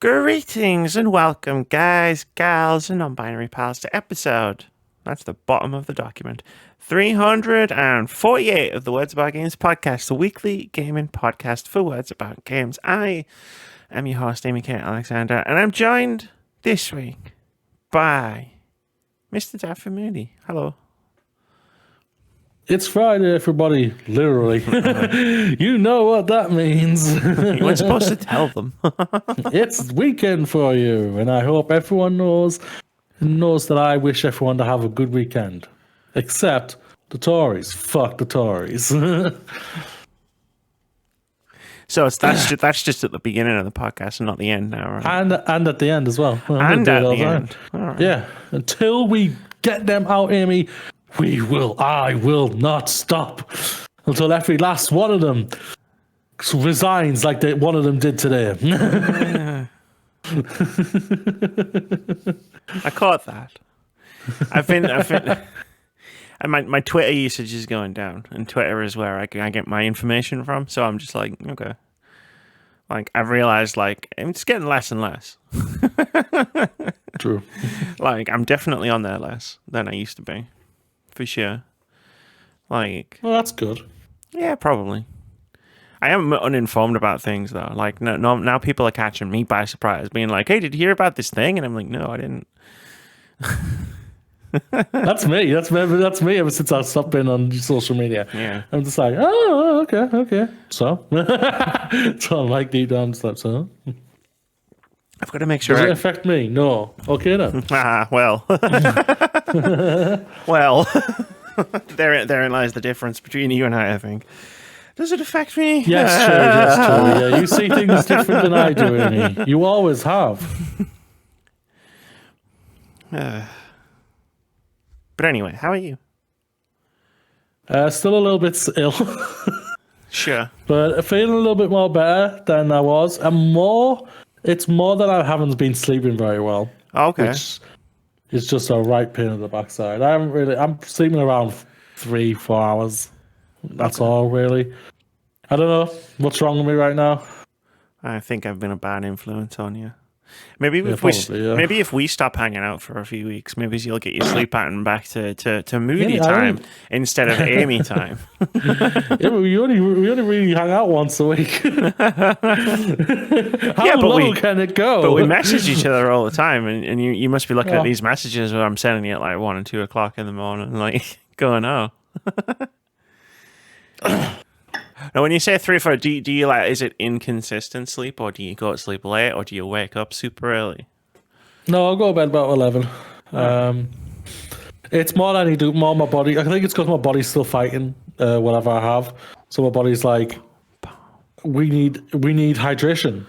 Greetings and welcome, guys, gals, and non-binary pals to episode, that's the bottom of the document, 348 of the Words About Games podcast, the weekly gaming podcast for Words About Games. I am your host, Amy Kate Alexander, and I'm joined this week by Mr. Daffy Moody. Hello. It's Friday, everybody. Literally. You know what that means. You weren't supposed to tell them. It's weekend for you, and I hope everyone knows that I wish everyone to have a good weekend. Except the Tories. Fuck the Tories. So that's just at the beginning of the podcast and not the end now, right? And at the end as well. And at the end. Right. Yeah. Until we get them out, Amy, I will not stop until every last one of them resigns like one of them did today. I caught that. I've been and my Twitter usage is going down, and Twitter is where I get my information from, so I'm just like, okay. Like, I've realized, like, it's getting less and less. True. Like, I'm definitely on there less than I used to be. For sure. Like, Well, that's good. Yeah, probably. I am uninformed about things, though. Like, no, now people are catching me by surprise, being like, hey, did you hear about this thing? And I'm like, no, I didn't. That's me. That's me ever since I stopped being on social media. Yeah. I'm just like, oh, okay. So? So I'm like deep down, just like, so? I've got to make sure. Does it affect me? No. Okay, then. Well. Well. Therein lies the difference between you and I think. Does it affect me? Yes, true. Yeah, you see things different than I do, Amy. You always have. But anyway, how are you? Still a little bit ill. Sure. But feeling a little bit more better than I was. It's more that I haven't been sleeping very well. Okay. Which is just a right pain in the backside. I'm sleeping around 3-4 hours. That's all, really. I don't know what's wrong with me right now. I think I've been a bad influence on you. Maybe Probably. if we stop hanging out for a few weeks, maybe you'll get your sleep pattern back to Moody time instead of Amy time. Yeah, but we only really hang out once a week. How low can it go? But we message each other all the time, and you must be looking at these messages where I'm sending you at like 1 and 2 o'clock in the morning, like going, oh. Now, when you say 3 or 4, do you like? Is it inconsistent sleep, or do you go to sleep late, or do you wake up super early? No, I'll go to bed about 11. It's more than I need to more my body. I think it's because my body's still fighting whatever I have. So my body's like, we need hydration.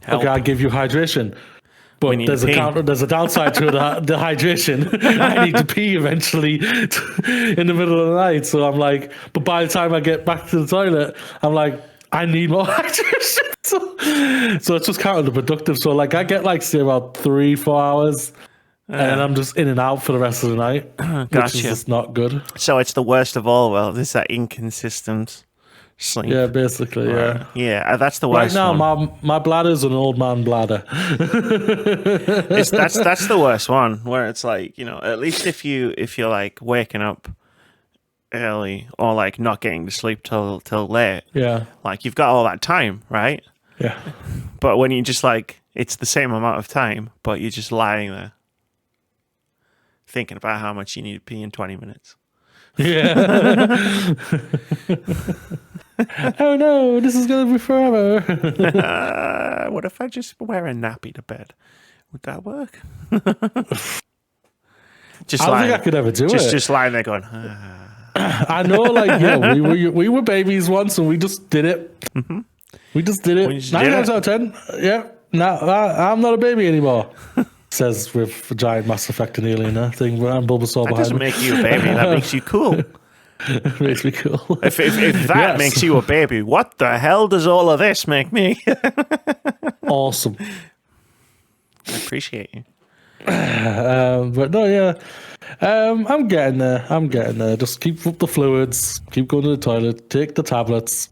Help. Okay, I'll give you hydration. But there's a downside to the hydration. I need to pee eventually in the middle of the night. So I'm like, but by the time I get back to the toilet, I'm like, I need more hydration. So it's just counterproductive. So like I get like say about 3-4 hours, and I'm just in and out for the rest of the night, which is just not good. So it's the worst of all worlds. It's that inconsistent sleep. Yeah, basically, yeah. Yeah, that's the worst. Right now, my bladder's an old man bladder. That's the worst one, where it's like, you know, at least if you're like waking up early or like not getting to sleep till late, yeah, like you've got all that time, right? Yeah. But when you just like, it's the same amount of time, but you're just lying there thinking about how much you need to pee in 20 minutes. Yeah. Oh no, this is gonna be forever. What if I just wear a nappy to bed? Would that work? I don't think I could ever do it. Just lying there going. I know, like, yeah, we were babies once, and we just did it. Mm-hmm. We just did it. 9 times out of 10. Yeah. No, I'm not a baby anymore. Says with a giant Mass Effect and alien thing, and Bulbasaur behind me. That doesn't make you a baby. That makes you cool. It makes me cool. If that makes you a baby, what the hell does all of this make me? Awesome. I appreciate you. But no, yeah. I'm getting there. Just keep up the fluids, keep going to the toilet, take the tablets,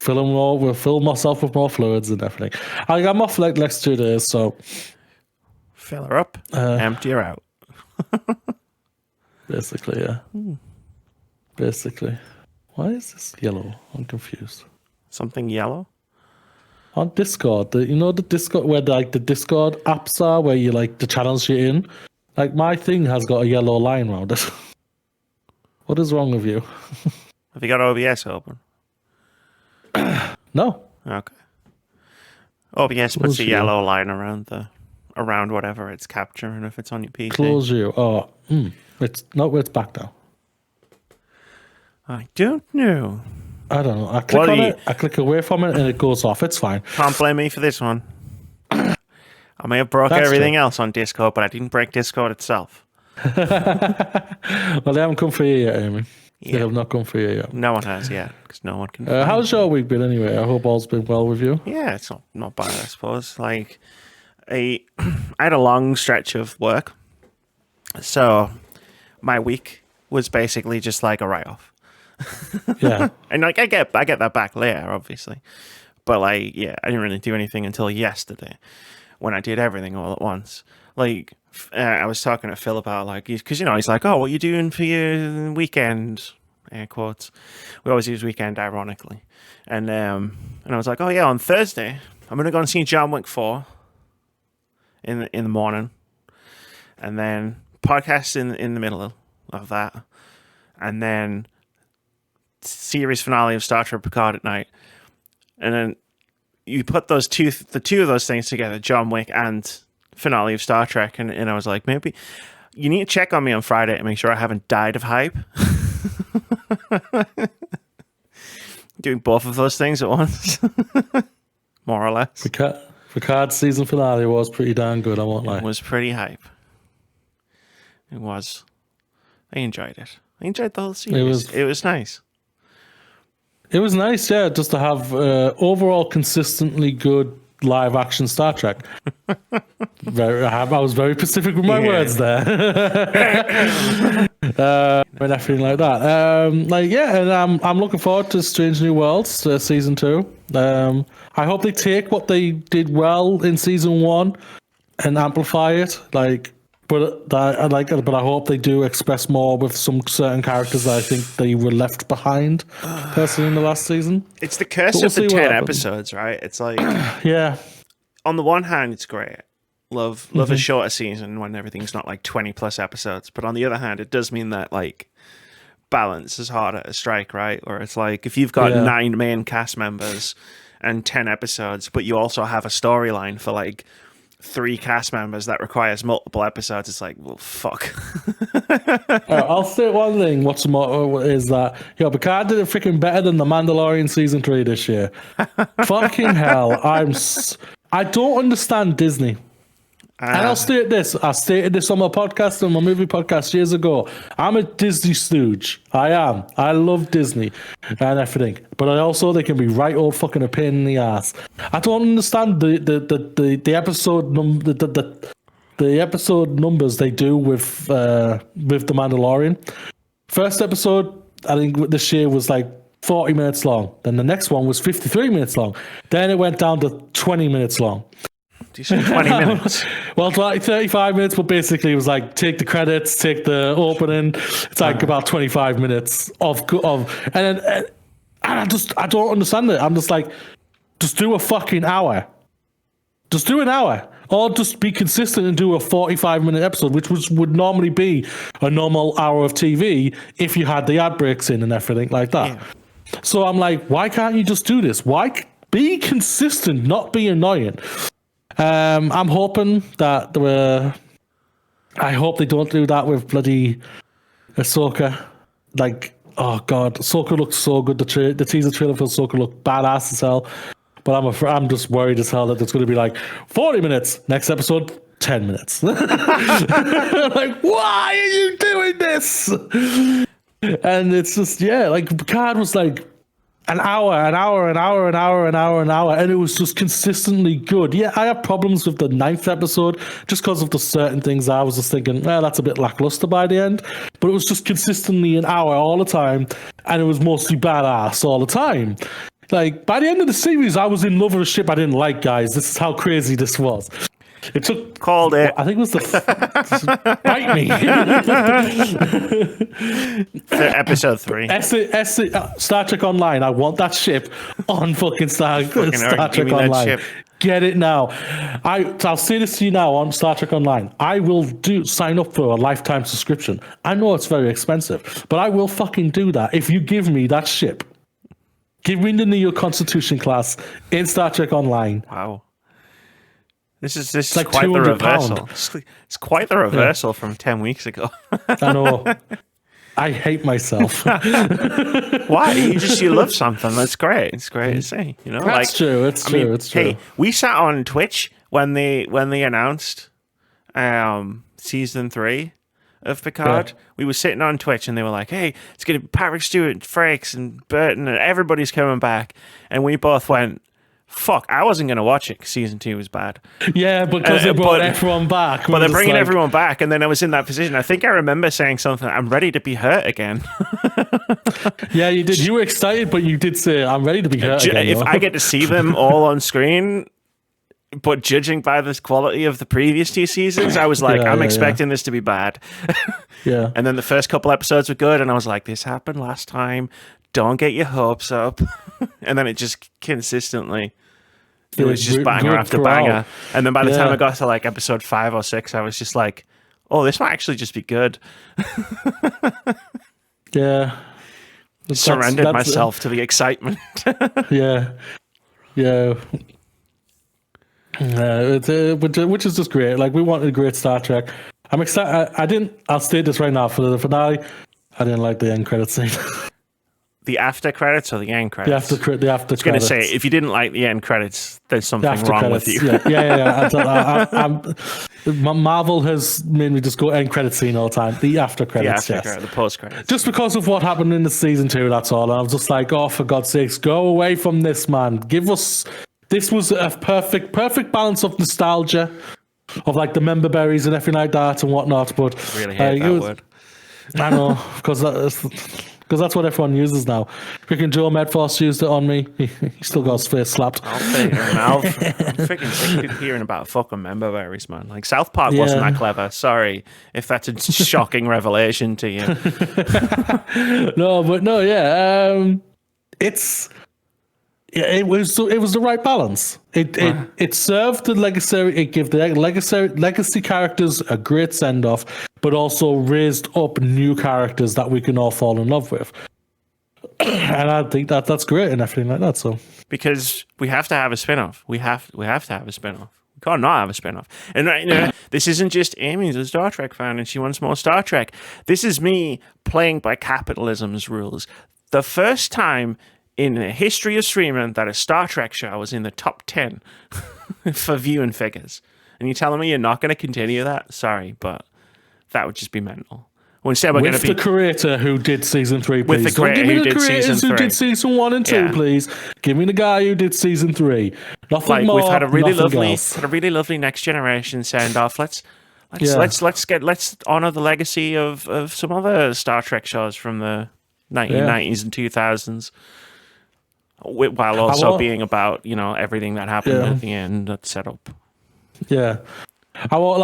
fill myself with more fluids and everything. I got more for like next 2 days, so fill her up, empty her out. Basically, yeah. Basically. Why is this yellow? I'm confused. Something yellow? On Discord, the Discord where the Discord apps are, where you like the channels you're in. Like my thing has got a yellow line around it. What is wrong with you? Have you got OBS open? No. Okay. OBS puts a yellow line around whatever it's capturing if it's on your PC. Close you. Oh, it's back now. I don't know. I don't know. I click on it, I click away from it, and it goes off. It's fine. Can't blame me for this one. I may have broke everything else on Discord, but I didn't break Discord itself. Well, they haven't come for you yet, Amy. Yeah. They have not come for you yet. No one has yet, because no one can. How's your week been anyway? I hope all's been well with you. Yeah, it's not bad, I suppose. Like, I had a long stretch of work, so my week was basically just like a write-off. Yeah. And like I get that back later, obviously, but like, yeah, I didn't really do anything until yesterday when I did everything all at once. Like, I was talking to Phil about like, because he's like, oh, what are you doing for your weekend? Air quotes. We always use weekend ironically, and I was like, oh yeah, on Thursday I'm gonna go and see John Wick 4 in the morning, and then podcast in the middle of that, and then series finale of Star Trek Picard at night. And then you put the two of those things together, John Wick and finale of Star Trek, and I was like, maybe you need to check on me on Friday to make sure I haven't died of hype. Doing both of those things at once. More or less. Picard season finale was pretty darn good, I won't lie. It was pretty hype. It was. I enjoyed it. I enjoyed the whole series. It was nice. It was nice, yeah, just to have overall consistently good live action Star Trek. I was very specific with my words there. And everything like that. And I'm looking forward to Strange New Worlds season 2. I hope they take what they did well in season 1 and amplify it. But I hope they do express more with some certain characters that I think they were left behind, personally, in the last season. It's the curse of the 10 episodes, right? It's like, yeah. On the one hand, it's great. Love a shorter season when everything's not like 20 plus episodes. But on the other hand, it does mean that like balance is harder to strike, right? Where it's like if you've got 9 main cast members and 10 episodes, but you also have a storyline for like 3 cast members that requires multiple episodes, it's like, well, fuck. I'll say one thing. What's more is that Picard did it freaking better than the Mandalorian season 3 this year. Fucking hell! I don't understand Disney. And I'll state this. I stated this on my podcast, on my movie podcast years ago. I'm a Disney stooge. I am. I love Disney and everything. But they can be right old fucking a pain in the ass. I don't understand the episode numbers they do with the Mandalorian. First episode, I think this year was like 40 minutes long. Then the next one was 53 minutes long. Then it went down to 20 minutes long. Do you say 20 minutes? Well, it's like 35 minutes, but basically it was like take the credits, take the opening. It's like about 25 minutes of and I don't understand it. I'm just like, just do a fucking hour. Just do an hour. Or just be consistent and do a 45-minute episode, which would normally be a normal hour of TV if you had the ad breaks in and everything like that. Yeah. So I'm like, why can't you just do this? Why be consistent, not be annoying? I'm hoping that I hope they don't do that with bloody Ahsoka. Like, oh god, Ahsoka looks so good. The teaser trailer for Ahsoka looked badass as hell. But I'm just worried as hell that it's going to be like 40 minutes. Next episode, 10 minutes. Like, why are you doing this? And it's just, like Picard was like an hour, and it was just consistently good. Yeah, I have problems with the 9th episode just because of the certain things I was just thinking, well, that's a bit lackluster by the end. But it was just consistently an hour all the time, and it was mostly badass all the time. Like, by the end of the series, I was in love with a ship I didn't like, guys. This is how crazy this was. It took... Called it. I think it was the... Bite me. Episode 3. Star Trek Online. I want that ship on fucking Star Trek Online. Get it now. I'll say this to you now on Star Trek Online. I will sign up for a lifetime subscription. I know it's very expensive, but I will fucking do that if you give me that ship. Give me the Neo Constitution class in Star Trek Online. Wow. This is like quite the reversal. It's quite the reversal from 10 weeks ago. I know. I hate myself. Why? You love something. That's great. It's great to see. You know, that's true. It's true. It's true. Hey, we sat on Twitch when they announced season 3 of Picard. Yeah. We were sitting on Twitch and they were like, "Hey, it's going to be Patrick Stewart, Frakes, and Burton, and everybody's coming back." And we both went, "Fuck, I wasn't going to watch it because season 2 was bad." Yeah, because they brought everyone back. But they're bringing everyone back, and then I was in that position. I think I remember saying something, "I'm ready to be hurt again." Yeah, you did. You were excited, but you did say, "I'm ready to be hurt again." If I get to see them all on screen, but judging by the quality of the previous 2 seasons, I was like, I'm expecting this to be bad. Yeah. And then the first couple episodes were good, and I was like, this happened last time. Don't get your hopes up. And then it just consistently... It was just banger after banger. And then by the time I got to like episode 5 or 6, I was just like, oh, this might actually just be good. Yeah. Surrendered myself to the excitement. Yeah. Yeah. Which is just great. Like, we wanted a great Star Trek. I'm excited. I'll state this right now for the finale. I didn't like the end credit scene. The after credits or the end credits? The after credits. I was going to say, if you didn't like the end credits, there's something wrong with you. Marvel has made me just go end credit scene all the time. The after credits, the post credits. Just because of what happened in the season 2, that's all. And I was just like, oh, for God's sakes, go away from this, man. Give us... This was a perfect balance of nostalgia, of like the member berries and everything like that and whatnot. But I really hate that word. I know, because that's what everyone uses now. Freaking Joe Medforce used it on me. He still got his face slapped. I'm freaking sick of hearing about fucking member berries, man. Like, South Park wasn't that clever. Sorry if that's a shocking revelation to you. It was the right balance. It served the legacy. It gave the legacy characters a great send off, but also raised up new characters that we can all fall in love with. And I think that's great and everything like that. So because we have to have a spin-off. We have to have a spin-off. We can't not have a spin-off. And this isn't just Amy's a Star Trek fan and she wants more Star Trek. This is me playing by capitalism's rules. The first time in the history of streaming that a Star Trek show was in the top 10 for viewing figures. And you're telling me you're not going to continue that? Sorry, but that would just be mental. Well, instead, we're going to be... With the creator who did season 3, please. With the creator who did season 3. Who did season 1 and 2, please. Give me the guy who did season 3. Nothing more, we've had a really lovely Next Generation send-off. Let's honor the legacy of some other Star Trek shows from the 1990s and 2000s. While also being about, everything that happened at the end, that setup. Yeah. I won't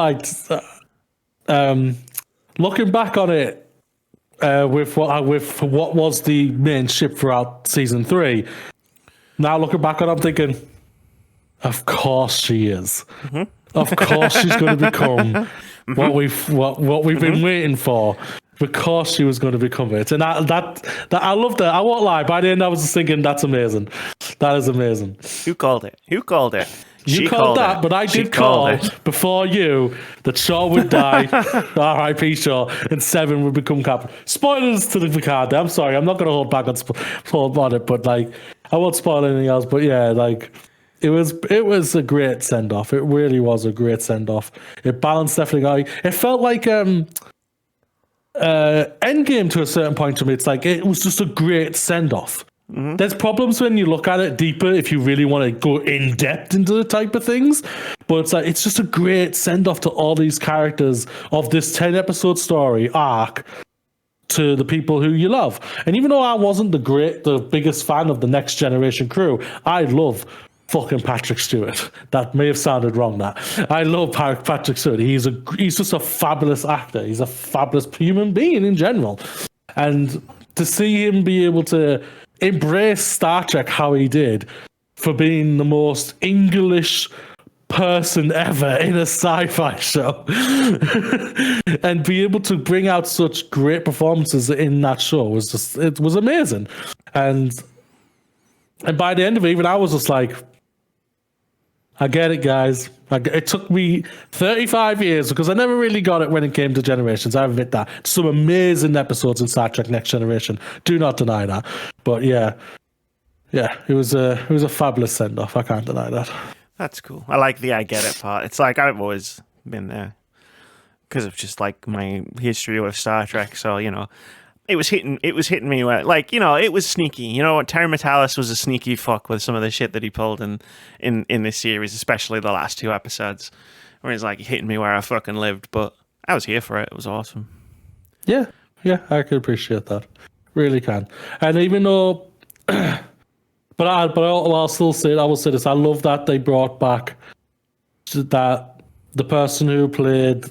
looking back on it with what was the main ship throughout season 3. Now looking back on it, I'm thinking, of course she is. Mm-hmm. Of course she's going to become what we've been waiting for. Because she was going to become it. And that I loved that. I won't lie. By the end, I was just thinking, that's amazing. That is amazing. Who called it? You called that, but I did call before you that Shaw would die, R.I.P. Shaw, and Seven would become Captain. Spoilers to the Picard. I'm sorry, I'm not going to hold back on it, but I won't spoil anything else. But yeah, it was a great send off. It really was a great send off. It balanced everything out. It felt like Endgame to a certain point to me. It's like it was just a great send off. Mm-hmm. There's problems when you look at it deeper if you really want to go in depth into the type of things, but it's just a great send off to all these characters of this 10 episode story arc. to the people who you love. And even though I wasn't the biggest fan of the Next Generation crew, I love fucking Patrick Stewart. That may have sounded wrong. That I love Patrick Stewart. He's just a fabulous actor. He's a fabulous human being in general. And to see him be able to embrace Star Trek how he did, for being the most English person ever in a sci-fi show, and be able to bring out such great performances in that show it was amazing. And by the end of it, even I was just like, I get it, guys. It took me 35 years because I never really got it when it came to Generations. I admit that. Some amazing episodes in Star Trek Next Generation. Do not deny that. But yeah, it was a fabulous send-off. I can't deny that. That's cool. I like the I get it part. It's like I've always been there because of just like my history with Star Trek. So, you know, it was hitting me where, like, you know, it was sneaky. You know, Terry Metalis was a sneaky fuck with some of the shit that he pulled in this series, especially the last 2 episodes, where he's like hitting me where I fucking lived. But I was here for it. It was awesome. Yeah, I can appreciate that. Really can. And even though, but I'll still say it. I will say this. I love that they brought back that the person who played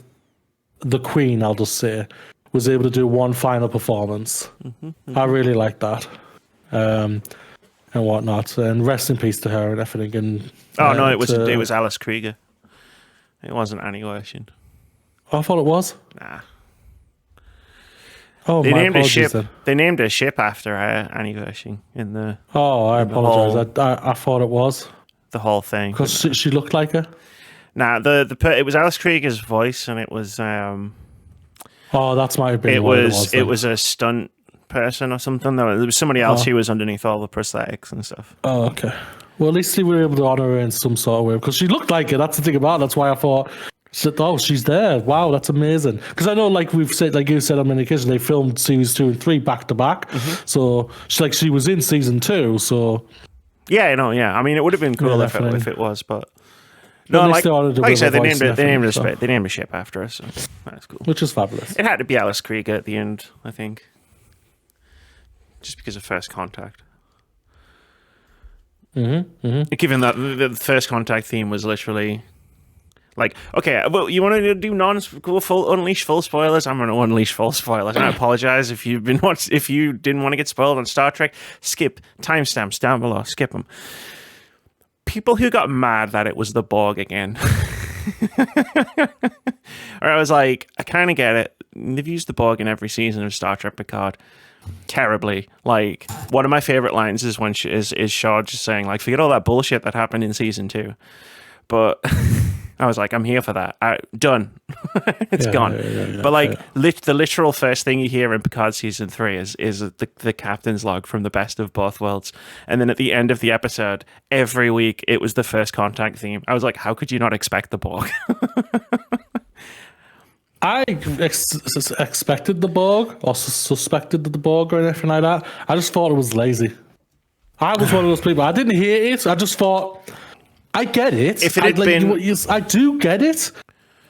the Queen, I'll just say, was able to do one final performance. I really like that, and whatnot. And rest in peace to her and everything. And no, it was Alice Krieger. It wasn't Annie Wershing. I thought it was. Nah. Oh, they my named a ship. Then. They named a ship after Annie Wershing in the. Oh, I apologize. I thought it was the whole thing because she looked like her. Nah, it was Alice Krieger's voice, and it was. Oh, that's might have been. It was a stunt person or something. There was somebody else who was underneath all the prosthetics and stuff. Oh, okay. Well, at least we were able to honor her in some sort of way because she looked like it. That's the thing about it. That's why I thought, oh, she's there. Wow, that's amazing. Because I know, like we've said, like you said on many occasions, they filmed series 2 and 3 back to back. So she was in season 2. So yeah, I know. Yeah, I mean, it would have been cool if it was, but. No, like I said, they named a ship after us, so that's cool. Which is fabulous. It had to be Alice Krieger at the end, I think. Just because of First Contact. Given that the First Contact theme was literally like, okay, well, you want to do unleash full spoilers? I'm going to unleash full spoilers. And I apologize if you didn't want to get spoiled on Star Trek. Skip timestamps down below. Skip them. People who got mad that it was the Borg again. Or I was like, I kind of get it. They've used the Borg in every season of Star Trek Picard. Terribly. Like, one of my favorite lines is when is Shaw just saying, like, forget all that bullshit that happened in season 2. But I was like, I'm here for that. Done. It's gone. But like the literal first thing you hear in Picard season 3 is the captain's log from the Best of Both Worlds. And then at the end of the episode, every week it was the First Contact theme. I was like, how could you not expect the Borg? I expected the Borg or suspected the Borg or anything like that. I just thought it was lazy. I was one of those people. I didn't hate it. I just thought, I get it. If it had been... I do get it.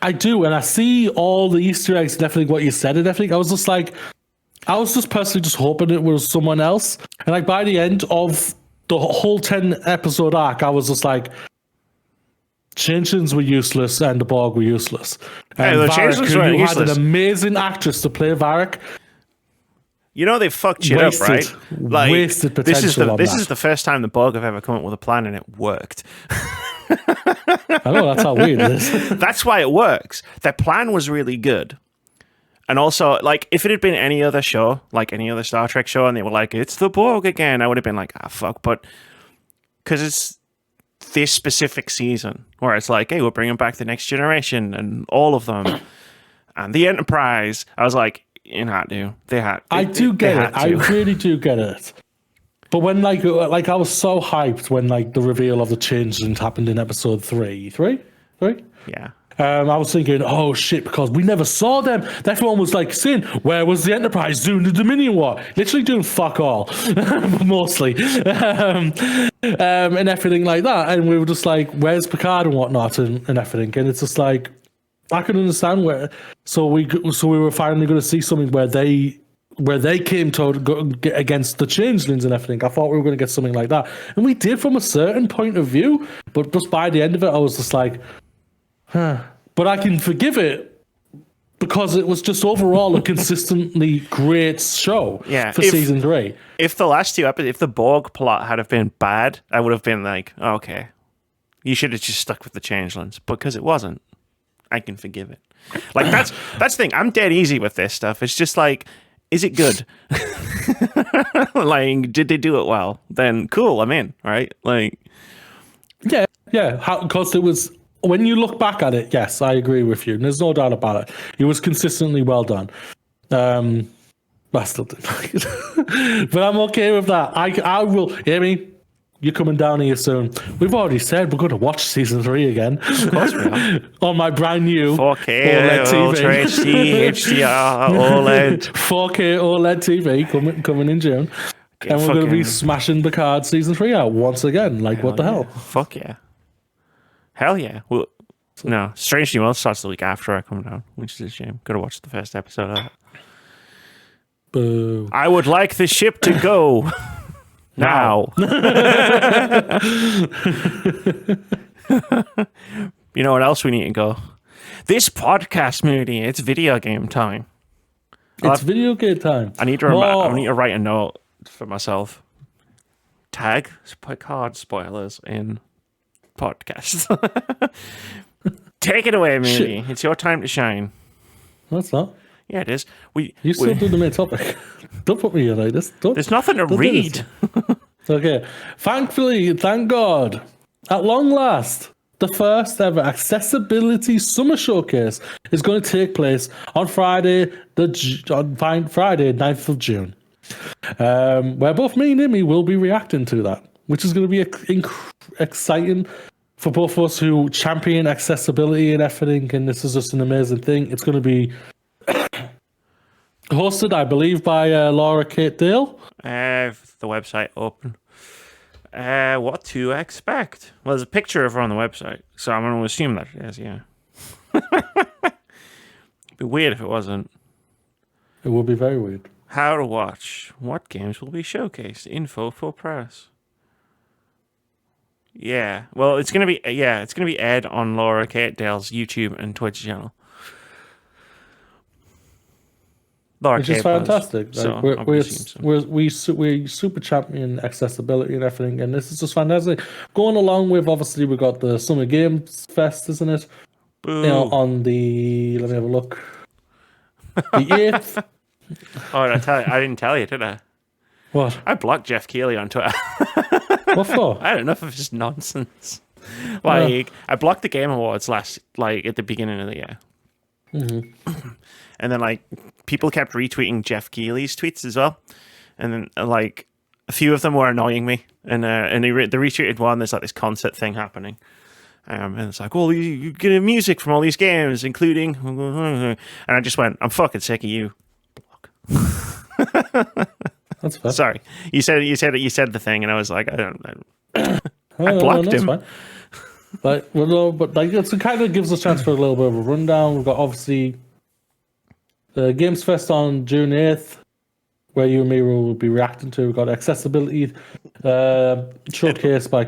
I do. And I see all the Easter eggs and everything, what you said and everything. I was just personally just hoping it was someone else. And like by the end of the whole 10 episode arc, I was just like, Changelings were useless and the Borg were useless. And the Varric, Changelings were useless. Had an amazing actress to play Varric. You know they fucked shit up, right? Like, wasted potential. This is the first time the Borg have ever come up with a plan and it worked. I know, that's how weird it is. That's why it works. Their plan was really good. And also, like, if it had been any other show, like any other Star Trek show, and they were like, it's the Borg again, I would have been like, fuck. But because it's this specific season where it's like, hey, we're bringing back the Next Generation and all of them and the Enterprise, I was like, you know, I do get it. I really do get it. But when like I was so hyped when like the reveal of the Changelings happened in episode 3. Yeah. I was thinking, oh shit, because we never saw them. Everyone was like saying, where was the Enterprise doing the Dominion War? Literally doing fuck all, mostly, and everything like that. And we were just like, where's Picard and whatnot and everything. And it's just like, I can understand where. So we were finally going to see something where they where they came to against the changelings and everything. I thought we were going to get something like that, and we did from a certain point of view. But just by the end of it, I was just like, huh. But I can forgive it because it was just overall a consistently great show for season 3. If the last 2 episodes, if the Borg plot had have been bad, I would have been like, okay, you should have just stuck with the changelings. Because it wasn't, I can forgive it. Like that's the thing. I'm dead easy with this stuff. It's just like, is it good? Like, did they do it well? Then cool, I'm in, right? Like, yeah. Because it was, when you look back at it, yes, I agree with you. There's no doubt about it. It was consistently well done. But I still didn't like it. But I'm okay with that. I will, Amy, you're coming down here soon. We've already said we're going to watch season 3 again. Of course we are. On my brand new 4K Ultra HD, HDR, OLED. 4K OLED TV coming in June. And we're going to be smashing PICARD season 3 out once again. Like, what the hell? Fuck yeah. Hell yeah. Well, no, Strange New World starts the week after I come down, which is a shame. Got to watch the first episode of that. Boo. I would like the ship to go. Now. You know what else we need to go? This podcast, Moody. It's video game time. Video game time. I need to write a note for myself. Tag PICARD spoilers in podcasts. Take it away, Moody. It's your time to shine. That's not. Yeah, it is. You still do the main topic. Don't put me in like this. There's nothing to read. Okay. Thankfully, thank God, at long last, the first ever accessibility summer showcase is going to take place on Friday, 9th of June, where both me and Amy will be reacting to that, which is going to be exciting for both of us who champion accessibility and everything. And this is just an amazing thing. It's going to be hosted, I believe, by Laura Kate Dale. The website open. What to expect? Well, there's a picture of her on the website, so I'm going to assume that it is, yeah. It'd be weird if it wasn't. It would be very weird. How to watch. What games will be showcased? Info for press. Yeah. Well, it's going to be aired on Laura Kate Dale's YouTube and Twitch channel. Which is fantastic. Like, we super champion accessibility and everything, and this is just fantastic. Going along with, obviously, we got the Summer Games Fest, isn't it? Boo. You know, on the, let me have a look, the 8th. Oh, I didn't tell you, did I? What? I blocked Jeff Keighley on Twitter. What for? I had enough of his nonsense. Like, I blocked the Game Awards at the beginning of the year. Mm-hmm. And then, like, people kept retweeting Jeff Keighley's tweets as well. And then, like, a few of them were annoying me. And they retweeted one, there's, like, this concert thing happening. And it's like, well, you get music from all these games, including... And I just went, I'm fucking sick of you. Block. That's fair. Sorry. You said the thing, and I was like, I blocked him. Fine. But it kind of gives us a chance for a little bit of a rundown. We've got, obviously... the Games Fest on June 8th, where you and me will be reacting to. We've got accessibility showcase by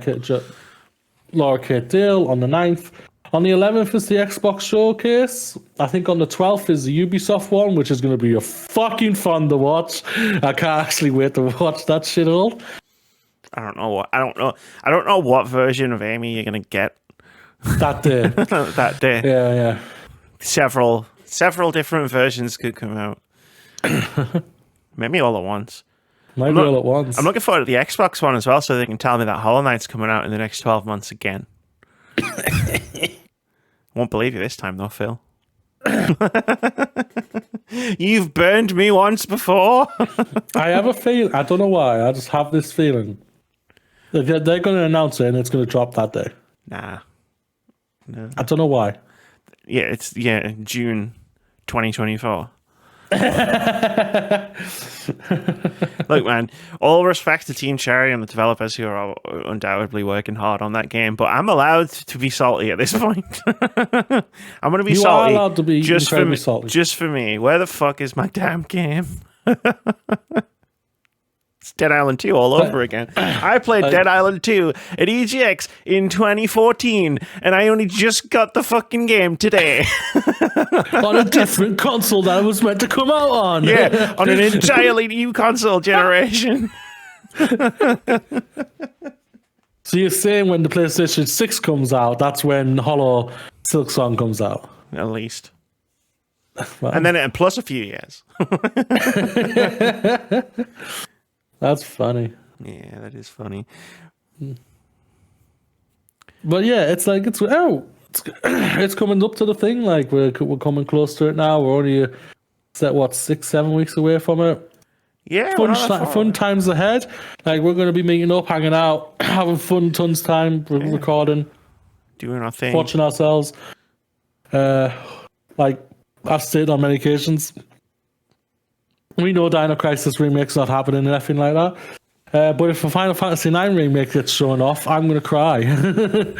Laura Kate Dale on the 9th. On the 11th is the Xbox showcase. I think on the 12th is the Ubisoft one, which is going to be a fucking fun to watch. I can't actually wait to watch that shit all. I don't know what version of Amy you're going to get that day. That day. Yeah. Several different versions could come out. Maybe all at once. All at once. I'm looking forward to the Xbox one as well, so they can tell me that Hollow Knight's coming out in the next 12 months again. Won't believe you this time, though, Phil. You've burned me once before. I have a feeling. I don't know why. I just have this feeling. They're going to announce it and it's going to drop that day. Nah. No. I don't know why. Yeah, it's June 2024. Look, man, all respect to Team Cherry and the developers who are undoubtedly working hard on that game, but I'm allowed to be salty at this point. I'm going to be salty. You are allowed to be just for me, salty. Just for me. Where the fuck is my damn game? It's Dead Island 2 all over again. I played Dead Island 2 at EGX in 2014, and I only just got the fucking game today. On a different console that it was meant to come out on. Yeah, on an entirely new console generation. So you're saying when the PlayStation 6 comes out, that's when Hollow Silksong comes out? At least. Well, and then plus a few years. That's funny. Yeah, that is funny. But yeah, it's like it's coming up to the thing. Like we're coming close to it now. We're only 6-7 weeks away from it. Yeah, fun times ahead. Like we're going to be meeting up, hanging out, having fun, tons of time, recording, doing our thing, watching ourselves. Like I've stated on many occasions, we know Dino Crisis remake's not happening and everything like that. But if a Final Fantasy IX remake gets shown off, I'm going to cry. And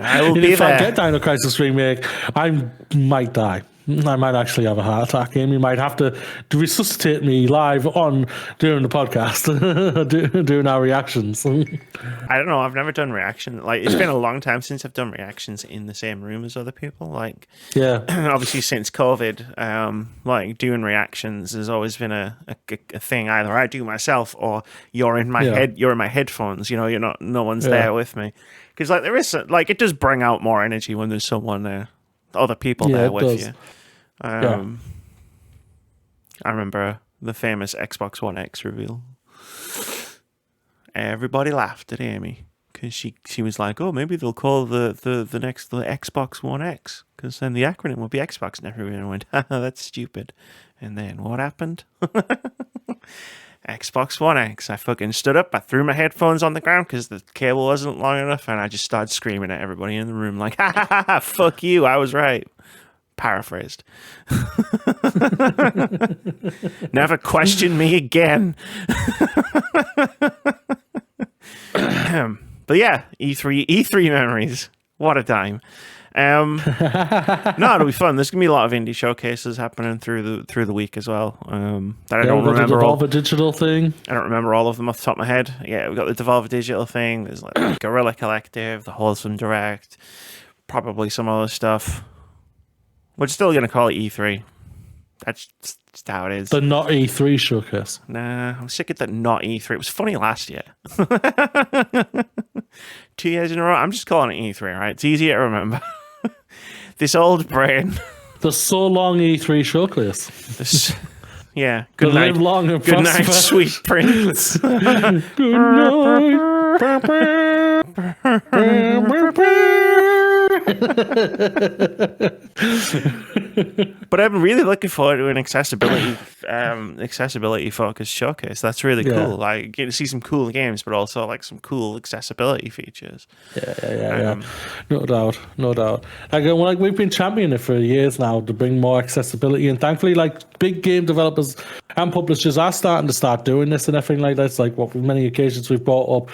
I will be if there. I get Dino Crisis remake, I might die. I might actually have a heart attack, and you might have to resuscitate me live during the podcast, doing our reactions. I don't know. I've never done reaction. Like it's been a long time since I've done reactions in the same room as other people. Like, yeah, obviously since COVID, like doing reactions has always been a thing. Either I do myself, or you're in my head. You're in my headphones. You're not. No one's there with me. Because like there is like it does bring out more energy when there's someone there, other people there with you. I remember the famous Xbox One X reveal. Everybody laughed at Amy because she was like, "Oh, maybe they'll call the next the Xbox One X because then the acronym will be Xbox." And everyone went, "Haha, that's stupid." And then what happened? Xbox One X. I fucking stood up. I threw my headphones on the ground because the cable wasn't long enough, and I just started screaming at everybody in the room like, "Ha ha ha! Ha, fuck you! I was right." Paraphrased. Never question me again. But yeah, E3 memories. What a time. No, it'll be fun. There's gonna be a lot of indie showcases happening through the week as well. That I don't remember all. The digital thing. I don't remember all of them off the top of my head. Yeah, we've got the Devolver Digital thing. There's like Guerrilla Collective, the Wholesome Direct, probably some other stuff. We're still going to call it E3. That's just how it is. The not E3 showcase. Nah, I'm sick of that not E3. It was funny last year. 2 years in a row. I'm just calling it E3, right? It's easier to remember. This old brain. The so long E3 showcase. Yeah. Good night. Live long and good night, sweet prince. Good night. But I'm really looking forward to an accessibility focused showcase. That's really cool. Like getting to see some cool games, but also like some cool accessibility features. Yeah. No doubt. Like we've been championing it for years now to bring more accessibility, and thankfully, like big game developers and publishers are starting to doing this and everything like that. It's like what many occasions we've brought up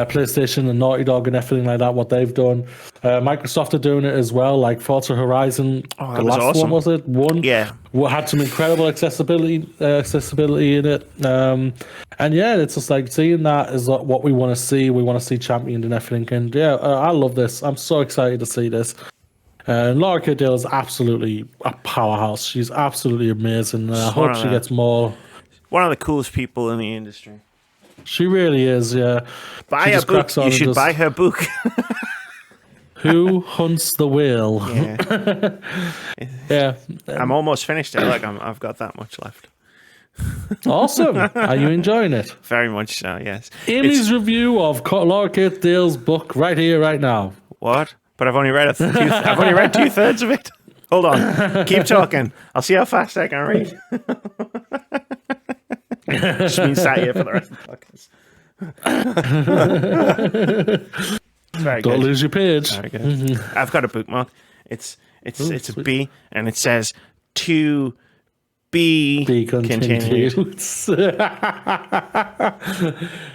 PlayStation and Naughty Dog and everything like that. What they've done, Microsoft are doing it as well. Like Forza Horizon, the last awesome. one was it? One, yeah, had some incredible accessibility in it. And yeah, it's just like seeing that is what we want to see. We want to see championed and everything. And yeah, I love this. I'm so excited to see this. Laura K. Dale is absolutely a powerhouse. She's absolutely amazing. I hope she gets more. One of the coolest people in the industry. She really is, yeah. Buy her book. You should buy her book. Who Hunts the Whale? Yeah. Yeah. I'm almost finished it. Like I've got that much left. Awesome. Are you enjoying it? Very much so, yes. Amy's review of Laura K. Dale's book right here, right now. What? But I've only read I've only read 2/3 of it. Hold on. Keep talking. I'll see how fast I can read. Just been sat here for the rest of the podcast. Don't lose your page. Very good. Mm-hmm. I've got a bookmark. It's a B, and it says to be continued.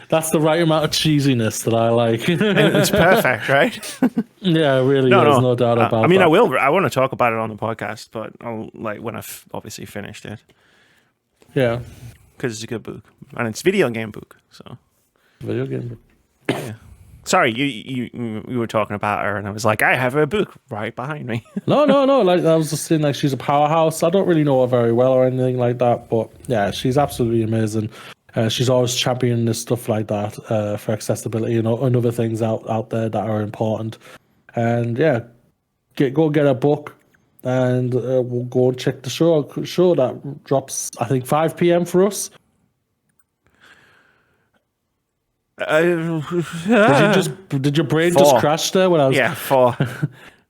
That's the right amount of cheesiness that I like. It's perfect, right? Yeah, it really is. No doubt about it. I mean, I want to talk about it on the podcast, but I'll when I've obviously finished it. Yeah. Because it's a good book. And it's a video game book. So. Video game book. Yeah. Sorry, you were talking about her, and I was like, I have her book right behind me. No. Like I was just saying, like she's a powerhouse. I don't really know her very well or anything like that, but yeah, she's absolutely amazing. She's always championing this stuff like that for accessibility and other things out there that are important. And yeah, go get a book, and we'll go and check the show that drops, I think, 5 p.m. for us. Did your brain 4. just crash there when I was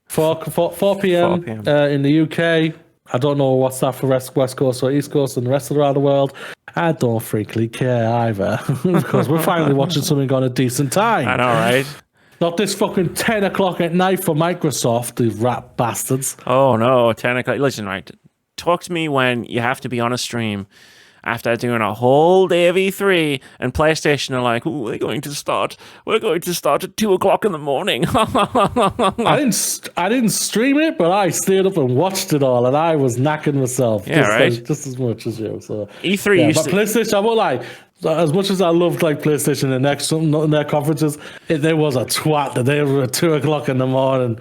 4 p.m. In the UK? I don't know what's that for West Coast or East Coast and the rest of around the world. I don't frankly care either because we're finally watching something on a decent time. I know, right? Not this fucking 10 o'clock at night for Microsoft, these rat bastards. Oh no, 10 o'clock. Listen, right. Talk to me when you have to be on a stream after doing a whole day of E3 and PlayStation are like, "Ooh, we're going to start at 2 o'clock in the morning." I didn't stream it, but I stayed up and watched it all, and I was knacking myself just as much as you. So E3 but PlayStation, I won't lie. As much as I loved like PlayStation in their conferences, there was a twat that they were at 2 o'clock in the morning.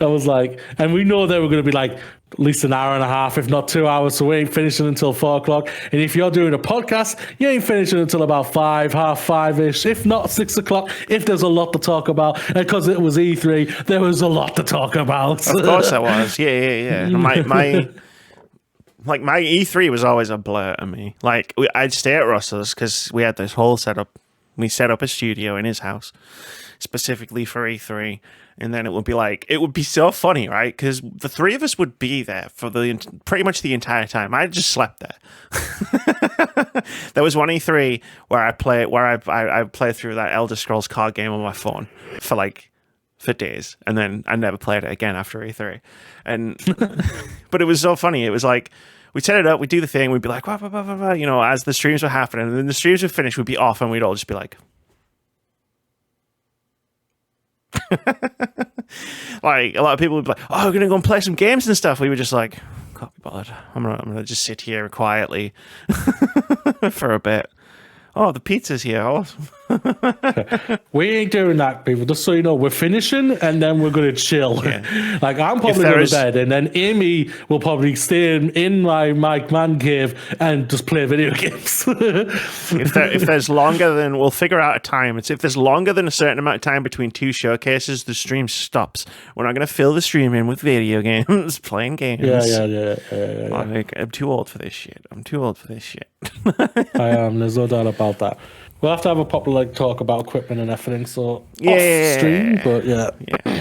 I was like, and we know they were going to be like at least an hour and a half, if not 2 hours. So we ain't finishing until 4 o'clock. And if you're doing a podcast, you ain't finishing until about 5, half 5-ish, if not 6 o'clock. If there's a lot to talk about, and because it was E3, there was a lot to talk about. Of course, there was. Yeah. My E3 was always a blur to me. Like, I'd stay at Russell's because we had this whole setup. We set up a studio in his house specifically for E3. And then it would be so funny, right? Because the three of us would be there for pretty much the entire time. I just slept there. There was one E3 where I played through that Elder Scrolls card game on my phone for days, and then I never played it again after E3. And but it was so funny. It was like we'd set it up, we'd do the thing, we'd be like, wah, wah, wah, wah, wah, as the streams were happening, and then the streams would finish, we'd be off, and we'd all just be like, like a lot of people would be like, "Oh, we're gonna go and play some games and stuff." We were just like, "Can't be bothered. I'm gonna just sit here quietly for a bit." Oh, the pizza's here. Awesome. We ain't doing that, people. Just so you know, we're finishing and then we're going to chill. Yeah. Like, I'm probably going to bed, and then Amy will probably stay in my man cave and just play video games. if there's longer than, we'll figure out a time. If there's longer than a certain amount of time between two showcases, the stream stops. We're not going to fill the stream in with video games, playing games. Yeah. Like, I'm too old for this shit. I am. There's no doubt about that. We'll have to have a proper talk about equipment and everything. So off stream, but yeah,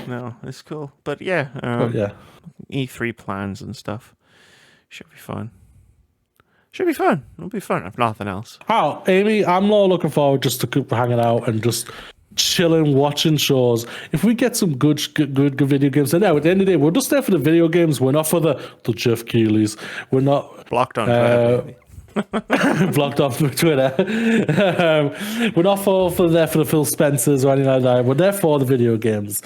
no, it's cool. But E3 plans and stuff should be fun. It'll be fun if nothing else. Oh, Amy, I'm not looking forward just to hanging out and just chilling, watching shows. If we get some good video games, and now at the end of the day, we're just there for the video games. We're not for the Jeff Keighley's. We're not blocked on Twitter. Blocked off Twitter. We're not there for the Phil Spencers or anything like that. We're there for the video games,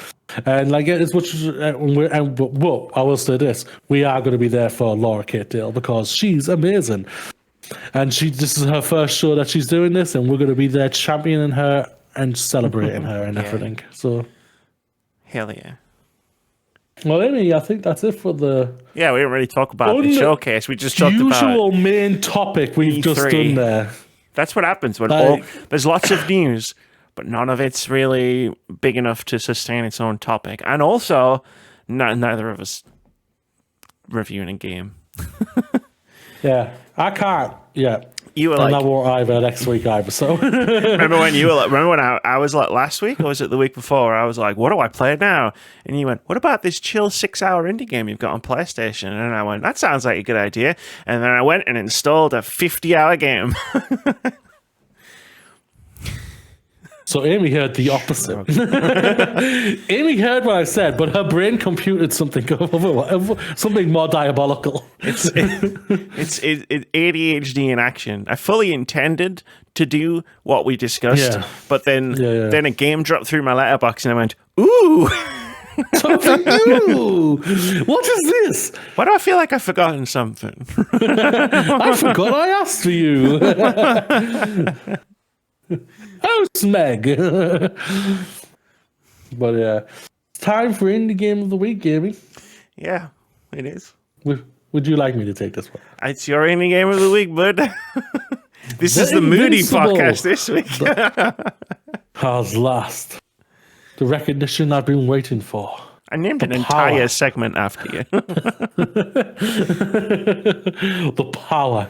and as much as I will say this: we are going to be there for Laura Kate Dale because she's amazing, and this is her first show that she's doing this, and we're going to be there championing her and celebrating her and everything. So, hell yeah. Well, Amy, I think that's it for the... Yeah, we didn't really talk about the showcase. We just talked about... usual main topic we've E3. Just done there. That's what happens when there's lots of news, but none of it's really big enough to sustain its own topic. And also, neither of us reviewing a game. Yeah, I can't. Yeah. You were and I won't either next week either. So remember when I was like last week, or was it the week before? I was like, what do I play now? And you went, what about this chill 6-hour indie game you've got on PlayStation? And I went, that sounds like a good idea. And then I went and installed a 50-hour game. So Amy heard the opposite. Amy heard what I said, but her brain computed something more diabolical. It's ADHD in action. I fully intended to do what we discussed, but then a game dropped through my letterbox and I went, ooh. Talk for you. What is this? Why do I feel like I've forgotten something? I forgot I asked for you. Oh, Smeg. But yeah, it's time for Indie Game of the Week, Amy. Yeah, it is. Would you like me to take this one? It's your Indie Game of the Week, bud. This is the Moody podcast this week. Has last. The recognition I've been waiting for. I named an entire segment after you. The power.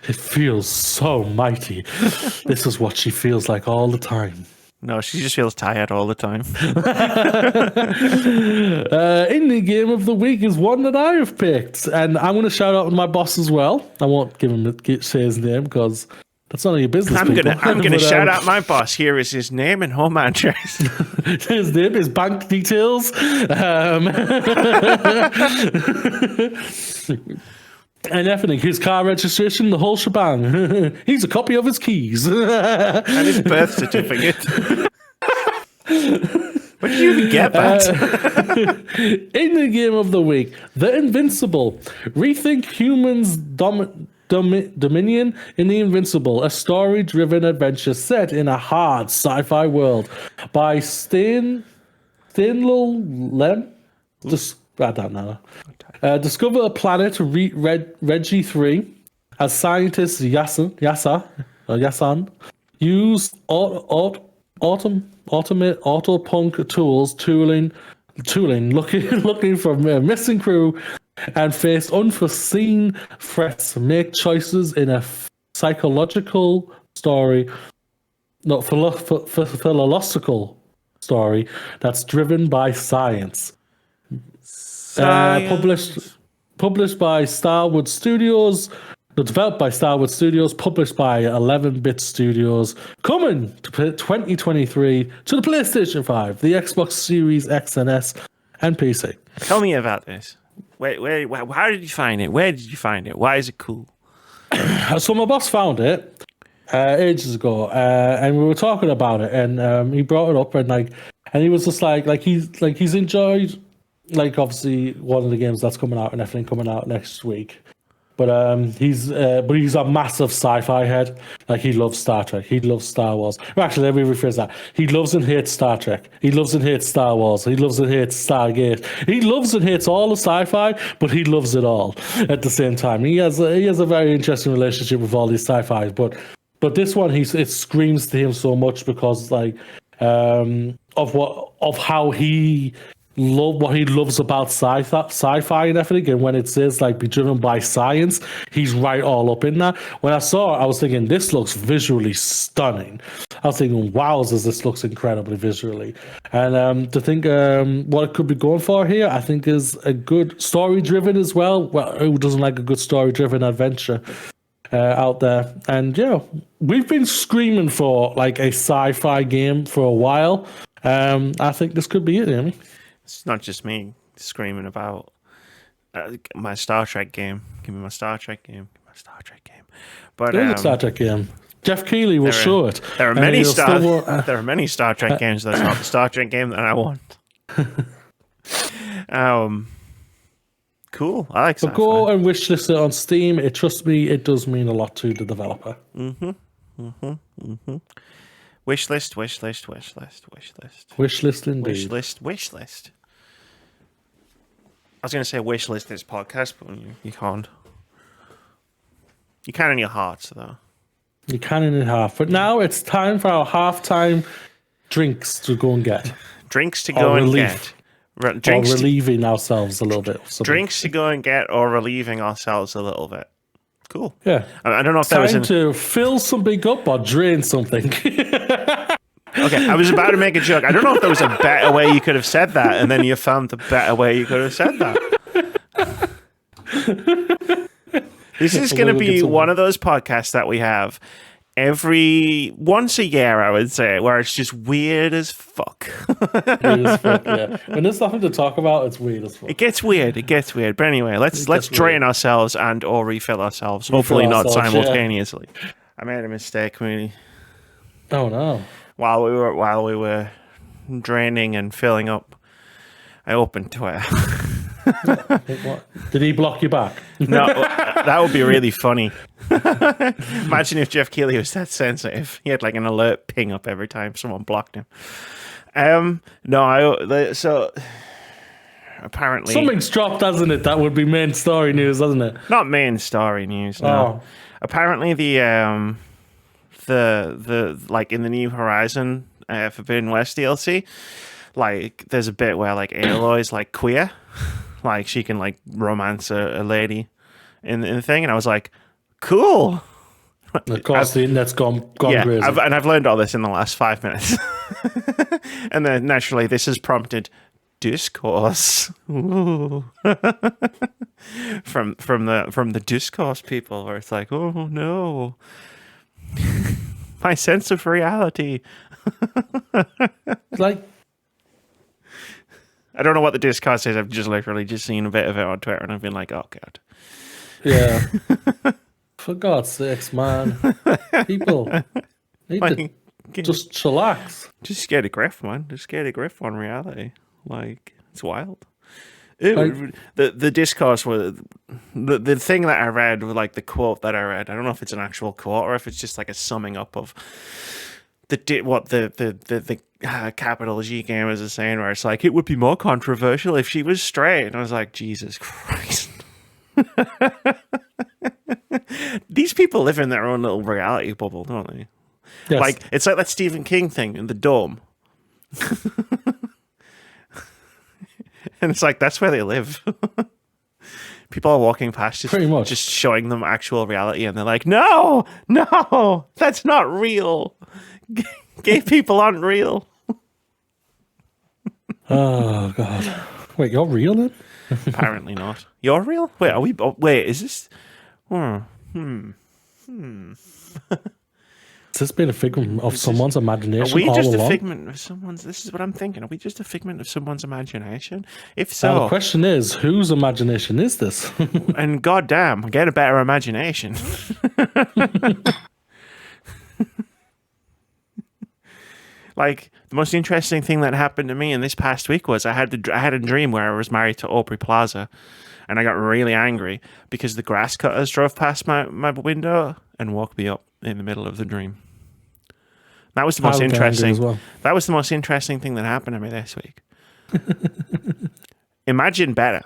It feels so mighty. This is what she feels like all the time. No, she just feels tired all the time. Indie Game of the Week is one that I have picked. And I'm going to shout out my boss as well. I won't say his name because that's none of your business. I'm gonna shout out my boss. Here is his name and home address. His name, his bank details. And everything, his car registration, the whole shebang. He's a copy of his keys. And his birth certificate. Where did you even get that? In the Game of the Week, The Invincible. Rethink humans' dominion in The Invincible, a story-driven adventure set in a hard sci-fi world by Stanley Lem. I don't know. Discover a planet, Reggie 3, as scientist Yasan use autopunk tooling looking for a missing crew and face unforeseen threats. Make choices in a psychological story, not philosophical story that's driven by science. Published by Starwood Studios, developed by Starwood Studios, published by 11-Bit Studios, coming to 2023 to the PlayStation 5, the Xbox Series X and S, and PC. Tell me about this. Where, how did you find it? Where did you find it? Why is it cool? So my boss found it ages ago, and we were talking about it, and he brought it up, and he was just like he's enjoyed. Like, obviously, one of the games that's coming out and everything coming out next week. But he's a massive sci-fi head. Like, he loves Star Trek. He loves Star Wars. Well, actually, let me rephrase that. He loves and hates Star Trek. He loves and hates Star Wars. He loves and hates Stargate. He loves and hates all the sci-fi, but he loves it all at the same time. He has a very interesting relationship with all these sci-fis. But this one, it screams to him so much because of how he what he loves about sci-fi and everything, and when it says be driven by science, he's right all up in that. When I saw it, I was thinking this looks visually stunning. I was thinking, wowzers, this looks incredibly visually. And to think what it could be going for here, I think is a good story-driven as well. Well, who doesn't like a good story-driven adventure out there? And we've been screaming for a sci-fi game for a while. I think this could be it, Amy. It's not just me screaming about my Star Trek game. Give me my Star Trek game. Give me my Star Trek game. But there's a Star Trek game. Jeff Keighley will show it. There are many Star Trek games. That's not the Star Trek game that I want. Cool. I like sci-fi. So go and wishlist it on Steam. Trust me, it does mean a lot to the developer. Wishlist indeed. Wishlist. I was going to say wishlist this podcast, but you can't. You can in your hearts, though. You can in your heart. But now it's time for our halftime drinks to go and get. Drinks to go and get. Drinks or relieving ourselves a little bit. Drinks to go and get or relieving ourselves a little bit. Cool. Yeah. I don't know if that was time to fill something up or drain something. Okay, I was about to make a joke. I don't know if there was a better way you could have said that, and then you found the better way you could have said that. This is going to be one of those podcasts that we have once a year, I would say, where it's just weird as fuck. Weird as fuck, yeah. When there's nothing to talk about, it's weird as fuck. It gets weird. But anyway, let's drain ourselves and or refill ourselves. Hopefully not simultaneously. Yeah. I made a mistake, really. Oh no. While we were draining and filling up, I opened Twitter. What? Did he block you back? No, that would be really funny. Imagine if Jeff Keighley was that sensitive. He had like an alert ping up every time someone blocked him. So apparently something's dropped, hasn't it? That would be main story news, doesn't it? Not main story news. No. Apparently the like in the New Horizon Forbidden West DLC, like there's a bit where like Aloy's like queer, like she can like romance a lady in the thing, and I was like, cool. Of course, the internet's gone crazy. I've learned all this in the last 5 minutes, and then naturally this has prompted discourse from the discourse people, where it's like, oh no, my sense of reality. Like, I don't know what the discourse is. I've just literally just seen a bit of it on Twitter, and I've been like, oh god. Yeah. For God's sakes, man. People need to just chillax. Just get a grip, man. Just get a grip on reality. Like, it's wild. The discourse was the thing that I read, like the quote that I read. I don't know if it's an actual quote or if it's just like a summing up of what the capital G gamers are saying, where it's like, it would be more controversial if she was straight. And I was like, Jesus Christ. These people live in their own little reality bubble, don't they? Yes. Like, it's like that Stephen King thing in the Dome. And it's like, that's where they live. People are walking past just showing them actual reality, and they're like, no, that's not real. Gay people aren't real. Oh, God. Wait, you're real then? Apparently not. You're real? Wait, are we? Wait, is this? Has this been a figment of someone's imagination? Are we all just along? a figment of someone's? This is what I'm thinking. Are we just a figment of someone's imagination? If so, the question is, whose imagination is this? And goddamn, get a better imagination. Like, the most interesting thing that happened to me in this past week was I had a dream where I was married to Aubrey Plaza, and I got really angry because the grass cutters drove past my window and woke me up in the middle of the dream. That was the most interesting. As well. That was the most interesting thing that happened to me this week. Imagine better,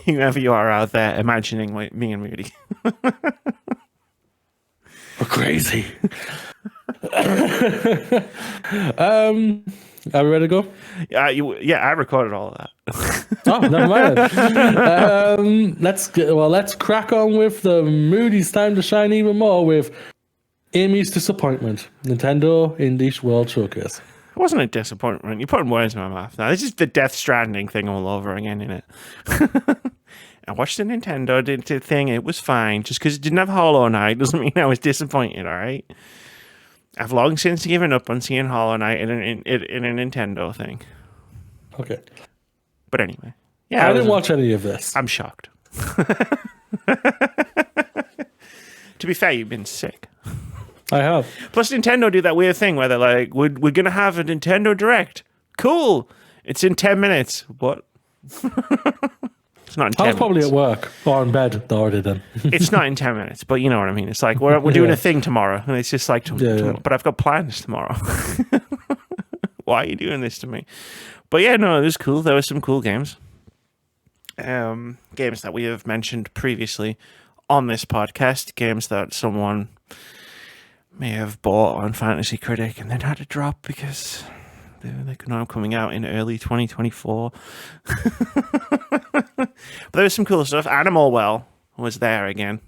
whoever you are out there, imagining me and Moody. We're crazy. Are we ready to go? I recorded all of that. Oh, never mind. Let's crack on with the Moody's time to shine even more with Amy's disappointment. Nintendo Indie World Showcase. It wasn't a disappointment. You're putting words in my mouth now. This is the Death Stranding thing all over again, isn't it? I watched the Nintendo thing. It was fine. Just because it didn't have Hollow Knight doesn't mean I was disappointed, all right? I've long since given up on seeing Hollow Knight in a Nintendo thing. Okay. But anyway. Yeah, I didn't watch any of this. I'm shocked. To be fair, you've been sick. I have. Plus, Nintendo do that weird thing where they're like, we're going to have a Nintendo Direct. Cool. It's in 10 minutes. What? It's not in 10 minutes. I was probably at work or in bed already then. It's not in 10 minutes, but you know what I mean. It's like, we're doing a thing tomorrow. And it's just like, but I've got plans tomorrow. Why are you doing this to me? But yeah, no, it was cool. There were some cool games. Games that we have mentioned previously on this podcast. Games that someone may have bought on Fantasy Critic and then had to drop because they're now coming out in early 2024. But there was some cool stuff. Animal Well was there again.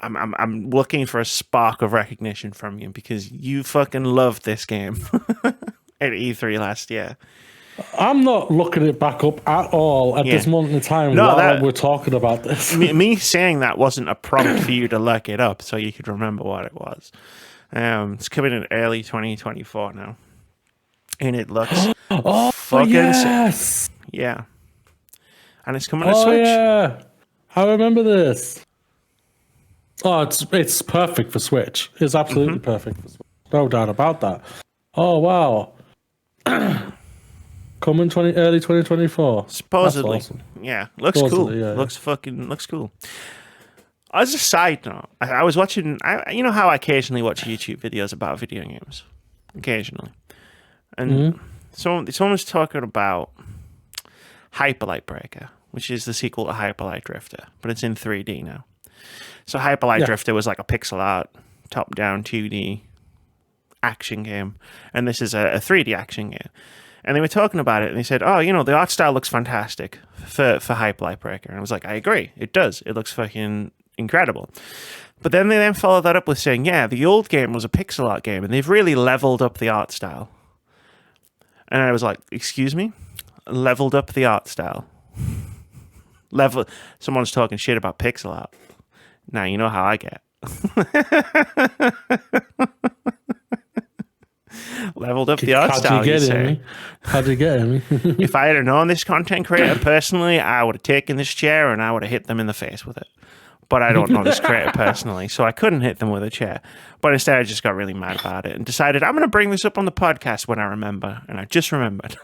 I'm looking for a spark of recognition from you because you fucking loved this game at E3 last year. I'm not looking it back up at all at this moment in time while we're talking about this. Me saying that wasn't a prompt for you to look it up so you could remember what it was. It's coming in early 2024 now. And it looks fucking yes! Yeah. And it's coming to Switch. Yeah. I remember this. Oh, it's perfect for Switch. It's absolutely perfect for Switch. No doubt about that. Oh, wow. Coming early 2024. Supposedly. That's awesome. Yeah. Looks Supposedly, cool. yeah. Looks cool. As a side note, I was watching, you know how I occasionally watch YouTube videos about video games? Occasionally. And someone was talking about Hyperlight Breaker, which is the sequel to Hyperlight Drifter, but it's in 3D now. So Hyperlight Drifter was like a pixel art, top-down 2D action game, and this is a 3D action game. And they were talking about it, and they said, oh, you know, the art style looks fantastic for Hyperlight Breaker. And I was like, I agree. It does. It looks fucking incredible. But then they followed that up with saying, yeah, the old game was a pixel art game, and they've really leveled up the art style. And I was like, excuse me? Leveled up the art style? Someone's talking shit about pixel art. Now you know how I get. Leveled up the art style, you say. How'd you get him? If I had known this content creator personally, I would have taken this chair and I would have hit them in the face with it. But I don't know this creator personally, so I couldn't hit them with a chair. But instead, I just got really mad about it and decided I'm going to bring this up on the podcast when I remember. And I just remembered.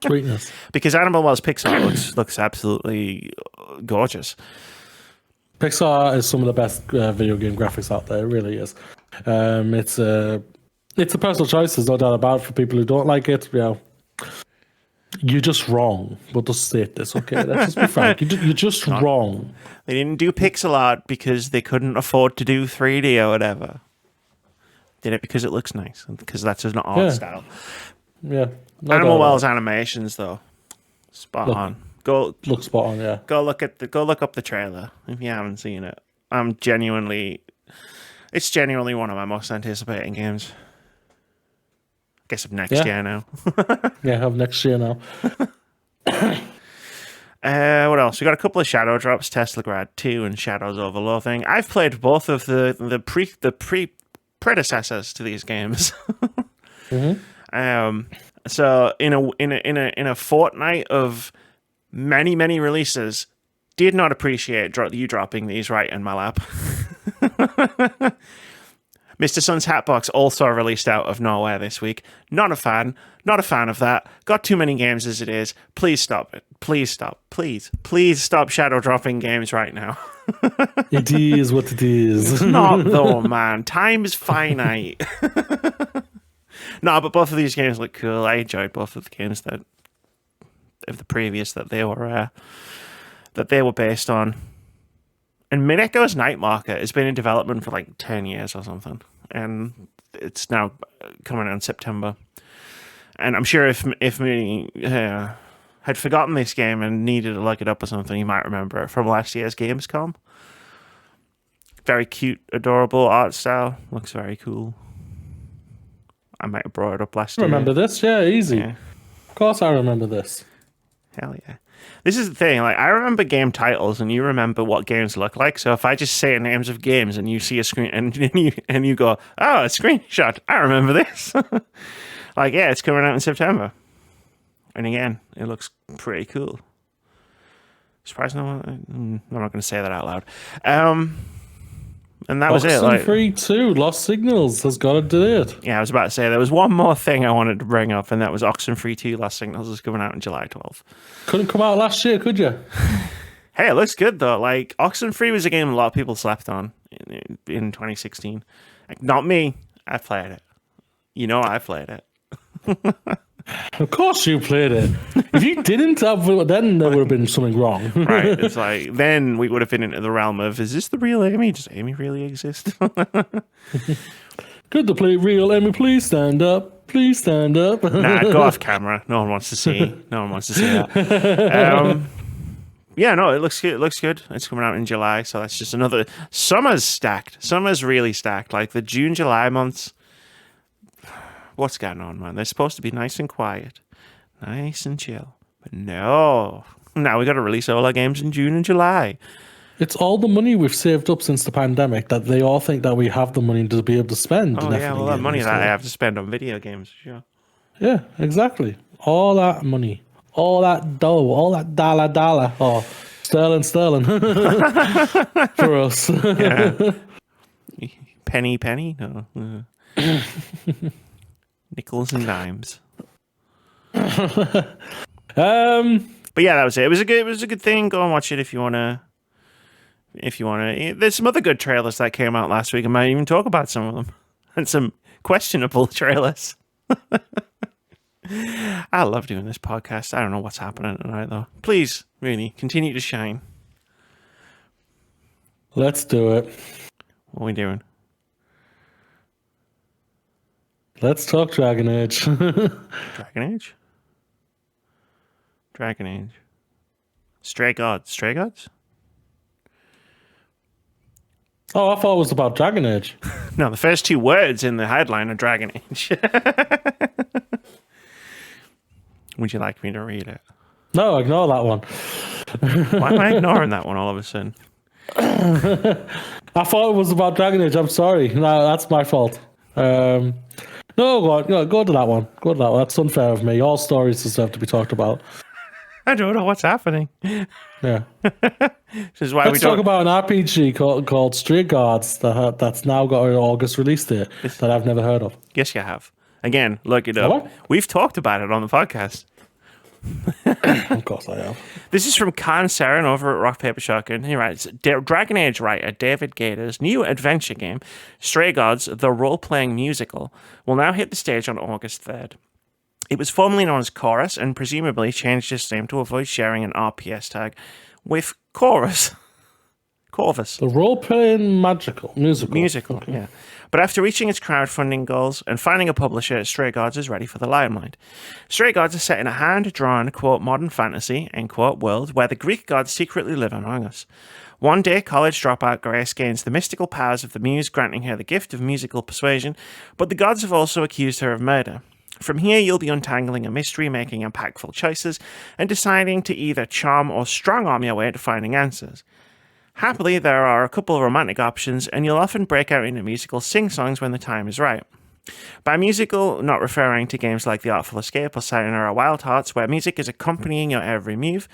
Sweetness. Because Animal Wells Pixar looks absolutely gorgeous. Pixar is some of the best video game graphics out there. It really is. It's a personal choice. There's no doubt about it. For people who don't like it, you know, you're just wrong. We'll just state this, okay? Let's just be frank. You're just wrong. They didn't do pixel art because they couldn't afford to do 3D or whatever. Did it because it looks nice, because that's an art style. Yeah. Animal Wells animations, though, spot on. Look spot on, yeah. Go look up the trailer if you haven't seen it. It's genuinely one of my most anticipating games. I guess of next year now. Yeah, of next year now. What else? We got a couple of shadow drops, Teslagrad 2 and Shadows Over Loathing. I've played both of the predecessors to these games. So in a fortnight of many releases, did not appreciate you dropping these right in my lap. Mr. Sun's Hatbox also released out of nowhere this week. Not a fan of that. Got too many games as it is. Please stop it. Please stop. Please stop shadow dropping games right now. It is what it is. It's not though, man. Time is finite. No, but both of these games look cool. I enjoyed both of the games that they were based on. And Mineko's Night Market has been in development for like 10 years or something. And it's now coming out in September. And I'm sure if me had forgotten this game and needed to look it up or something, you might remember it from last year's Gamescom. Very cute, adorable art style. Looks very cool. I might have brought it up last year. Remember this? Yeah, easy. Yeah. Of course I remember this. Hell yeah. This is the thing, like, I remember game titles and you remember what games look like. So if I just say names of games and you see a screen and you go, oh, a screenshot, I remember this. Like, yeah, it's coming out in September. And again, it looks pretty cool. Surprised no one, I'm not going to say that out loud. And that was it. Like, Oxenfree 2, Lost Signals has got to do it. Yeah, I was about to say, there was one more thing I wanted to bring up, and that was Oxenfree 2, Lost Signals is coming out on July 12th. Couldn't come out last year, could you? Hey, it looks good, though. Like, Oxenfree was a game a lot of people slept on in 2016. Like, not me. I played it. You know I played it. Of course you played it. If you didn't, then there would have been something wrong. Right. It's like, then we would have been into the realm of, is this the real Amy? Does Amy really exist? Could the play real Amy please stand up? Please stand up. Nah, go off camera. No one wants to see. No one wants to see that. Yeah, no, it looks good. It looks good. It's coming out in July, so that's just another. Summer's stacked. Summer's really stacked. Like the June, July months. What's going on, man? They're supposed to be nice and quiet, nice and chill. But no. Now we got to release all our games in June and July. It's all the money we've saved up since the pandemic that they all think that we have the money to be able to spend. Oh, yeah, all that money that I have to spend on video games, sure. Yeah, exactly. All that money, all that dough, all that dollar. Oh, sterling for us. Yeah. Penny? No. Nickels and dimes. But yeah, that was it. It was a good thing. Go and watch it if you wanna. There's some other good trailers that came out last week. I might even talk about some of them, and some questionable trailers. I love doing this podcast. I don't know what's happening tonight, though. Please, really, continue to shine. Let's do it. What are we doing? Let's talk Dragon Age. Dragon Age? Dragon Age. Stray Gods. Stray Gods? Oh, I thought it was about Dragon Age. No, the first two words in the headline are Dragon Age. Would you like me to read it? No, ignore that one. Why am I ignoring that one all of a sudden? I thought it was about Dragon Age. I'm sorry. No, that's my fault. No, go to that one. Go to that one. That's unfair of me. All stories deserve to be talked about. I don't know what's happening. Yeah. This is why Let's talk about an RPG called Stray Gods that's now got an August release date that I've never heard of. Yes, you have. Again, look it up. What? We've talked about it on the podcast. Of course I have. This is from Khan Saren over at Rock Paper Shotgun. He writes, Dragon Age writer David Gator's new adventure game, Stray Gods, the role-playing musical, will now hit the stage on August 3rd. It was formerly known as Chorus and presumably changed its name to avoid sharing an RPS tag with Chorus. Corvus. The role-playing musical. Okay. Yeah. But after reaching its crowdfunding goals and finding a publisher, Stray Gods is ready for the limelight. Stray Gods is set in a hand-drawn, quote, modern fantasy, end quote, world where the Greek gods secretly live among us. One day, college dropout Grace gains the mystical powers of the muse, granting her the gift of musical persuasion, but the gods have also accused her of murder. From here, you'll be untangling a mystery, making impactful choices, and deciding to either charm or strong-arm your way to finding answers. Happily, there are a couple of romantic options, and you'll often break out into musical sing-songs when the time is right. By musical, not referring to games like The Artful Escape or Sayonara Wild Hearts, where music is accompanying your every move.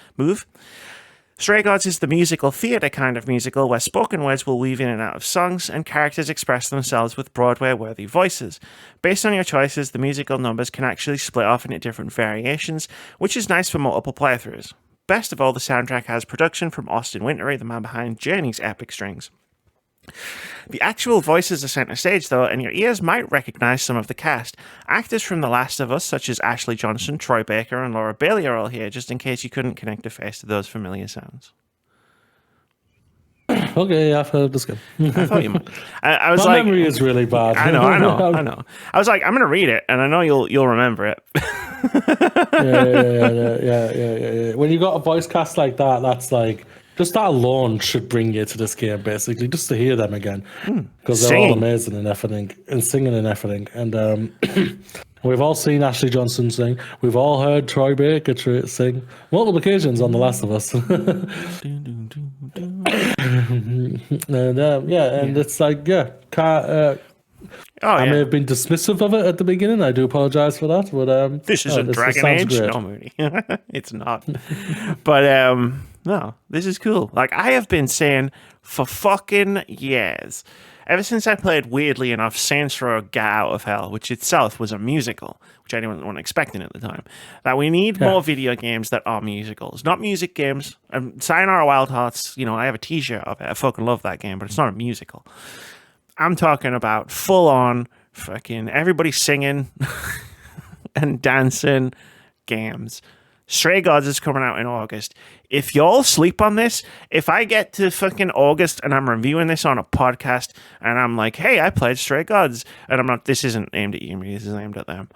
Stray Gods is the musical theatre kind of musical where spoken words will weave in and out of songs, and characters express themselves with Broadway-worthy voices. Based on your choices, the musical numbers can actually split off into different variations, which is nice for multiple playthroughs. Best of all, the soundtrack has production from Austin Wintory, the man behind Journey's epic strings. The actual voices are center stage, though, and your ears might recognize some of the cast. Actors from The Last of Us, such as Ashley Johnson, Troy Baker, and Laura Bailey are all here, just in case you couldn't connect a face to those familiar sounds. Okay, I've heard this game. I thought you might. I was My like, memory is really bad. I know. I was like, I'm gonna read it, and I know you'll remember it. Yeah. When you got a voice cast like that, that's like just that alone should bring you to this game, basically, just to hear them again, because they're all amazing and everything, and singing and everything. And we've all seen Ashley Johnson sing. We've all heard Troy Baker sing multiple occasions on The Last of Us. And it's like, I may have been dismissive of it at the beginning. I do apologize for that. But this is a Dragon Age. No, Moody. It's not. But no, this is cool. Like, I have been saying for fucking years, ever since I played, weirdly enough, Saints Row Get Out of Hell, which itself was a musical, which I wasn't expecting at the time, that we need more video games that are musicals, not music games. Sayonara Wild Hearts, I have a t-shirt of it. I fucking love that game, but it's not a musical. I'm talking about full-on fucking everybody singing and dancing games. Stray Gods is coming out in August. If y'all sleep on this, if I get to fucking August and I'm reviewing this on a podcast and I'm like, hey, I played Stray Gods, and I'm not, this isn't aimed at you, this is aimed at them.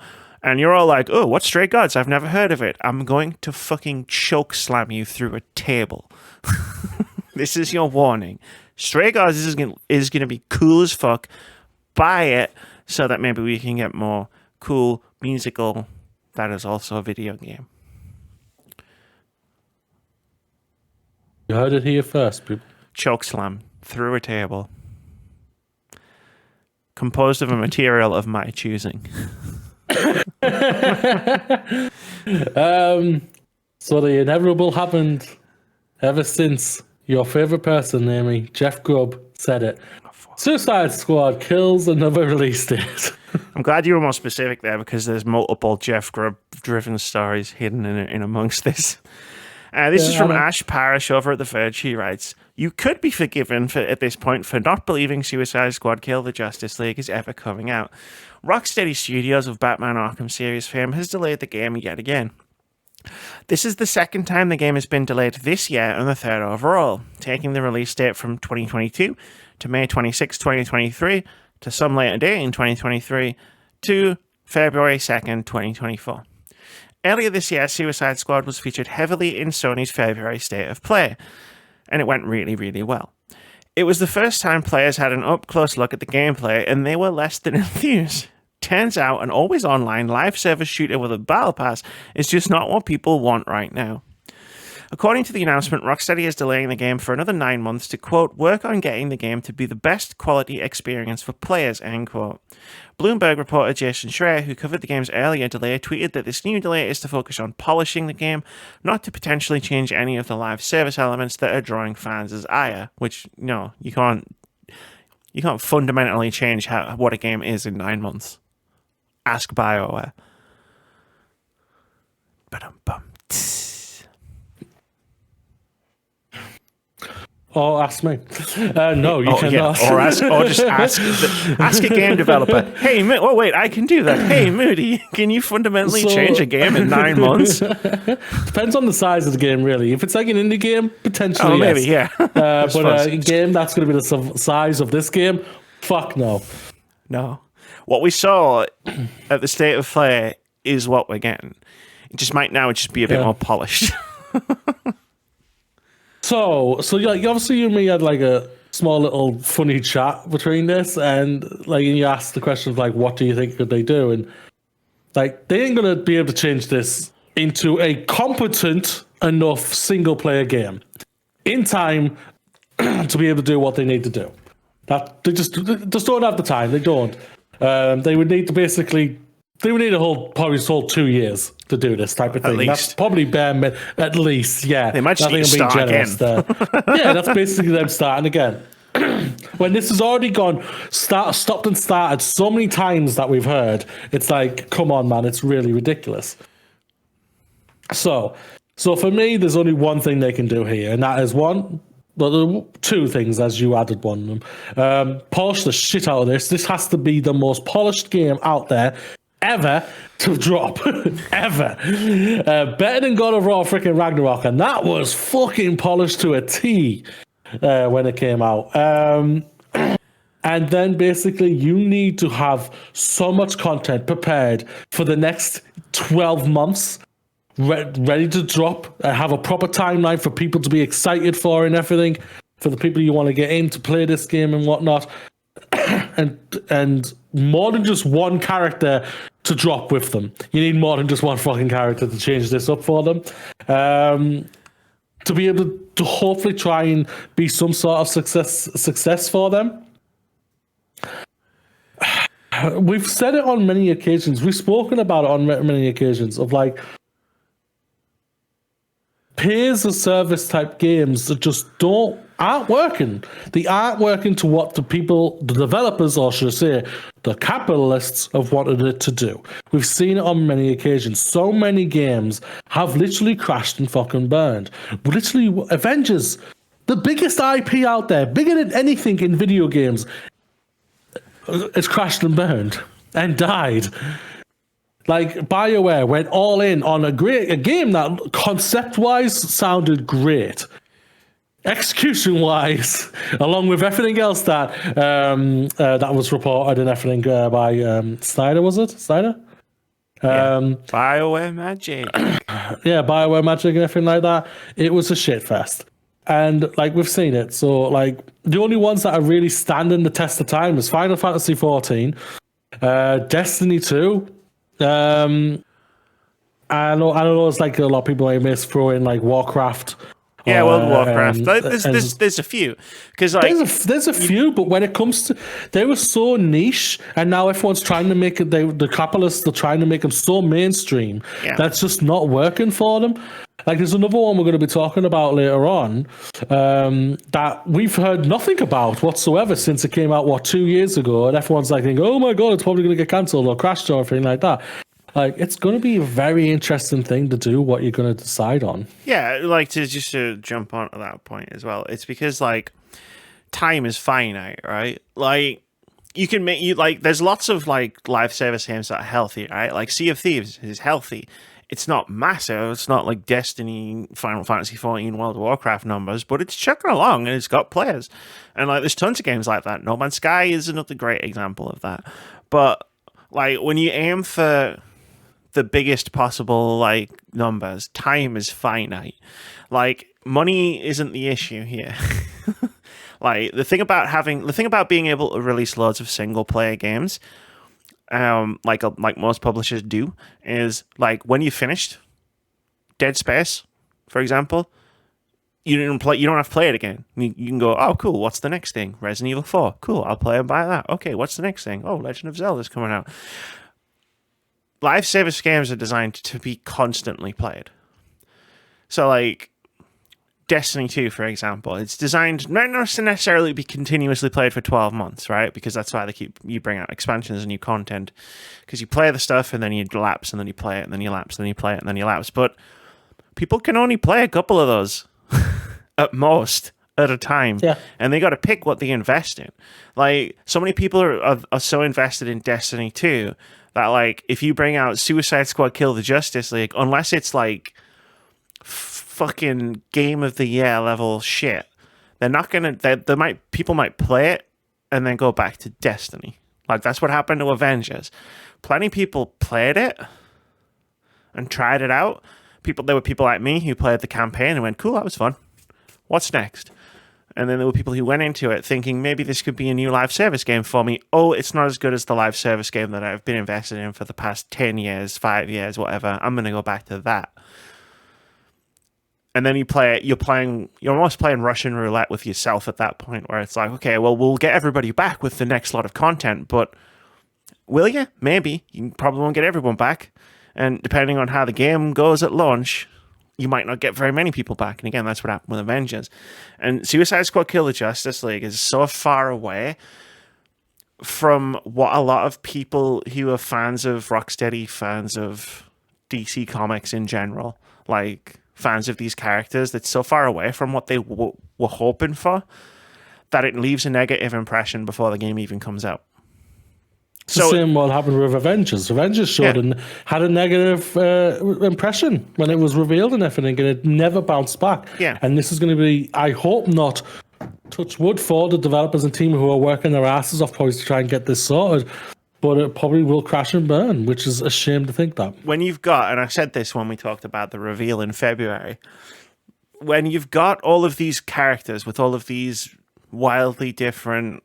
And you're all like, oh, what's Stray Gods? I've never heard of it. I'm going to fucking choke slam you through a table. This is your warning. Stray Gods is going to be cool as fuck. Buy it so that maybe we can get more cool musical that is also a video game. You heard it here first, people. Chokeslam through a table. Composed of a material of my choosing. So the inevitable happened ever since your favorite person, Amy, Jeff Grubb, said it. Suicide Squad kills another release date. I'm glad you were more specific there because there's multiple Jeff Grubb-driven stories hidden in amongst this. This is from Ash Parrish over at The Verge. She writes, "You could be forgiven at this point for not believing Suicide Squad Kill the Justice League is ever coming out. Rocksteady Studios of Batman Arkham series fame has delayed the game yet again. This is the second time the game has been delayed this year and the third overall, taking the release date from 2022 to May 26, 2023, to some later date in 2023, to February 2nd, 2024. Earlier this year, Suicide Squad was featured heavily in Sony's February State of Play, and it went really, really well. It was the first time players had an up-close look at the gameplay, and they were less than enthused. Turns out an always online live service shooter with a battle pass is just not what people want right now." According to the announcement, Rocksteady is delaying the game for another 9 months to, quote, "work on getting the game to be the best quality experience for players," end quote. Bloomberg reporter Jason Schreier, who covered the game's earlier delay, tweeted that this new delay is to focus on polishing the game, not to potentially change any of the live service elements that are drawing fans' ire, which, no, you can't fundamentally change what a game is in 9 months. Ask BioWare. Ba-dum-bum. Or ask me. No, you cannot. Yeah. Or just ask a game developer. Hey, wait, I can do that. Hey, Moody, can you fundamentally change a game in 9 months? Depends on the size of the game, really. If it's like an indie game, potentially, maybe, yes. Yeah. But a game that's going to be the size of this game, fuck no. No. What we saw at the State of Play is what we're getting. It just might now just be a bit more polished. So obviously you and me had like a small little funny chat between this, and like you asked the question of like, what do you think could they do? And like they ain't gonna be able to change this into a competent enough single player game in time to be able to do what they need to do. That they just don't have the time. They don't. They would need to they would need probably 2 years to do this type of thing. At least. That's probably bare at least, yeah. They might just need to start again. Yeah, that's basically them starting again. When this has already gone, stopped and started so many times that we've heard, it's like, come on, man, it's really ridiculous. So for me, there's only one thing they can do here, and that is two things, as you added one of them. Polish the shit out of this. This has to be the most polished game out there ever to drop. Ever. Better than God of War freaking Ragnarok, and that was fucking polished to a T when it came out. And then basically you need to have so much content prepared for the next 12 months, ready to drop, have a proper timeline for people to be excited for and everything, for the people you want to get in to play this game and whatnot. And more than just one character to drop with them. You need more than just one fucking character to change this up for them. To be able to hopefully try and be some sort of success for them. We've said it on many occasions. We've spoken about it on many occasions of like pay-as-a-service type games that just aren't working. They aren't working to what the developers, or should I say, the capitalists have wanted it to do. We've seen it on many occasions. So many games have literally crashed and fucking burned. Literally, Avengers, the biggest IP out there, bigger than anything in video games, it's crashed and burned and died. Like BioWare went all in on a game that concept-wise sounded great. Execution-wise, along with everything else that was reported and everything by Snyder, was it? Snyder? BioWare Magic. Yeah, BioWare Magic and everything like that. It was a shit fest. And like we've seen it. So like the only ones that are really standing the test of time is Final Fantasy 14, Destiny 2. I know it's like a lot of people might miss throw in like Warcraft. Yeah, World of Warcraft. There's a few, because like there's a few, but when it comes to, they were so niche, and now everyone's trying to make it. The capitalists are trying to make them so mainstream. Yeah. That's just not working for them. Like, there's another one we're going to be talking about later on that we've heard nothing about whatsoever since it came out, 2 years ago, and everyone's like thinking, oh my god, it's probably going to get cancelled or crashed or anything like that. Like, it's going to be a very interesting thing to do, what you're going to decide on. Yeah, like, to jump on to that point as well, it's because, like, time is finite, right? Like, you can there's lots of, like, live service games that are healthy, right? Like, Sea of Thieves is healthy. It's not massive. It's not like Destiny, Final Fantasy 14, World of Warcraft numbers, but it's chugging along and it's got players. And, like, there's tons of games like that. No Man's Sky is another great example of that. But, like, when you aim for the biggest possible, like, numbers, time is finite. Like, money isn't the issue here. Like, the thing about being able to release loads of single player games, like most publishers do, is, like, when you finished Dead Space, for example, you don't have to play it again. You can go, oh cool, what's the next thing? Resident Evil 4, cool, I'll play and buy that. Okay, what's the next thing? Oh, Legend of Zelda's coming out. Live service games are designed to be constantly played. So, like, Destiny 2, for example, it's designed not necessarily to be continuously played for 12 months, right? Because that's why you bring out expansions and new content. Because you play the stuff and then you lapse and then you play it and then you lapse and then you play it and then you lapse. But people can only play a couple of those at most at a time. Yeah. And they got to pick what they invest in. Like, so many people are so invested in Destiny 2 that, like, if you bring out Suicide Squad Kill the Justice League, unless it's, like, fucking Game of the Year level shit, they're not gonna. People might play it and then go back to Destiny. Like, that's what happened to Avengers. Plenty of people played it and tried it out. There were people like me who played the campaign and went, "Cool, that was fun. What's next?" And then there were people who went into it thinking, maybe this could be a new live service game for me. Oh, it's not as good as the live service game that I've been invested in for the past 10 years, 5 years, whatever. I'm going to go back to that. And then you play it, you're almost playing Russian roulette with yourself at that point, where it's like, okay, well, we'll get everybody back with the next lot of content, but will you? Maybe. You probably won't get everyone back. And depending on how the game goes at launch, you might not get very many people back. And again, that's what happened with Avengers. And Suicide Squad Kill the Justice League is so far away from what a lot of people who are fans of Rocksteady, fans of DC Comics in general, like fans of these characters, that's so far away from what they were hoping for that it leaves a negative impression before the game even comes out. It's the same what happened with Avengers. Avengers had a negative impression when it was revealed and everything, and it never bounced back. Yeah. And this is going to be, I hope not, touch wood for the developers and team who are working their asses off probably to try and get this sorted, but it probably will crash and burn, which is a shame to think that. When you've got, and I said this when we talked about the reveal in February, when you've got all of these characters with all of these wildly different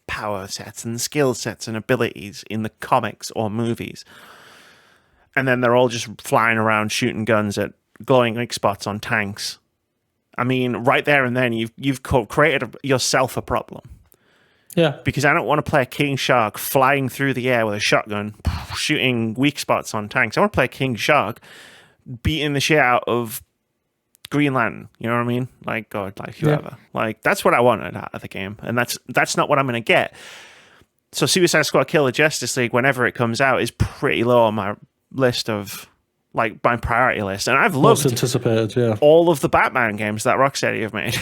power sets and skill sets and abilities in the comics or movies, and then they're all just flying around shooting guns at glowing ink spots on tanks, I mean, right there and then you've created yourself a problem. Yeah. Because I don't want to play a King Shark flying through the air with a shotgun shooting weak spots on tanks. I want to play a King Shark beating the shit out of Green Lantern, you know what I mean? Like, God, like whoever. Yeah. Like, that's what I wanted out of the game, and that's not what I'm going to get. So Suicide Squad Kill the Justice League, whenever it comes out, is pretty low on my list of, like, my priority list. And I've loved most anticipated, yeah, all of the Batman games that Rocksteady have made.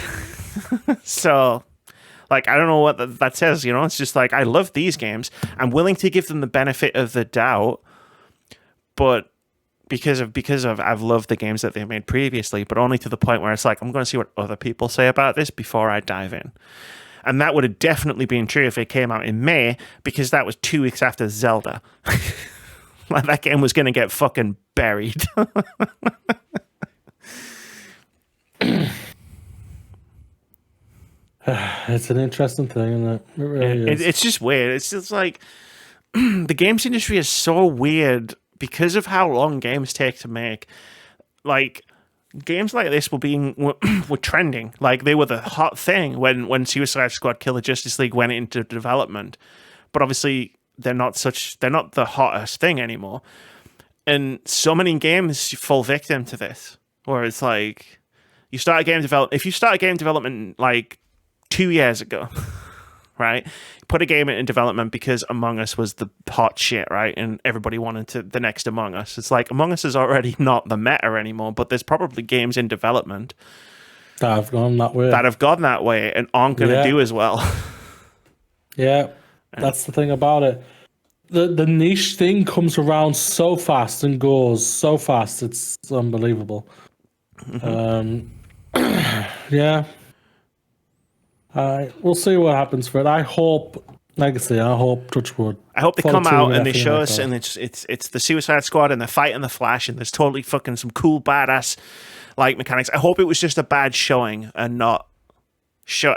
So, like, I don't know what that says, you know? It's just like, I love these games. I'm willing to give them the benefit of the doubt, but because of I've loved the games that they made previously, but only to the point where it's like, I'm going to see what other people say about this before I dive in. And that would have definitely been true if it came out in May, because that was 2 weeks after Zelda. Like, that game was going to get fucking buried. It's an interesting thing, isn't it? It really is. It's just weird. It's just like, the games industry is so weird because of how long games take to make. Like, games like this were trending. Like, they were the hot thing when Suicide Squad Kill the Justice League went into development. But obviously, they're not the hottest thing anymore. And so many games fall victim to this. where it's like you start a game develop. If you start a game development like 2 years ago, right? Put a game in development because Among Us was the hot shit, right? And everybody wanted the next Among Us. It's like Among Us is already not the meta anymore, but there's probably games in development that have gone that way and aren't going to do as well. Yeah, that's the thing about it. The niche thing comes around so fast and goes so fast. It's unbelievable. Yeah. We'll see what happens for it. I hope, like I say, touch wood. I hope they come out and they show us, and it's the Suicide Squad, and they're fighting the Flash, and there's totally fucking some cool badass like mechanics. I hope it was just a bad showing and not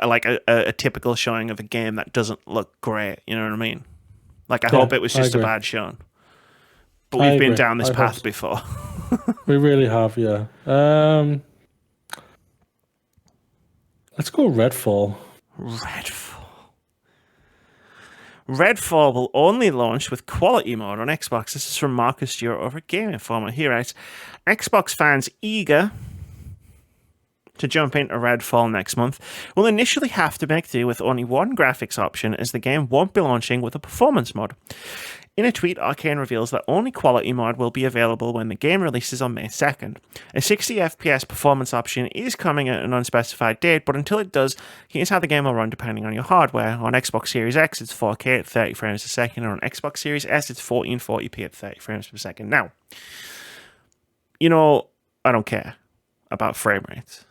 like a typical showing of a game that doesn't look great. You know what I mean? Like I hope it was just a bad showing. But we've been down this path before. We really have, yeah. Let's go Redfall. Redfall will only launch with quality mode on Xbox. This is from Marcus Stewart over at Game Informer. He writes, Xbox fans eager to jump into Redfall next month will initially have to make do with only one graphics option, as the game won't be launching with a performance mode. In a tweet, Arcane reveals that only quality mode will be available when the game releases on May 2nd. A 60 FPS performance option is coming at an unspecified date, but until it does, here's how the game will run depending on your hardware. On Xbox Series X, it's 4K at 30 frames a second, and on Xbox Series S, it's 1440p at 30 frames per second. Now, you know, I don't care about frame rates.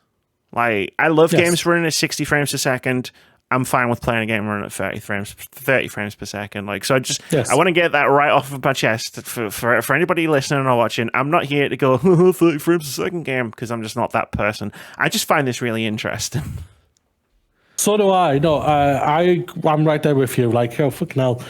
Like, I love games running at 60 frames a second. I'm fine with playing a game running at 30 frames per second. Like, so I want to get that right off of my chest for anybody listening or watching. I'm not here to go 30 frames a second game, because I'm just not that person. I just find this really interesting. So do I. No, I'm right there with you. Like, oh, fucking hell.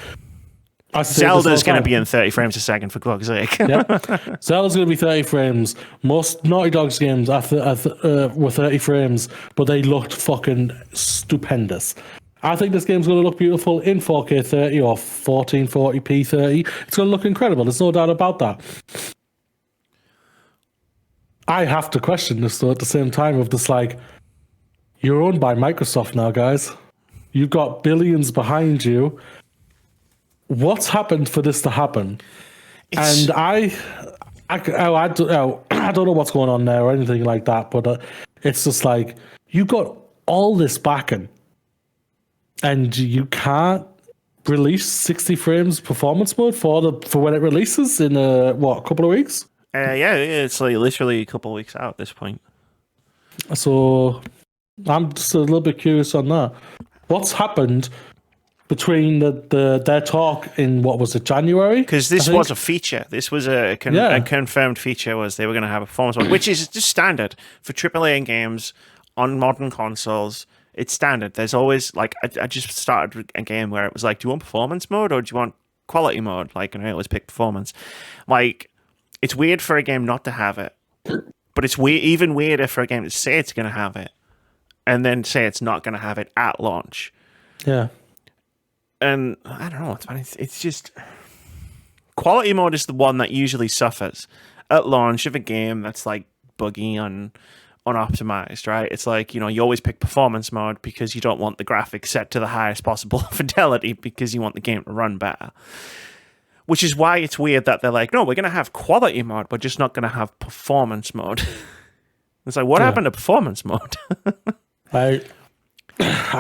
Zelda's going to be in 30 frames a second, for God's sake. Yep. Zelda's going to be 30 frames. Most Naughty Dog's games were 30 frames, but they looked fucking stupendous. I think this game's going to look beautiful in 4K 30 or 1440p 30. It's going to look incredible. There's no doubt about that. I have to question this, though, at the same time, of this, like, you're owned by Microsoft now, guys. You've got billions behind you. What's happened for this to happen? And I don't know what's going on there or anything like that, but it's just like, you got all this backing and you can't release 60 frames performance mode for when it releases in a couple of weeks? Yeah, it's like literally a couple of weeks out at this point. So I'm just a little bit curious on that. What's happened between their talk in, what was it, January? Because this was a feature. This was a confirmed feature, was they were going to have a performance mode, which is just standard for AAA games on modern consoles. It's standard. There's always, like, I just started a game where it was like, do you want performance mode or do you want quality mode? Like, and I always pick performance. Like, it's weird for a game not to have it, but it's even weirder for a game to say it's going to have it and then say it's not going to have it at launch. Yeah. And I don't know, it's just, quality mode is the one that usually suffers at launch of a game that's like buggy and unoptimized, right? It's like, you know, you always pick performance mode because you don't want the graphics set to the highest possible fidelity because you want the game to run better. Which is why it's weird that they're like, no, we're going to have quality mode, but just not going to have performance mode. It's like, what happened to performance mode? I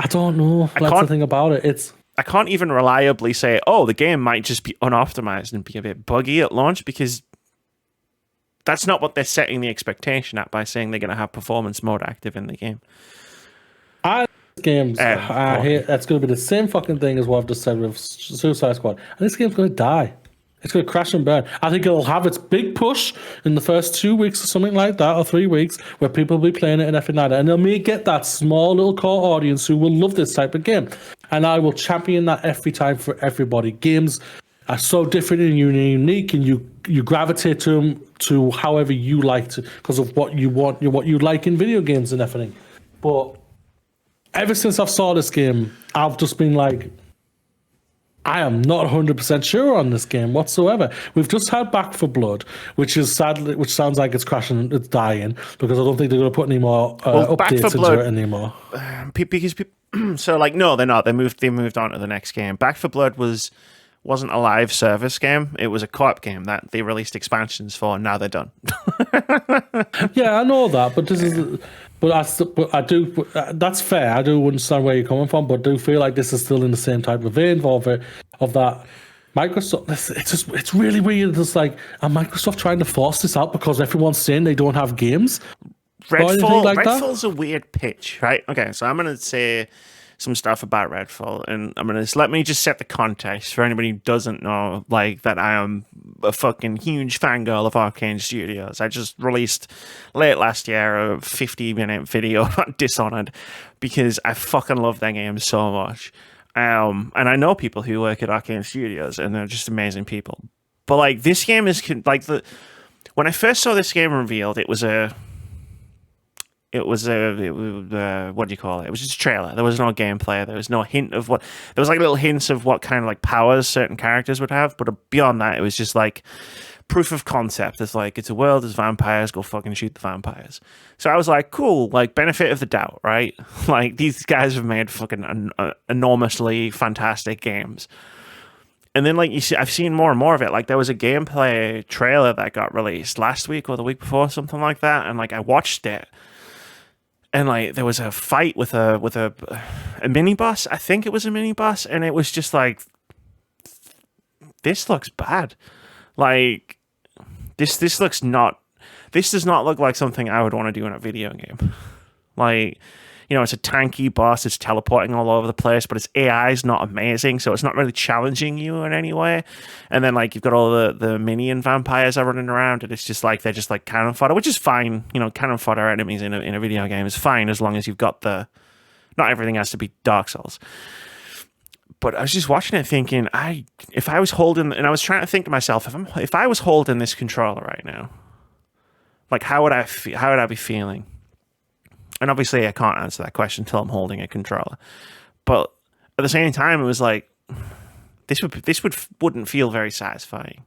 don't know. That's the thing about it. I can't even reliably say, oh, the game might just be unoptimized and be a bit buggy at launch, because that's not what they're setting the expectation at by saying they're going to have performance mode active in the game. Games, that's going to be the same fucking thing as what I've just said with Suicide Squad. And this game's going to die. It's going to crash and burn. I think it'll have its big push in the first 2 weeks or something like that, or 3 weeks, where people will be playing it and everything like that. And they'll may get that small little core audience who will love this type of game. And I will champion that every time for everybody. Games are so different and unique, and you gravitate to them to however you like to, because of what you want, what you like in video games and everything. But ever since I saw this game, I've just been like, I am not 100% sure on this game whatsoever. We've just had Back for Blood, which sounds like it's crashing, it's dying, because I don't think they're going to put any more updates into it anymore. Because so like no, they're not. They moved on to the next game. Back for Blood wasn't a live service game. It was a co-op game that they released expansions for, and now they're done. Yeah, I know that, but I do. That's fair. I do understand where you're coming from, but I do feel like this is still in the same type of vein of that. Microsoft. It's really weird. It's like, are Microsoft trying to force this out because everyone's saying they don't have games? Redfall's a weird pitch, right? Okay, so I'm gonna say some stuff about Redfall, and let me just set the context for anybody who doesn't know, like, that I am a fucking huge fangirl of Arcane Studios. I just released late last year a 50-minute video on Dishonored because I fucking love that game so much. And I know people who work at Arcane Studios, and they're just amazing people. But like, this game is like when I first saw this game revealed, it was what do you call it? It was just a trailer. There was no gameplay. There was no hint of what. There was like little hints of what kind of like powers certain characters would have, but beyond that, it was just like proof of concept. It's like, it's a world, there's vampires, go fucking shoot the vampires. So I was like, cool, like, benefit of the doubt, right? Like, these guys have made fucking enormously fantastic games. And then, like, you see, I've seen more and more of it. Like, there was a gameplay trailer that got released last week or the week before, something like that, and like, I watched it. And like, there was a fight with a mini boss. I think it was a mini boss, and it was just like, this looks bad. Like, this does not look like something I would want to do in a video game. Like, you know, it's a tanky boss. It's teleporting all over the place, but its AI is not amazing, so it's not really challenging you in any way. And then, like, you've got all the minion vampires are running around, and it's just like, they're just like cannon fodder, which is fine. You know, cannon fodder enemies in a video game is fine as long as you've got not everything has to be Dark Souls. But I was just watching it thinking, if I was holding, and I was trying to think to myself, if I was holding this controller right now, like, how would I be feeling? And obviously, I can't answer that question until I'm holding a controller. But at the same time, it was like, this wouldn't feel very satisfying.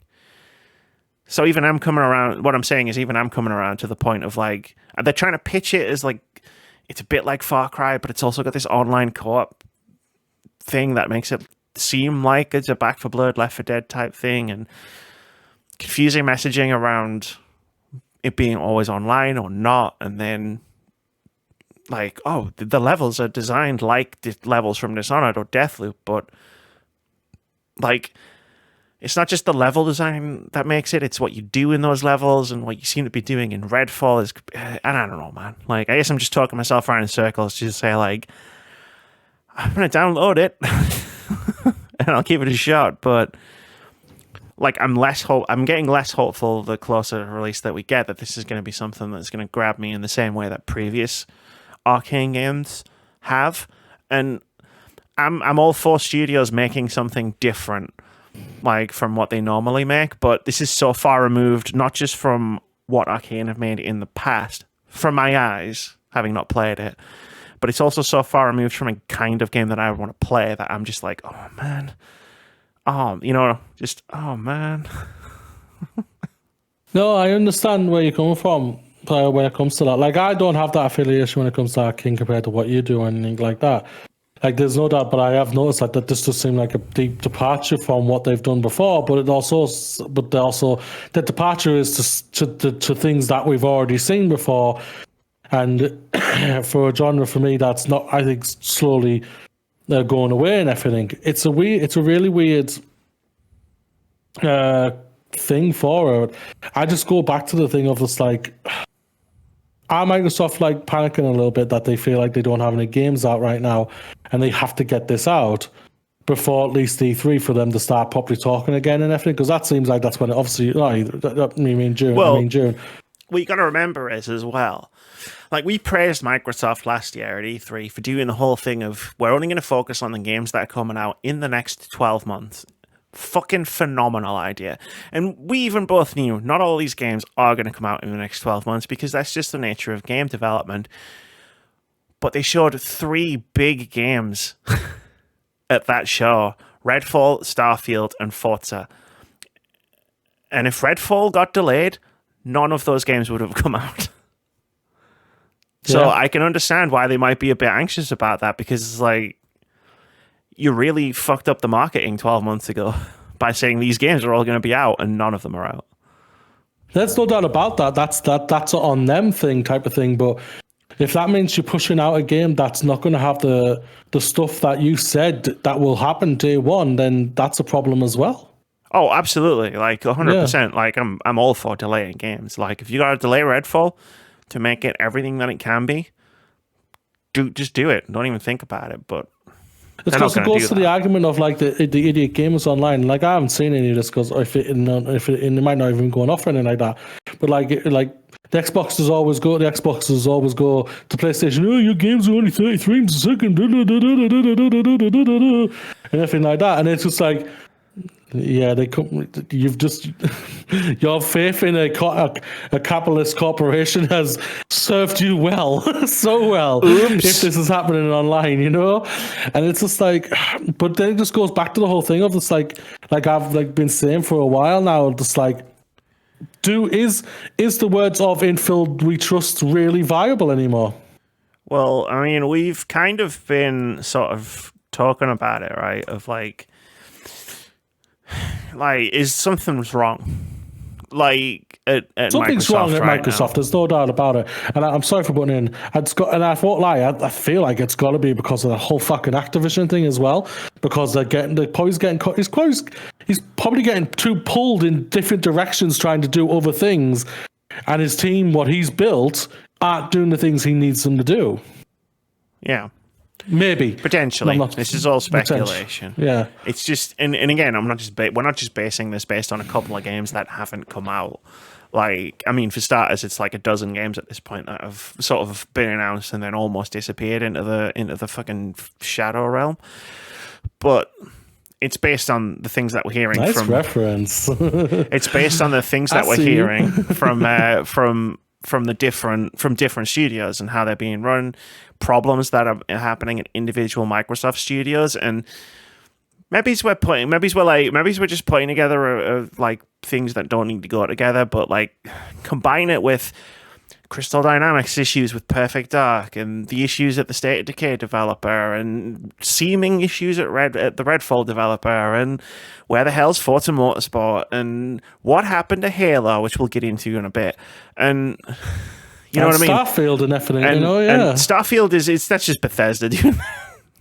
So even I'm coming around. What I'm saying is, even I'm coming around to the point of like, they're trying to pitch it as like, it's a bit like Far Cry, but it's also got this online co-op thing that makes it seem like it's a Back for Blood, Left 4 Dead type thing, and confusing messaging around it being always online or not, and then like, oh, the levels are designed like the levels from Dishonored or Deathloop, but like, it's not just the level design that makes it, it's what you do in those levels and what you seem to be doing in Redfall is, and I don't know, man. Like, I guess I'm just talking myself around in circles to say, like, I'm going to download it and I'll give it a shot, but like, I'm getting less hopeful the closer to release that we get, that this is going to be something that's going to grab me in the same way that previous Arcane games have. And I'm all for studios making something different, like, from what they normally make, but this is so far removed, not just from what Arcane have made in the past, from my eyes, having not played it, but it's also so far removed from a kind of game that I want to play that I'm just like, oh man, oh man. No, I understand where you're coming from when it comes to that. Like, I don't have that affiliation when it comes to Arcane compared to what you do or anything like that. Like, there's no doubt, but I have noticed that this does seem like a deep departure from what they've done before. But the departure is to things that we've already seen before. And for a genre, for me, that's not, I think, slowly going away and everything. It's a really weird thing for it. I just go back to the thing of this, like, are Microsoft like panicking a little bit that they feel like they don't have any games out right now and they have to get this out before at least E3 for them to start properly talking again and everything? Because that seems like that's when it obviously, June. Well, what you got to remember is as well, like, we praised Microsoft last year at E3 for doing the whole thing of, we're only going to focus on the games that are coming out in the next 12 months. Fucking phenomenal idea. And we even both knew not all these games are going to come out in the next 12 months because that's just the nature of game development. But they showed 3 big games at that show Redfall, Starfield, and Forza. And if Redfall got delayed, none of those games would have come out. So I can understand why they might be a bit anxious about that, because it's like, you really fucked up the marketing 12 months ago by saying these games are all going to be out and none of them are out. There's no doubt about that. That's an on them thing type of thing. But if that means you're pushing out a game that's not going to have the stuff that you said that will happen day one, then that's a problem as well. Oh, absolutely. Like 100%. Like I'm all for delaying games. Like if you got to delay Redfall to make it everything that it can be, just do it. Don't even think about it. But it's because it goes to the argument of like the idiot gamers online. Like I haven't seen any of this because it might not even go on off or anything like that. But like the Xboxes always go. The Xboxes always go to PlayStation. Oh, your games are only 30 frames a second, and everything like that. And it's just like, yeah, you've just your faith in a capitalist corporation has served you well, so well. Oops. If this is happening online, and it's just like, but then it just goes back to the whole thing of this, like I've been saying for a while now, just like, is the words of "infill we trust" really viable anymore? Well, I mean, we've kind of been sort of talking about it, right? Of like, is something's wrong? Like at something's Microsoft wrong at right Microsoft. Now. There's no doubt about it. And I'm sorry for putting in. I won't lie. I feel like it's got to be because of the whole fucking Activision thing as well. Because he's probably getting too pulled in different directions, trying to do other things, and his team, what he's built, aren't doing the things he needs them to do. Yeah. Maybe potentially. This is all speculation. Yeah, it's just and again, we're not just basing this based on a couple of games that haven't come out. Like, I mean, for starters, it's like a dozen games at this point that have sort of been announced and then almost disappeared into the fucking shadow realm. But it's based on the things that we're hearing. Nice reference. It's based on the things that we're hearing from different studios and how they're being run, problems that are happening at individual Microsoft studios, and maybe we're just putting together like things that don't need to go together, but like combine it with Crystal Dynamics issues with Perfect Dark and the issues at the State of Decay developer and seeming issues at the Redfall developer and where the hell's Forza Motorsport and what happened to Halo, which we'll get into in a bit, and you know what I mean? Starfield and everything, and Starfield that's just Bethesda, dude.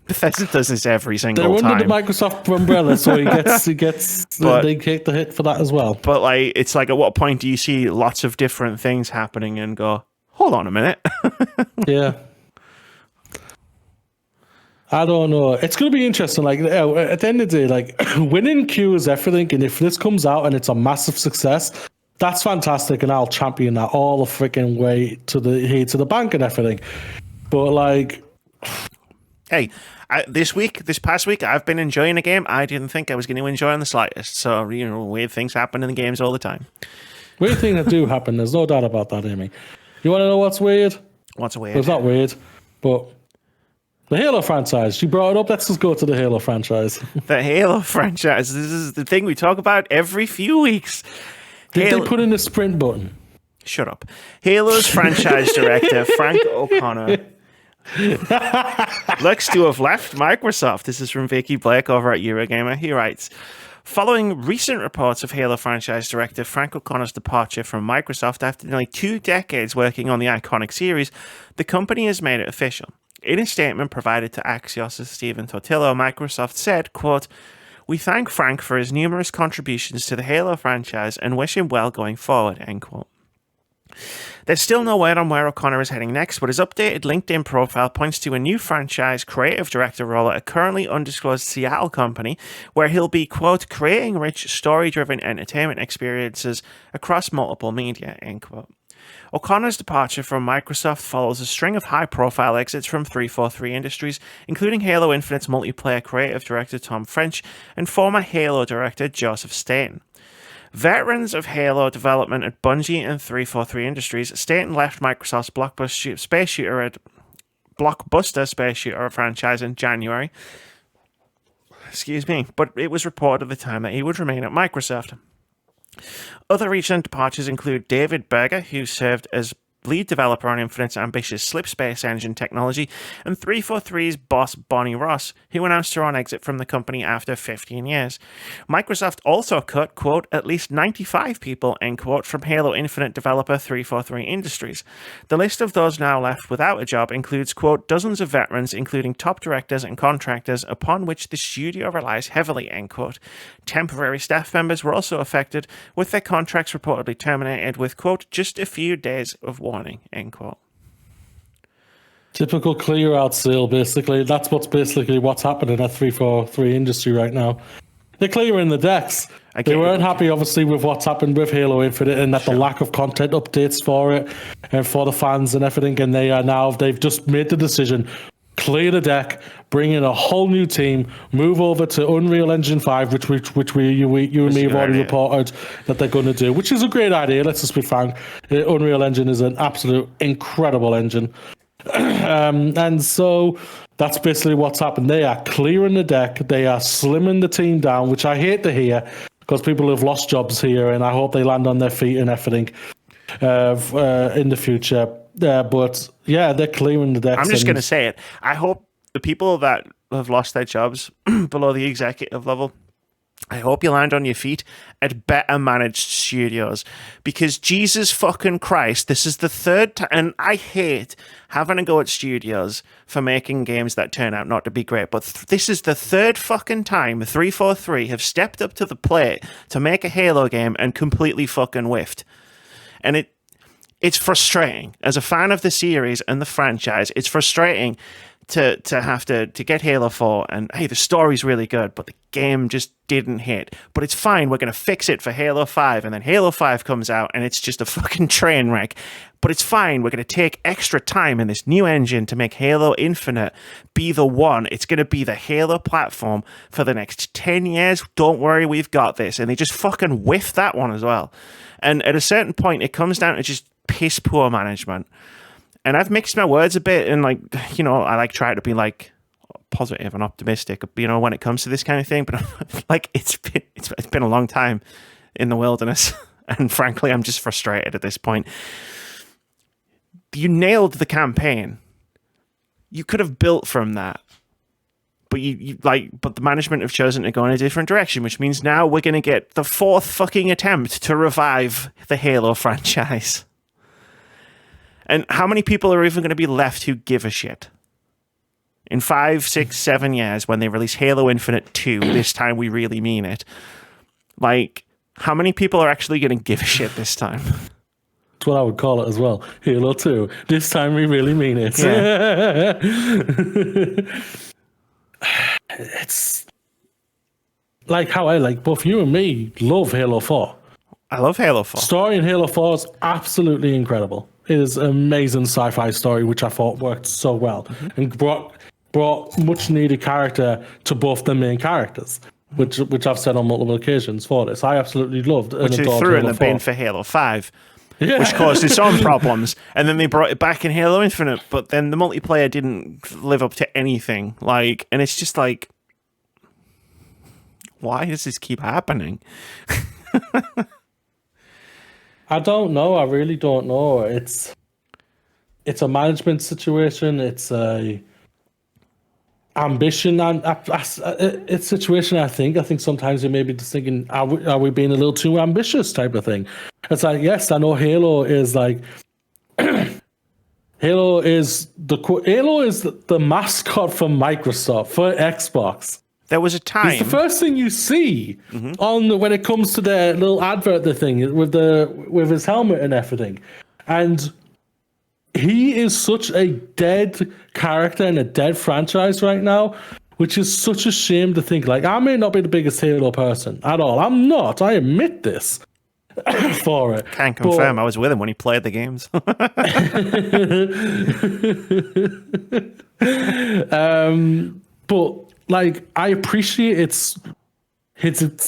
Bethesda does this every single time. They're under the Microsoft umbrella, so they take the hit for that as well. But like, it's like, at what point do you see lots of different things happening and go, hold on a minute? Yeah. I don't know. It's going to be interesting. Like, at the end of the day, like, winning Q is everything. And if this comes out and it's a massive success, that's fantastic. And I'll champion that all the freaking way to the bank and everything. But like, hey, this past week, I've been enjoying a game I didn't think I was going to enjoy in the slightest. So, weird things happen in the games all the time. Weird things that do happen. There's no doubt about that, Amy. You want to know what's weird? What's weird? Well, it's not weird, but the Halo franchise. She brought it up. Let's just go to the Halo franchise. The Halo franchise. This is the thing we talk about every few weeks. Did they put in the sprint button? Shut up. Halo's franchise director, Frank O'Connor, looks to have left Microsoft. This is from Vicky Blake over at Eurogamer. He writes, following recent reports of Halo franchise director Frank O'Connor's departure from Microsoft after nearly 2 decades working on the iconic series, the company has made it official. In a statement provided to Axios' Stephen Totillo, Microsoft said, quote, "We thank Frank for his numerous contributions to the Halo franchise and wish him well going forward," end quote. There's still no word on where O'Connor is heading next, but his updated LinkedIn profile points to a new franchise creative director role at a currently undisclosed Seattle company, where he'll be, quote, "creating rich, story-driven entertainment experiences across multiple media," end quote. O'Connor's departure from Microsoft follows a string of high-profile exits from 343 Industries, including Halo Infinite's multiplayer creative director Tom French and former Halo director Joseph Staten. Veterans of Halo development at Bungie and 343 Industries, Staten left Microsoft's blockbuster space shooter franchise in January. excuse me, but it was reported at the time that he would remain at Microsoft. Other recent departures include David Berger, who served as lead developer on Infinite's ambitious Slip Space engine technology, and 343's boss Bonnie Ross, who announced her own exit from the company after 15 years. Microsoft also cut, quote, at least 95 people, end quote, from Halo Infinite developer 343 Industries. The list of those now left without a job includes, quote, dozens of veterans, including top directors and contractors, upon which the studio relies heavily, end quote. Temporary staff members were also affected, with their contracts reportedly terminated with, quote, just a few days of warning, end quote. Typical clear out sale, basically. That's what's happening at 343 Industry right now. They're clearing the decks. They weren't happy, obviously, with what's happened with Halo Infinite and that the lack of content updates for it and for the fans and everything. And they've just made the decision, clear the deck, bring in a whole new team, move over to Unreal Engine 5, which you and me have already reported that they're going to do, which is a great idea. Let's just be frank. Unreal Engine is an absolute incredible engine. And so that's basically what's happened. They are clearing the deck. They are slimming the team down, which I hate to hear because people have lost jobs here, and I hope they land on their feet and everything in the future. But yeah, they're clearing the decks. I'm just going to say it. I hope the people that have lost their jobs below the executive level, I hope you land on your feet at better managed studios, because Jesus fucking Christ, this is the third time, and I hate having to go at studios for making games that turn out not to be great, but this is the third fucking time 343 have stepped up to the plate to make a Halo game and completely fucking whiffed. And it's frustrating. As a fan of the series and the franchise, it's frustrating to have to get Halo 4 and, hey, the story's really good, but the game just didn't hit. But it's fine, we're going to fix it for Halo 5, and then Halo 5 comes out and it's just a fucking train wreck. But it's fine, we're going to take extra time in this new engine to make Halo Infinite be the one. It's going to be the Halo platform for the next 10 years. Don't worry, we've got this. And they just fucking whiff that one as well. And at a certain point, it comes down to just piss poor management. And I've mixed my words a bit, and I try to be positive and optimistic, when it comes to this kind of thing. But it's been a long time in the wilderness, and frankly, I'm just frustrated at this point. You nailed the campaign. You could have built from that, but but the management have chosen to go in a different direction, which means now we're going to get the fourth fucking attempt to revive the Halo franchise. And how many people are even going to be left who give a shit? In 5, 6, 7 years, when they release Halo Infinite 2, this time we really mean it. How many people are actually going to give a shit this time? That's what I would call it as well. Halo 2. This time we really mean it. Yeah. It's like how both you and me love Halo 4. I love Halo 4. Story in Halo 4 is absolutely incredible. It is an amazing sci-fi story, which I thought worked so well and brought much needed character to both the main characters, which I've said on multiple occasions for this. I absolutely loved and which they adored threw Halo in the 4. bin for Halo 5, which caused its own problems, and then they brought it back in Halo Infinite, but then the multiplayer didn't live up to anything. And it's just why does this keep happening? I don't know. I really don't know. It's a management situation. It's a ambition and it's a situation. I think sometimes you may be just thinking, are we being a little too ambitious type of thing? It's yes, I know Halo is Halo is the mascot for Microsoft, for Xbox. There was a time. It's the first thing you see when it comes to the little advert, the thing with his helmet and everything, and he is such a dead character in a dead franchise right now, which is such a shame to think. I may not be the biggest Halo person at all. I'm not. I admit this. For it. Can't confirm. I was with him when he played the games. But I appreciate its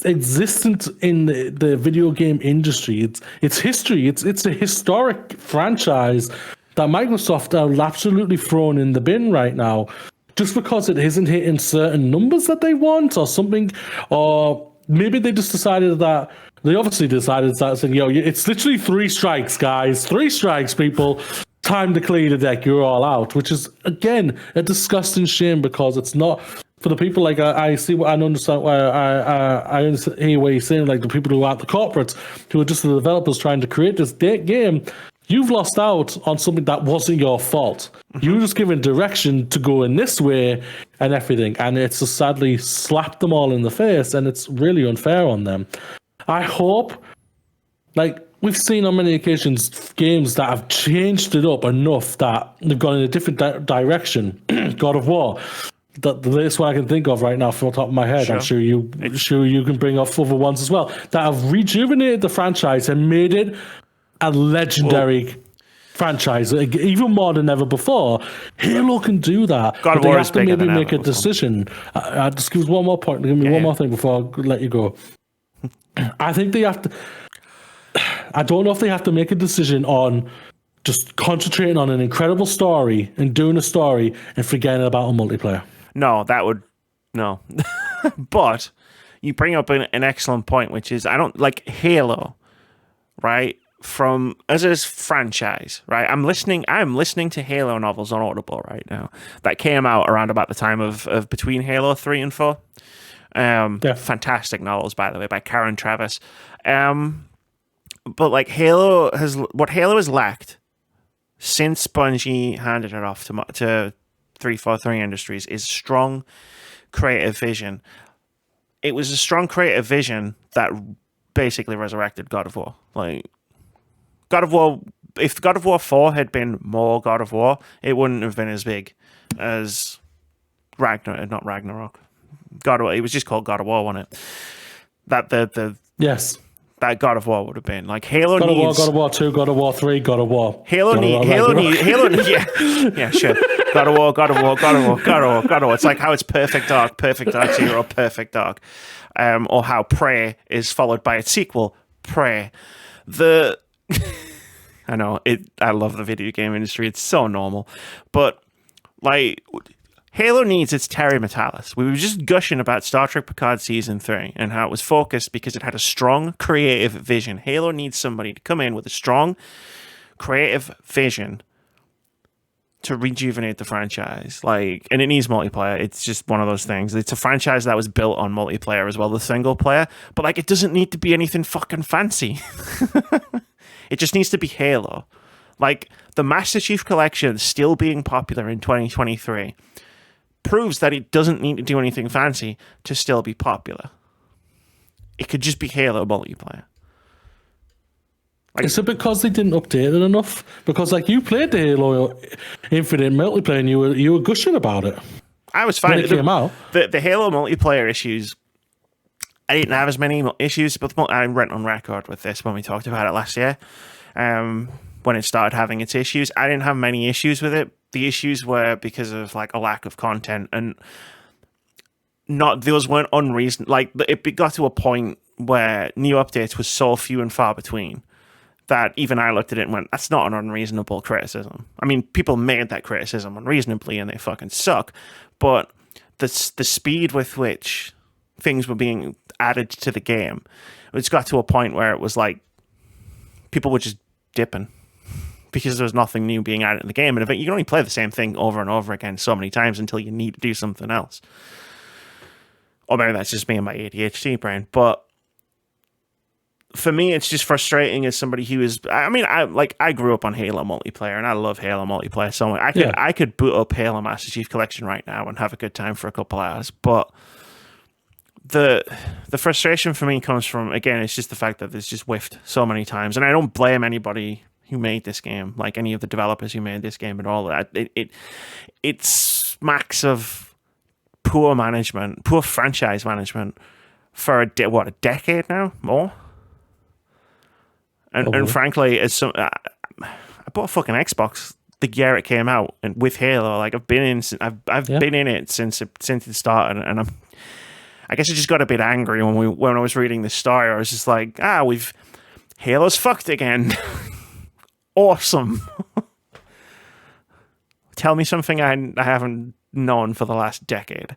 existence in the video game industry. Its history. It's a historic franchise that Microsoft are absolutely thrown in the bin right now just because it isn't hitting certain numbers that they want or something, or maybe they just decided that they obviously decided that saying, yo, it's literally 3 strikes, guys. 3 strikes, people. Time to clear the deck. You're all out, which is, again, a disgusting shame because it's not for the people. Like, I see what I understand why I hear what you're saying. Like, the people who are at the corporates, who are just the developers trying to create this game, you've lost out on something that wasn't your fault. You were just given direction to go in this way and everything. And it's just sadly slapped them all in the face. And it's really unfair on them. I hope, like, we've seen on many occasions games that have changed it up enough that they've gone in a different direction. God of War. The latest one I can think of right now from the top of my head. Sure. I'm sure you can bring up other ones as well that have rejuvenated the franchise and made it a legendary franchise, even more than ever before. Halo can do that. God of War is bigger than ever. They have to maybe make a decision. Just give us one more point. Give me one more thing before I let you go. I think they have to. I don't know if they have to make a decision on just concentrating on an incredible story and doing a story and forgetting about a multiplayer. No, that would no. But you bring up an excellent point, which is I don't like Halo, right? From as a franchise, right? I'm listening to Halo novels on Audible right now that came out around about the time of between Halo 3 and 4. Fantastic novels, by the way, by Karen Travis. But like Halo has lacked since Bungie handed it off to 343 Industries is strong creative vision. It was a strong creative vision that basically resurrected God of War. Like God of War, if God of War 4 had been more God of War, it wouldn't have been as big as Ragnarok. God of War, it was just called God of War, wasn't it? Yes. That God of War would have been like Halo God needs God of War 2, God of War 3, God of War. Halo needs yeah, sure. God of War. It's like how it's Perfect Dark 0, Perfect Dark, or how Prey is followed by its sequel, Prey. I know it. I love the video game industry. It's so normal, but like. Halo needs its Terry Metalis. We were just gushing about Star Trek Picard Season 3 and how it was focused because it had a strong creative vision. Halo needs somebody to come in with a strong creative vision to rejuvenate the franchise. Like, and it needs multiplayer. It's just one of those things. It's a franchise that was built on multiplayer as well as single player, but like it doesn't need to be anything fucking fancy. It just needs to be Halo. Like the Master Chief Collection still being popular in 2023 proves that it doesn't need to do anything fancy to still be popular. It could just be Halo multiplayer. Like, is it because they didn't update it enough? Because like you played the Halo Infinite multiplayer and you were gushing about it. I was fine. When it came out. The Halo multiplayer issues, I didn't have as many issues, but I went on record with this when we talked about it last year. When it started having its issues, I didn't have many issues with it. The issues were because of like a lack of content and those weren't unreasonable. Like it got to a point where new updates was so few and far between that even I looked at it and went, that's not an unreasonable criticism. I mean, people made that criticism unreasonably and they fucking suck. But the speed with which things were being added to the game, it's got to a point where it was like people were just dipping. Because there's nothing new being added in the game. And you can only play the same thing over and over again so many times until you need to do something else. Or maybe that's just me and my ADHD brain. But for me, it's just frustrating as somebody who is... I grew up on Halo multiplayer, and I love Halo multiplayer so much. I could boot up Halo Master Chief Collection right now and have a good time for a couple hours. But the frustration for me comes from, again, it's just the fact that it's just whiffed so many times. And I don't blame anybody who made this game, like any of the developers who made this game and all that. It smacks of poor management, poor franchise management for a decade now, more. And frankly, as I bought a fucking Xbox the year it came out, and with Halo, like I've been in it since it started, and I guess I just got a bit angry when I was reading the story. I was just like, Halo's fucked again. Awesome. Tell me something I haven't known for the last decade.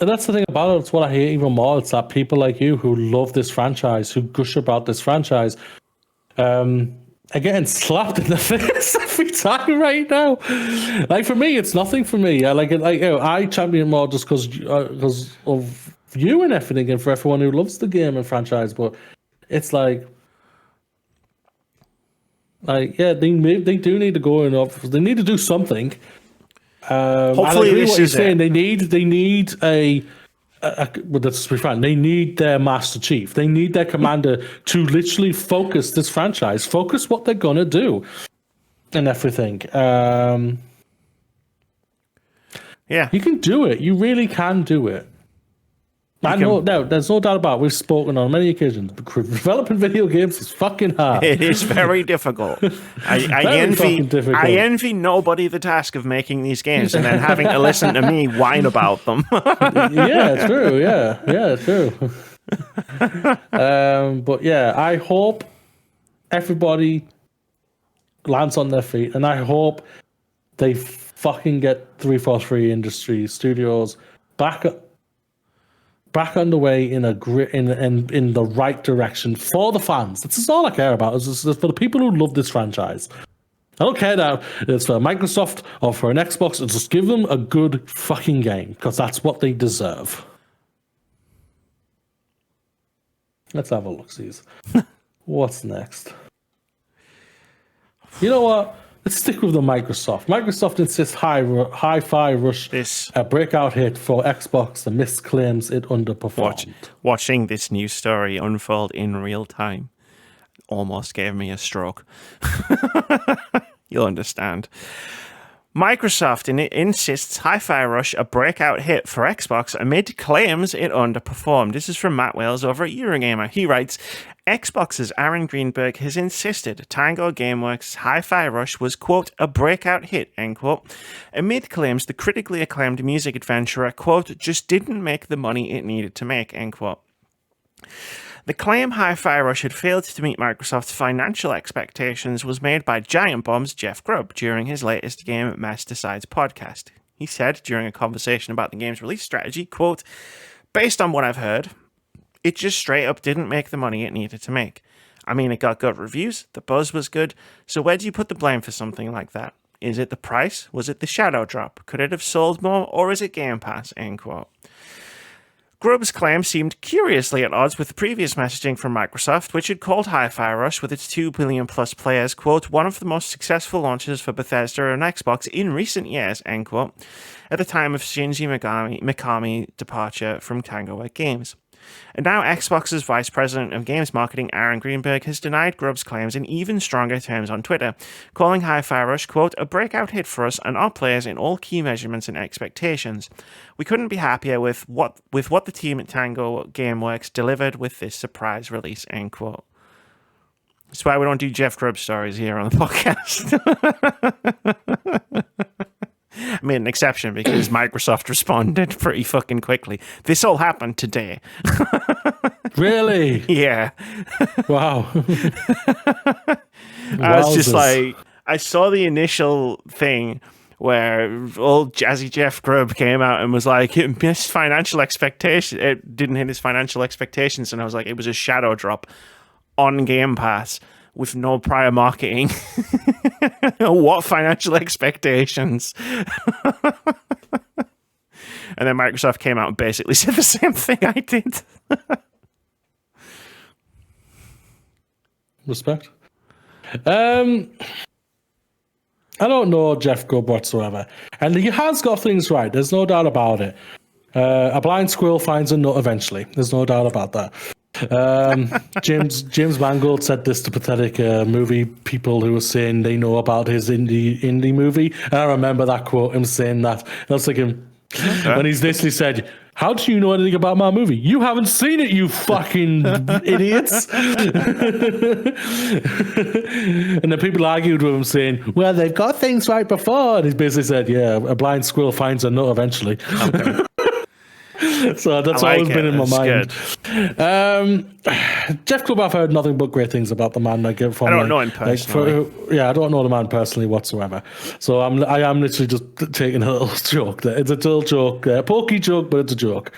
And that's the thing about it. It's what I hate even more. It's that people like you who love this franchise, who gush about this franchise, are getting slapped in the face every time right now. Like, for me, it's nothing for me. I champion more just because of you and everything, and for everyone who loves the game and franchise. But it's like yeah, they do need to go enough. They need to do something. Hopefully, this is it. They need well, let's be frank. They need their Master Chief. They need their commander to literally focus this franchise, focus what they're gonna do, and everything. Yeah, you can do it. You really can do it. No, there's no doubt about it. We've spoken on many occasions. Developing video games is fucking hard. It is very difficult. I envy nobody the task of making these games and then having to listen to me whine about them. Yeah, true. Yeah, true. But yeah, I hope everybody lands on their feet, and I hope they fucking get 343 Industries Studios back underway in the right direction for the fans. That's all I care about. It's for the people who love this franchise. I don't care that it's for Microsoft or for an Xbox. Just give them a good fucking game, because that's what they deserve. Let's have a look, see. What's next? You know what? Let's stick with the Microsoft. Microsoft insists Hi-Fi Rush a breakout hit for Xbox. The Mist claims it underperformed. Watching this news story unfold in real time almost gave me a stroke. You'll understand. Microsoft insists Hi-Fi Rush a breakout hit for Xbox amid claims it underperformed. This is from Matt Wales over at Eurogamer. He writes, Xbox's Aaron Greenberg has insisted Tango Gameworks' Hi-Fi Rush was, quote, a breakout hit, end quote, amid claims the critically acclaimed music adventurer, quote, just didn't make the money it needed to make, end quote. The claim Hi-Fi Rush had failed to meet Microsoft's financial expectations was made by Giant Bomb's Jeff Grubb during his latest Game Mess Decides podcast. He said during a conversation about the game's release strategy, quote, based on what I've heard, it just straight up didn't make the money it needed to make. I mean, it got good reviews, the buzz was good, so where do you put the blame for something like that? Is it the price? Was it the shadow drop? Could it have sold more? Or is it Game Pass? End quote. Grubb's claim seemed curiously at odds with the previous messaging from Microsoft, which had called Hi-Fi Rush, with its 2 billion plus players, quote, one of the most successful launches for Bethesda and Xbox in recent years, end quote, at the time of Shinji Mikami departure from Tangoworks Games. And now Xbox's Vice President of Games Marketing, Aaron Greenberg, has denied Grubb's claims in even stronger terms on Twitter, calling Hi-Fi Rush, quote, a breakout hit for us and our players in all key measurements and expectations. We couldn't be happier with what the team at Tango Gameworks delivered with this surprise release, end quote. That's why we don't do Jeff Grubb stories here on the podcast. I made an exception because Microsoft responded pretty fucking quickly. This all happened today. Really? Yeah. Wow. I was just like, I saw the initial thing where old Jazzy Jeff Grubb came out and was like, it missed financial expectations. It didn't hit his financial expectations. And I was like, it was a shadow drop on Game Pass with no prior marketing. What financial expectations? And then Microsoft came out and basically said the same thing I did. Respect. I don't know Jeff Grubb whatsoever. And he has got things right. There's no doubt about it. A blind squirrel finds a nut eventually. There's no doubt about that. James Mangold said this to pathetic movie people who were saying they know about his indie movie. And I remember that quote, him saying that. And I was thinking, when he's literally said, how do you know anything about my movie? You haven't seen it, you fucking idiots. And then people argued with him saying, well, they've got things right before. And he basically said, yeah, a blind squirrel finds a nut eventually. Okay. So that's always been in my mind. Jeff Grubb, I've heard nothing but great things about the man. I don't know him personally. I don't know the man personally whatsoever. So I am literally just taking a little joke there. It's a little joke, a pokey joke, but it's a joke.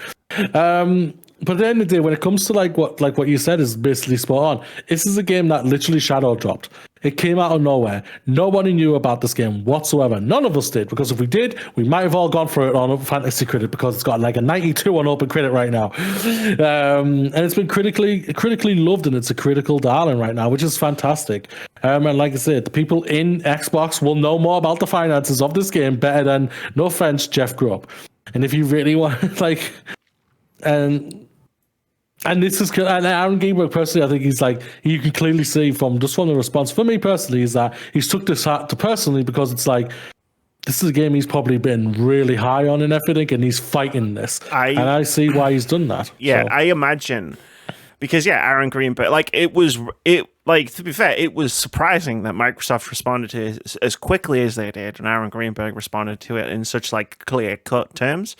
But at the end of the day, when it comes to what you said is basically spot on. This is a game that literally shadow dropped. It came out of nowhere. Nobody knew about this game whatsoever. None of us did, because if we did, we might have all gone for it on Fantasy Critic, because it's got like a 92 on OpenCritic right now. And it's been critically loved, and it's a critical darling right now, which is fantastic. And like I said, the people in Xbox will know more about the finances of this game better than, no offense, Jeff Grubb. And if you really want, like, and this is, and Aaron Greenberg personally, I think he's like, you can clearly see from the response for me personally is that he's took this to personally, because it's like, this is a game he's probably been really high on and everything, and he's fighting this. And I see why he's done that. Yeah, so. I imagine, because Aaron Greenberg, to be fair, it was surprising that Microsoft responded to it as quickly as they did, and Aaron Greenberg responded to it in such like clear-cut terms.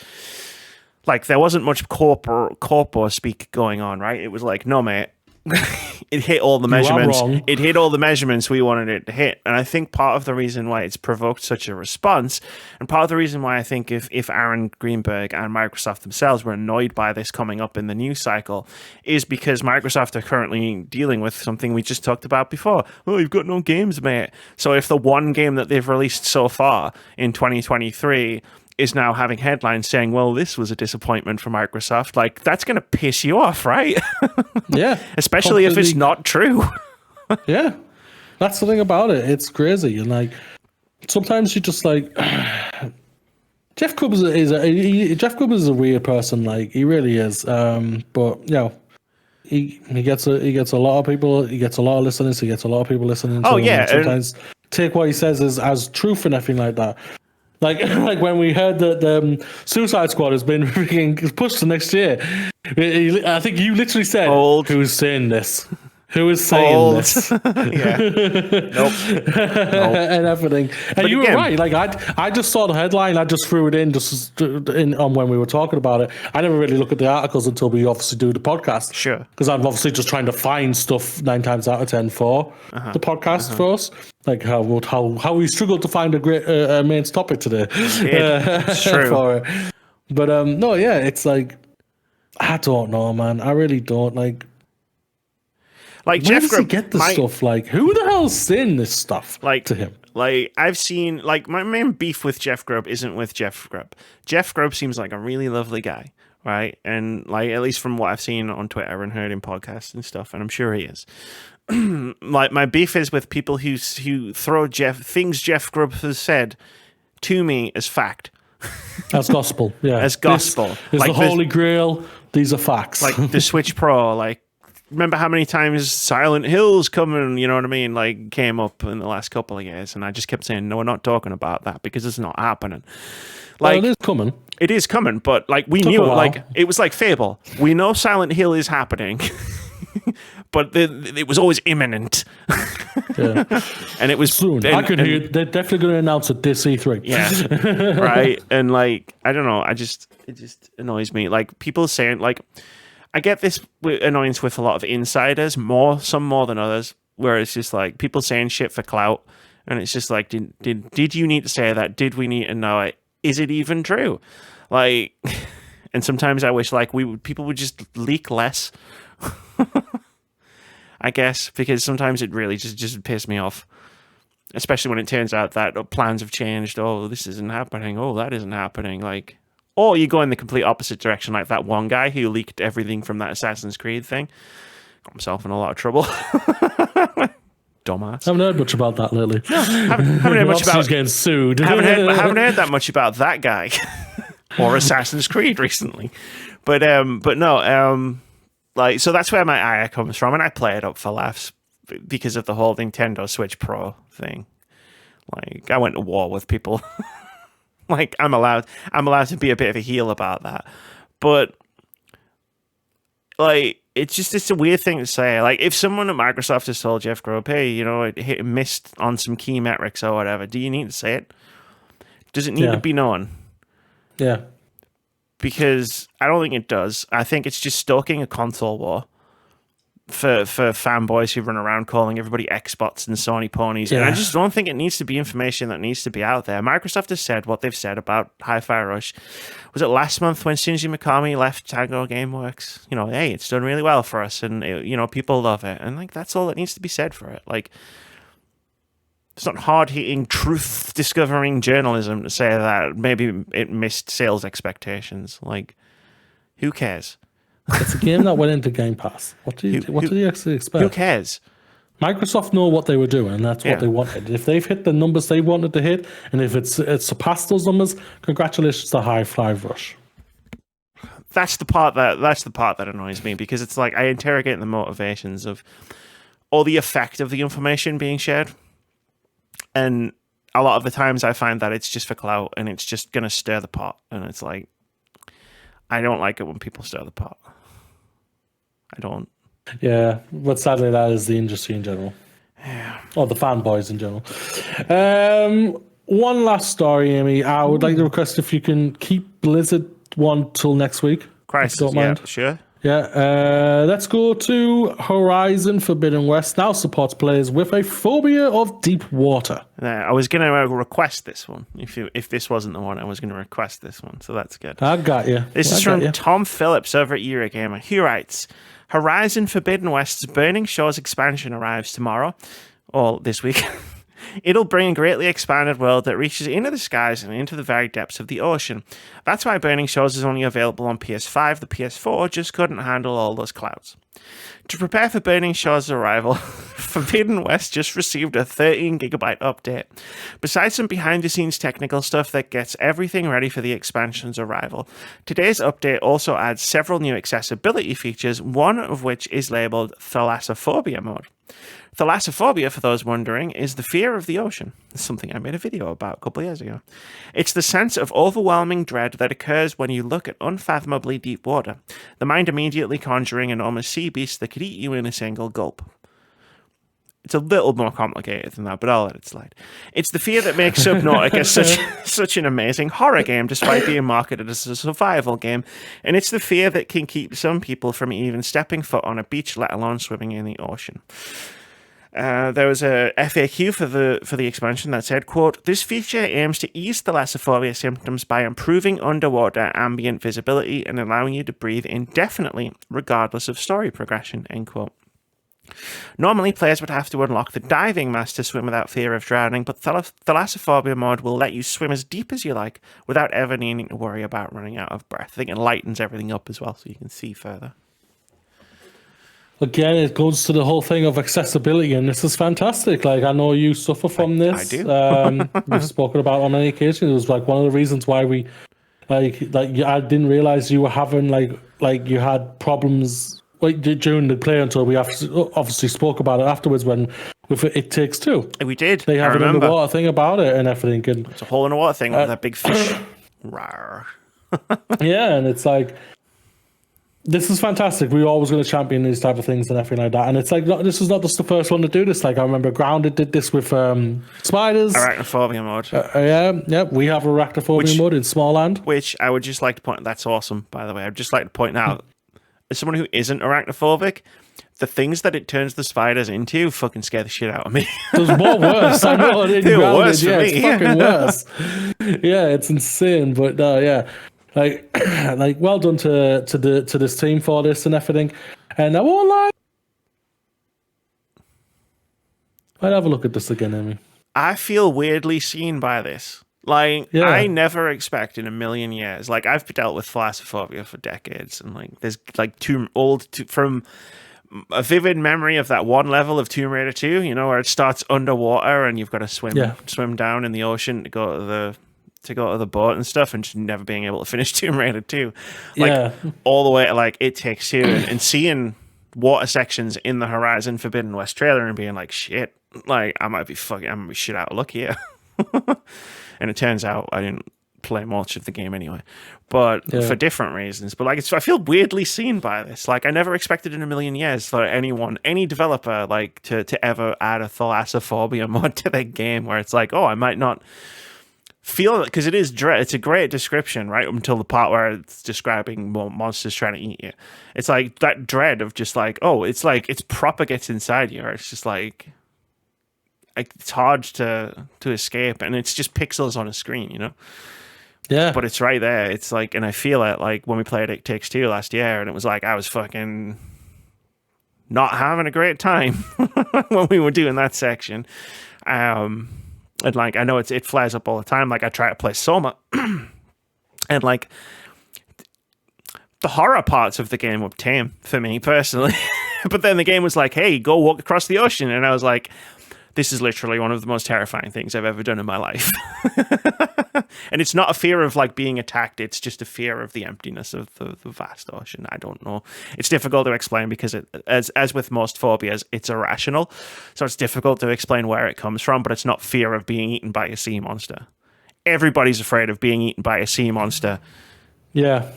Like, there wasn't much corpo speak going on, right? It was like, no, mate, it hit all the measurements. It hit all the measurements we wanted it to hit. And I think part of the reason why it's provoked such a response, and part of the reason why I think if Aaron Greenberg and Microsoft themselves were annoyed by this coming up in the news cycle, is because Microsoft are currently dealing with something we just talked about before. Oh, you've got no games, mate. So if the one game that they've released so far in 2023 is now having headlines saying, well, this was a disappointment for Microsoft, like, that's going to piss you off, right? Yeah. Especially if it's not true. Yeah. That's the thing about it. It's crazy. And like, sometimes you just like, Jeff Grubb is a weird person. Like, he really is. But you know, he gets a lot of people. He gets a lot of listeners. He gets a lot of people listening to him. Yeah. And sometimes take what he says as truth and everything like that. Like when we heard that the Suicide Squad has been pushed to next year, I think you literally said, "Who's saying this? Who is saying this?" Yeah. Nope. And everything. And but you were right. Like I just saw the headline. I just threw it in on when we were talking about it. I never really look at the articles until we obviously do the podcast. Sure. Because I'm obviously just trying to find stuff 9 times out of 10 for the podcast for us. Like how we struggled to find a great main topic today. It's true. For it. But no, yeah, it's like, I don't know, man. I really don't like. Like, where does he get this stuff? Like, who the hell's saying this stuff to him? Like, I've seen, like, my main beef with Jeff Grubb isn't with Jeff Grubb. Jeff Grubb seems like a really lovely guy, right? And, like, at least from what I've seen on Twitter and heard in podcasts and stuff, and I'm sure he is. Like, my beef is with people who throw things Jeff Grubb has said to me as fact. As gospel, yeah. As gospel. This is like the Holy Grail. These are facts. Like, the Switch Pro, like, remember how many times Silent Hill's coming, you know what I mean, like, came up in the last couple of years, and I just kept saying, no, we're not talking about that because it's not happening. Like, well, it is coming. It is coming, but like, we knew, like, it was like Fable. We know Silent Hill is happening, but it was always imminent. Yeah. And it was soon. I could hear they're definitely going to announce it this E3. Yeah. Right. And like, I don't know, it just annoys me. Like, people saying, like, I get this annoyance with a lot of insiders, some more than others, where it's just like people saying shit for clout, and it's just like, did you need to say that? Did we need to know it? Is it even true? Like, and sometimes I wish like people would just leak less. I guess, because sometimes it really just piss me off, especially when it turns out that plans have changed. Oh, this isn't happening. Oh, that isn't happening. Like. Or you go in the complete opposite direction, like that one guy who leaked everything from that Assassin's Creed thing. Got himself in a lot of trouble. Dumbass. Haven't heard much about that lately. No, haven't heard much about. He's getting sued. Haven't heard that much about that guy or Assassin's Creed recently. But no, like, so that's where my ire comes from, and I play it up for laughs because of the whole Nintendo Switch Pro thing. Like, I went to war with people. Like, I'm allowed to be a bit of a heel about that. But, like, it's a weird thing to say. Like, if someone at Microsoft has told Jeff Grubb, hey, you know, it missed on some key metrics or whatever, do you need to say it? Does it need to be known? Yeah. because I don't think it does. I think it's just stoking a console war for fanboys who run around calling everybody Xbots and Sony ponies. Yeah. And I just don't think it needs to be information that needs to be out there. Microsoft has said what they've said about Hi-Fi Rush. Was it last month when Shinji Mikami left Tango Gameworks? You know, hey, it's done really well for us, and you know, people love it. And like, that's all that needs to be said for it. Like, it's not hard-hitting, truth-discovering journalism to say that maybe it missed sales expectations. Like, who cares? It's a game that went into Game Pass. What do you actually expect? Who cares? Microsoft know what they were doing, and that's what they wanted. If they've hit the numbers they wanted to hit, and if it's surpassed those numbers, congratulations to Hi-Fi Rush. That's the part that annoys me, because it's like I interrogate the motivations of or the effect of the information being shared, and a lot of the times I find that it's just for clout and it's just gonna stir the pot, and it's like, I don't like it when people stir the pot. I don't. Yeah, but sadly that is the industry in general. Yeah. Or the fanboys in general. One last story, Amy. I would like to request if you can keep Blizzard one till next week. Christ, don't mind. Sure. Yeah, let's go to Horizon Forbidden West. Now supports players with a phobia of deep water. I was going to request this one. If this wasn't the one, I was going to request this one. So that's good. I got you. This is from Tom Phillips over at Eurogamer. He writes, Horizon Forbidden West's Burning Shores expansion arrives tomorrow, or this week. It'll bring a greatly expanded world that reaches into the skies and into the very depths of the ocean. That's why Burning Shores is only available on PS5. The PS4 just couldn't handle all those clouds. To prepare for Burning Shores' arrival, Forbidden West just received a 13GB update. Besides some behind-the-scenes technical stuff that gets everything ready for the expansion's arrival, today's update also adds several new accessibility features, one of which is labeled Thalassophobia mode. Thalassophobia, for those wondering, is the fear of the ocean. It's something I made a video about a couple of years ago. It's the sense of overwhelming dread that occurs when you look at unfathomably deep water, the mind immediately conjuring enormous sea beasts that could eat you in a single gulp. It's a little more complicated than that, but I'll let it slide. It's the fear that makes Subnautica such an amazing horror game, despite being marketed as a survival game, and it's the fear that can keep some people from even stepping foot on a beach, let alone swimming in the ocean. There was a FAQ for the expansion that said, quote, this feature aims to ease thalassophobia symptoms by improving underwater ambient visibility and allowing you to breathe indefinitely, regardless of story progression, end quote. Normally, players would have to unlock the diving mask to swim without fear of drowning, but Thalassophobia mode will let you swim as deep as you like without ever needing to worry about running out of breath. I think it lightens everything up as well so you can see further. Again, it goes to the whole thing of accessibility, and this is fantastic. Like, I know you suffer from this. I do. We've spoken about it on many occasions. It was like one of the reasons why we, I didn't realize you were having like you had problems during the play until we obviously spoke about it afterwards when with It Takes Two. We did. They have an underwater thing about it and everything. And it's a whole underwater thing with that big fish. Rawr. Yeah, and it's like, this is fantastic. We're always going to champion these type of things and everything like that. And it's like, this is not just the first one to do this. Like, I remember Grounded did this with spiders. Arachnophobia mode. Yeah. We have arachnophobia mode in Smallland. Which I would just like to point. That's awesome, by the way. I'd just like to point out, as someone who isn't arachnophobic, the things that it turns the spiders into fucking scare the shit out of me. There's more worse. I know it didn't worse for me. It's fucking worse. Yeah, it's insane. But yeah. Like, well done to this team for this and everything. And I won't lie, I'd have a look at this again, Amy. I feel weirdly seen by this. Like, yeah. I never expect in a million years. Like, I've dealt with thalassophobia for decades, and like, there's like from a vivid memory of that one level of Tomb Raider 2, you know, where it starts underwater and you've got to swim down in the ocean to go to the boat and stuff, and just never being able to finish Tomb Raider 2. Like, all the way to, like, It Takes Two, and seeing water sections in the Horizon Forbidden West trailer and being like, shit, like, I'm gonna be shit out of luck here. And it turns out I didn't play much of the game anyway, but for different reasons. But, like, I feel weirdly seen by this. Like, I never expected in a million years for any developer, like, to ever add a thalassophobia mod to their game, where it's like, oh, I might not feel it, because it is dread. It's a great description, right? Until the part where it's describing more monsters trying to eat you. It's like that dread of just like, oh, it's like it's proper gets inside you. Or it's just like it's hard to escape, and it's just pixels on a screen, you know. Yeah, but it's right there. It's like, and I feel it like when we played It Takes Two last year, and it was like I was fucking not having a great time when we were doing that section. And like I know it flares up all the time. Like I try to play Soma, and like the horror parts of the game were tame for me personally. But then the game was like, "Hey, go walk across the ocean," and I was like, "This is literally one of the most terrifying things I've ever done in my life." And it's not a fear of like being attacked; it's just a fear of the emptiness of the vast ocean. I don't know. It's difficult to explain because as with most phobias, it's irrational, so it's difficult to explain where it comes from. But it's not fear of being eaten by a sea monster. Everybody's afraid of being eaten by a sea monster. Yeah.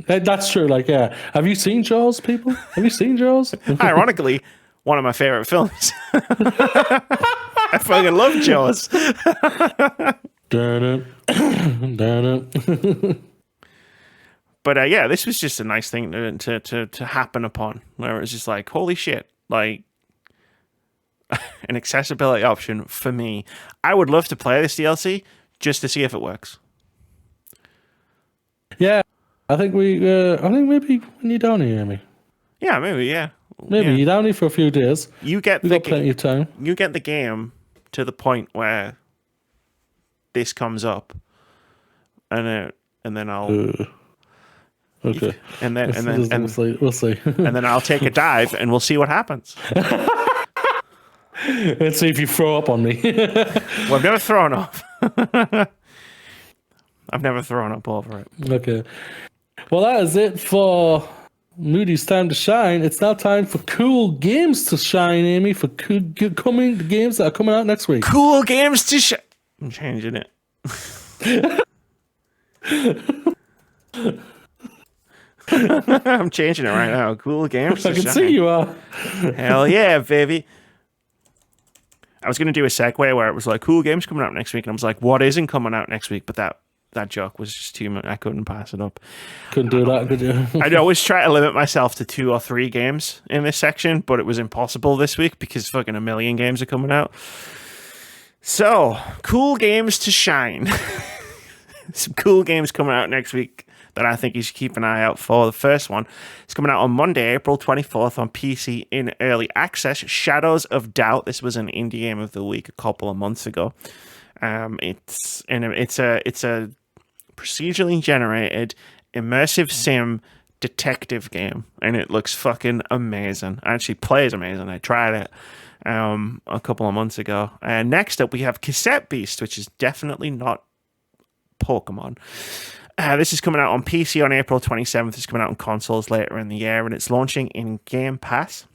That's true. Like, yeah. Have you seen Jaws, people? Have you seen Jaws? Ironically, one of my favorite films. I fucking love Jaws. But yeah, this was just a nice thing to happen upon, where it was just like, holy shit, like an accessibility option for me. I would love to play this DLC just to see if it works. Yeah, I think maybe when you're down here, Amy. Yeah, maybe, yeah. Maybe you're down here for a few days. We've got plenty of time. You get the game to the point where this comes up, and then I'll okay, and then we'll see. And then I'll take a dive, and we'll see what happens. Let's see if you throw up on me. Well, I've never thrown up. I've never thrown up over it. Okay. Well, that is it for Moody's Time to Shine. It's now time for cool games to shine, Amy, for coming games that are coming out next week. Cool games to shine. I'm changing it. I'm changing it right now. Cool games to shine. I can see you are. Hell yeah, baby. I was going to do a segue where it was like, cool games coming out next week. And I was like, what isn't coming out next week? But that joke was just too much. I couldn't pass it up. Couldn't do that, could you? I'd always try to limit myself to 2 or 3 games in this section, but it was impossible this week because fucking a million games are coming out. So, cool games to shine. Some cool games coming out next week that I think you should keep an eye out for. The first one is coming out on Monday, April 24th on PC in early access. Shadows of Doubt. This was an indie game of the week a couple of months ago. It's a procedurally generated immersive sim detective game, and it looks fucking amazing. It actually plays amazing. I tried it a couple of months ago. And next up we have Cassette Beast, which is definitely not Pokemon. This is coming out on PC on April 27th. It's coming out on consoles later in the year, and it's launching in Game Pass.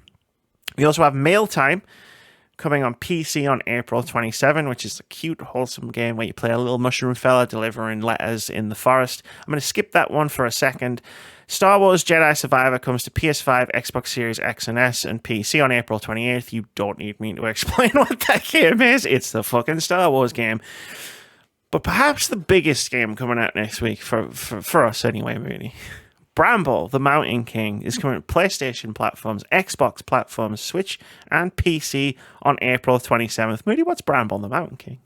We also have Mail Time coming on PC on April 27, which is a cute, wholesome game where you play a little mushroom fella delivering letters in the forest. I'm going to skip that one for a second. Star Wars Jedi Survivor comes to PS5, Xbox Series X and S, and PC on April 28th. You don't need me to explain what that game is. It's the fucking Star Wars game. But perhaps the biggest game coming out next week, for us anyway, really. Bramble, the Mountain King, is coming to PlayStation platforms, Xbox platforms, Switch, and PC on April 27th. Moody, what's Bramble, the Mountain King?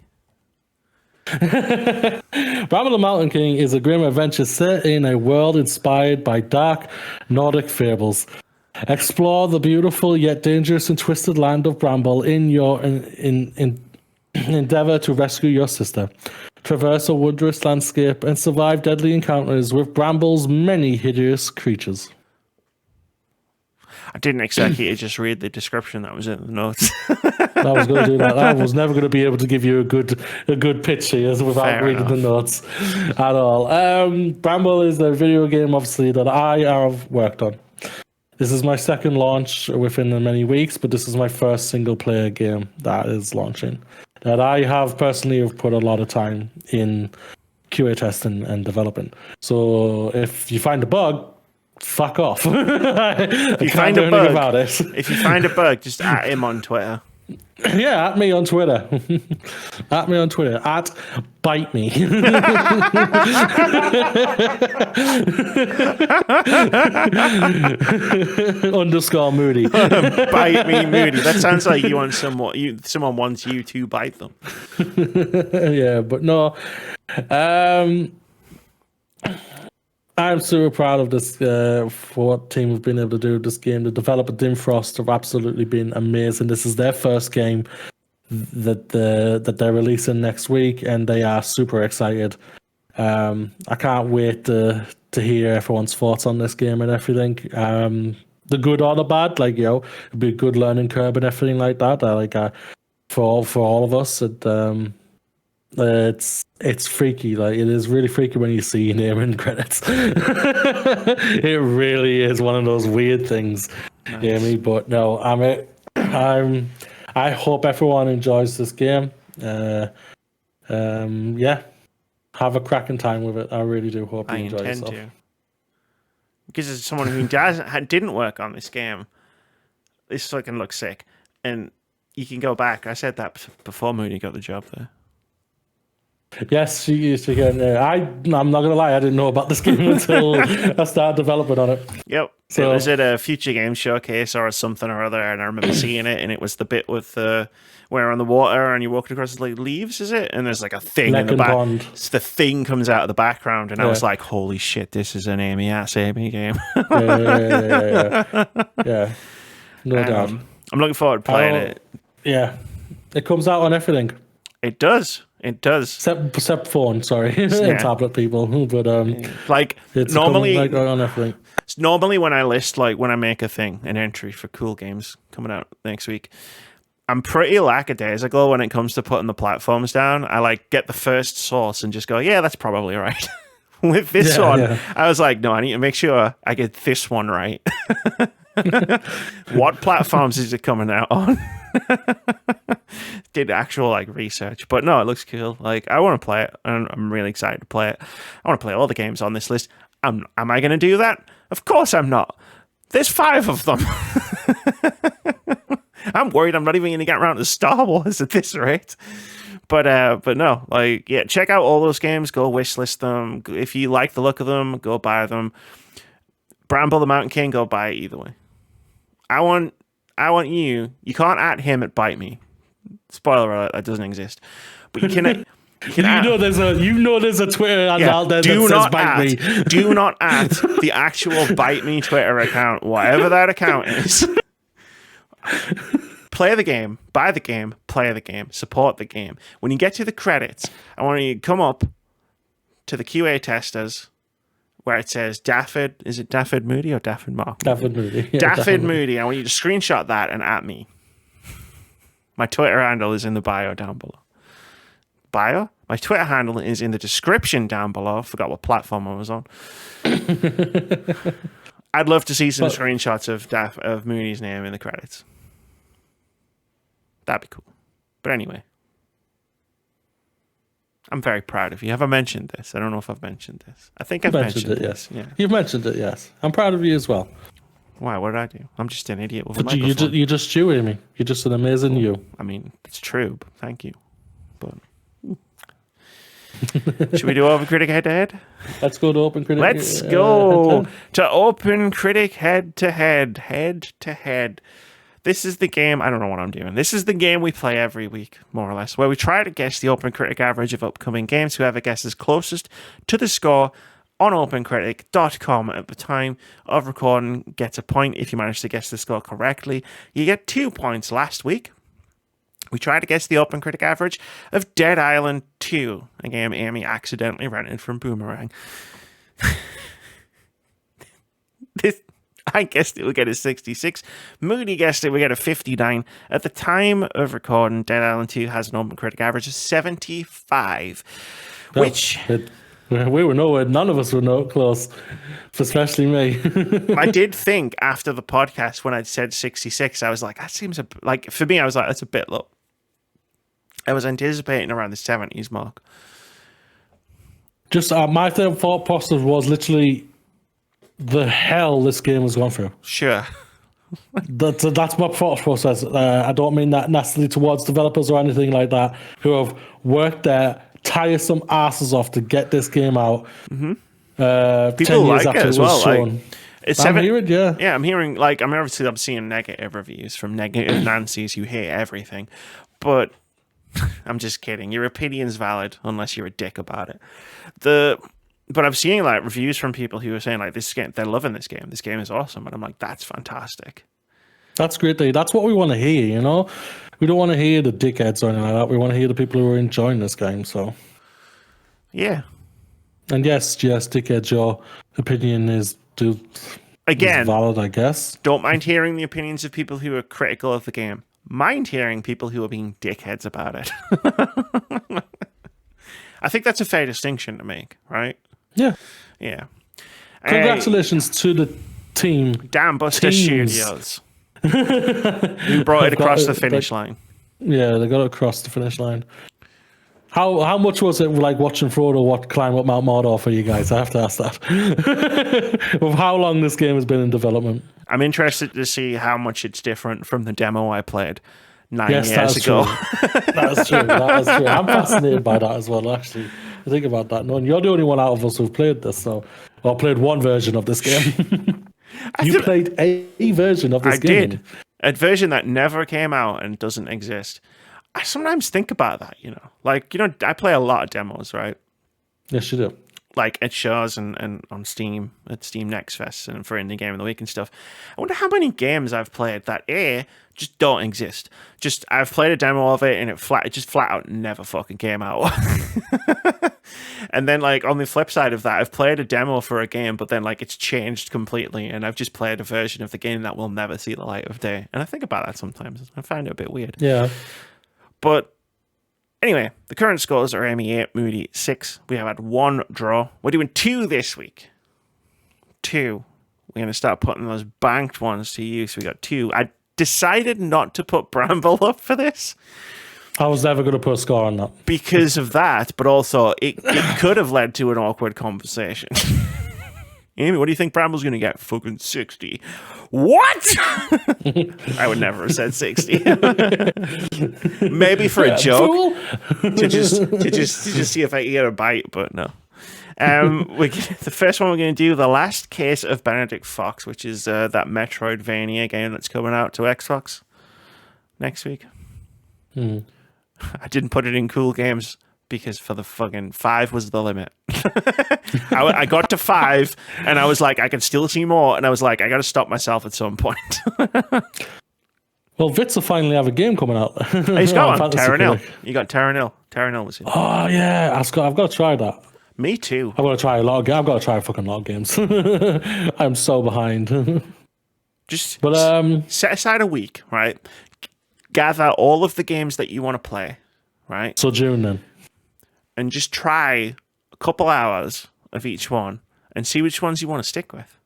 Bramble the Mountain King is a grim adventure set in a world inspired by dark Nordic fables. Explore the beautiful yet dangerous and twisted land of Bramble in your endeavor to rescue your sister. Traverse a wondrous landscape and survive deadly encounters with Bramble's many hideous creatures. I didn't expect you to just read the description that was in the notes. I was going to do that. I was never going to be able to give you a good pitch here without reading the notes at all. Bramble is a video game, obviously, that I have worked on. This is my second launch within many weeks, but this is my first single-player game that is launching. That I have personally put a lot of time in QA testing and developing. So if you find a bug, fuck off. If you find a bug, just at him on Twitter. Yeah, at me on Twitter. At me on Twitter. At bite me. Underscore Moody. Bite me, Moody. That sounds like you want someone wants you to bite them. Yeah, but no. I'm super proud of this for what team have been able to do with this game. The developer Dim Frost have absolutely been amazing. This is their first game that they're releasing next week, and they are super excited. I can't wait to hear everyone's thoughts on this game and everything. The good or the bad, like, you know, it'd be a good learning curve and everything like that. For all of us, it's freaky. Like, it is really freaky when you see your name in credits. It really is one of those weird things, nice. Amy. But no, I hope everyone enjoys this game. Yeah, have a cracking time with it. I really do hope you enjoy yourself. Because as someone who didn't work on this game, this fucking looks sick, and you can go back. I said that before Moody got the job there. Yes, she used to get in there. I'm not gonna lie, I didn't know about this game until I started developing on it. Yep. So it was at a Future Game Showcase or something or other, and I remember seeing it, and it was the bit with where you're on the water and you're walking across the leaves, is it? And there's like a thing in the back. The thing comes out of the background, and I was like, "Holy shit, this is an Amy game." Yeah. No doubt. I'm looking forward to playing it. Yeah, it comes out on everything. It does. It does. Except phone, sorry. And tablet people. But like it's normally on everything. Normally when I list, like when I make an entry for cool games coming out next week, I'm pretty lackadaisical when it comes to putting the platforms down. I like get the first source and just go, yeah, that's probably right. With this one, I was like, no, I need to make sure I get this one right. What platforms is it coming out on? Did actual like research, but no, it looks cool. Like, I want to play it, and I'm really excited to play it. I want to play all the games on this list. Am I going to do that? Of course I'm not. There's 5 of them. I'm worried I'm not even going to get around to Star Wars at this rate. But no, like, yeah, check out all those games. Go wishlist them. If you like the look of them, go buy them. Bramble the Mountain King, go buy it either way. I want you can't at him at Bite Me. Spoiler alert, that doesn't exist. But you can you know there's a Twitter out there that says Bite Me. Do not at the actual Bite Me Twitter account, whatever that account is. Play the game, buy the game, play the game, support the game. When you get to the credits, I want you to come up to the QA testers where it says Daffod. Is it Daffod Moody or Daffod Mark? Daffod Moody. Yeah, Daffod Moody. I want you to screenshot that and at me. My Twitter handle is in the bio down below. Bio? My Twitter handle is in the description down below. I forgot what platform I was on. I'd love to see some screenshots of Moody's name in the credits. That'd be cool. But anyway, I'm very proud of you. Have I mentioned this? I don't know if I've mentioned this. I think I've mentioned it. Yes. Yeah. You've mentioned it. Yes. I'm proud of you as well. Why? What did I do? I'm just an idiot with a microphone. You're just you, Amy. You're just an amazing you. I mean, it's true. But thank you. But should we do OpenCritic Head-to-Head? Let's go to OpenCritic. Let's go to OpenCritic Head-to-Head. Head-to-Head. This is the game. I don't know what I'm doing. This is the game we play every week, more or less, where we try to guess the OpenCritic average of upcoming games. Whoever guesses closest to the score on OpenCritic.com at the time of recording gets a point. If you manage to guess the score correctly, you get 2 points. Last week, we tried to guess the OpenCritic average of Dead Island 2, a game Amy accidentally rented from Boomerang. I guessed it would get a 66. Moody guessed it would get a 59. At the time of recording, Dead Island 2 has an OpenCritic average of 75, which... We were nowhere. None of us were close, especially me. I did think after the podcast when I'd said 66, I was like, that seems like, for me, I was like, that's a bit low. I was anticipating around the 70s mark. Just my thought process was literally the hell this game was going through. Sure. That's my thought process. I don't mean that necessarily towards developers or anything like that who have worked their tiresome asses off to get this game out. Mm-hmm. 10 years after it was shown. Like, it's I'm hearing, yeah. Yeah, I'm hearing, like, I'm seeing negative reviews from negative Nancy's who hate everything. But I'm just kidding. Your opinion's valid unless you're a dick about it. But I'm seeing like reviews from people who are saying like this game, they're loving this game. This game is awesome, and I'm like, that's fantastic. That's great. That's what we want to hear. You know, we don't want to hear the dickheads or anything like that. We want to hear the people who are enjoying this game. So, yeah. And yes, dickheads, your opinion is valid, I guess. Don't mind hearing the opinions of people who are critical of the game. Mind hearing people who are being dickheads about it. I think that's a fair distinction to make, right? Yeah. Yeah. Congratulations to the team. Damn Buster Studios. Who brought it across the finish line. Yeah, they got it across the finish line. How much was it like watching Frodo climb up Mount Mordor for you guys? I have to ask that. Of how long this game has been in development. I'm interested to see how much it's different from the demo I played 9 years ago. That's true. That is true. I'm fascinated by that as well, actually. I think about that. No, you're the only one out of us who've played this, or played one version of this game. You played a version of this game. I did. A version that never came out and doesn't exist. I sometimes think about that, you know. Like, you know, I play a lot of demos, right? Yes, you do. Like at shows and on Steam, at Steam Next Fest and for Indie Game of the Week and stuff. I wonder how many games I've played that just don't exist. Just I've played a demo of it and it just flat out never fucking came out. And then like on the flip side of that, I've played a demo for a game, but then like it's changed completely, and I've just played a version of the game that will never see the light of day. And I think about that sometimes. I find it a bit weird. Yeah. But anyway, the current scores are Amy 8, Moody 6. We have had 1 draw. We're doing 2 this week. 2. We're going to start putting those banked ones to use. We got 2. I decided not to put Bramble up for this. I was never going to put a score on that. Because of that, but also it could have led to an awkward conversation. Amy, what do you think Bramble's going to get? Fucking 60. What? I would never have said 60. Maybe for a joke. to just see if I get a bite, but no. The first one we're going to do, The Last Case of Benedict Fox, which is that Metroidvania game that's coming out to Xbox next week. I didn't put it in cool games because for the fucking 5 was the limit. I got to 5 and I was like, I can still see more. And I was like, I got to stop myself at some point. Well, Vitz will finally have a game coming out. He's got one. Terranil. You got Terranil. Terranil was in. Oh, yeah. I've got to try that. Me too. I've got to try a fucking lot of games. I'm so behind. Set aside a week, right? Gather all of the games that you want to play, right? So June then. And just try a couple hours of each one and see which ones you want to stick with.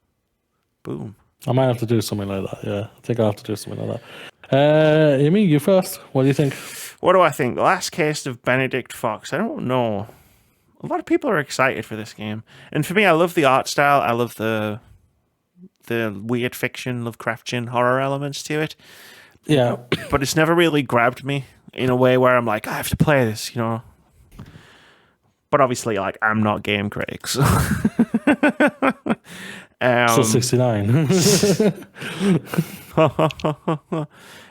Boom. I might have to do something like that, yeah. I think I'll have to do something like that. Amy, you first. What do you think? What do I think? The Last Case of Benedict Fox. I don't know. A lot of people are excited for this game. And for me, I love the art style. I love the weird fiction, Lovecraftian horror elements to it. Yeah. But it's never really grabbed me in a way where I'm like, I have to play this, you know. But obviously, like, I'm not game critics. So 69.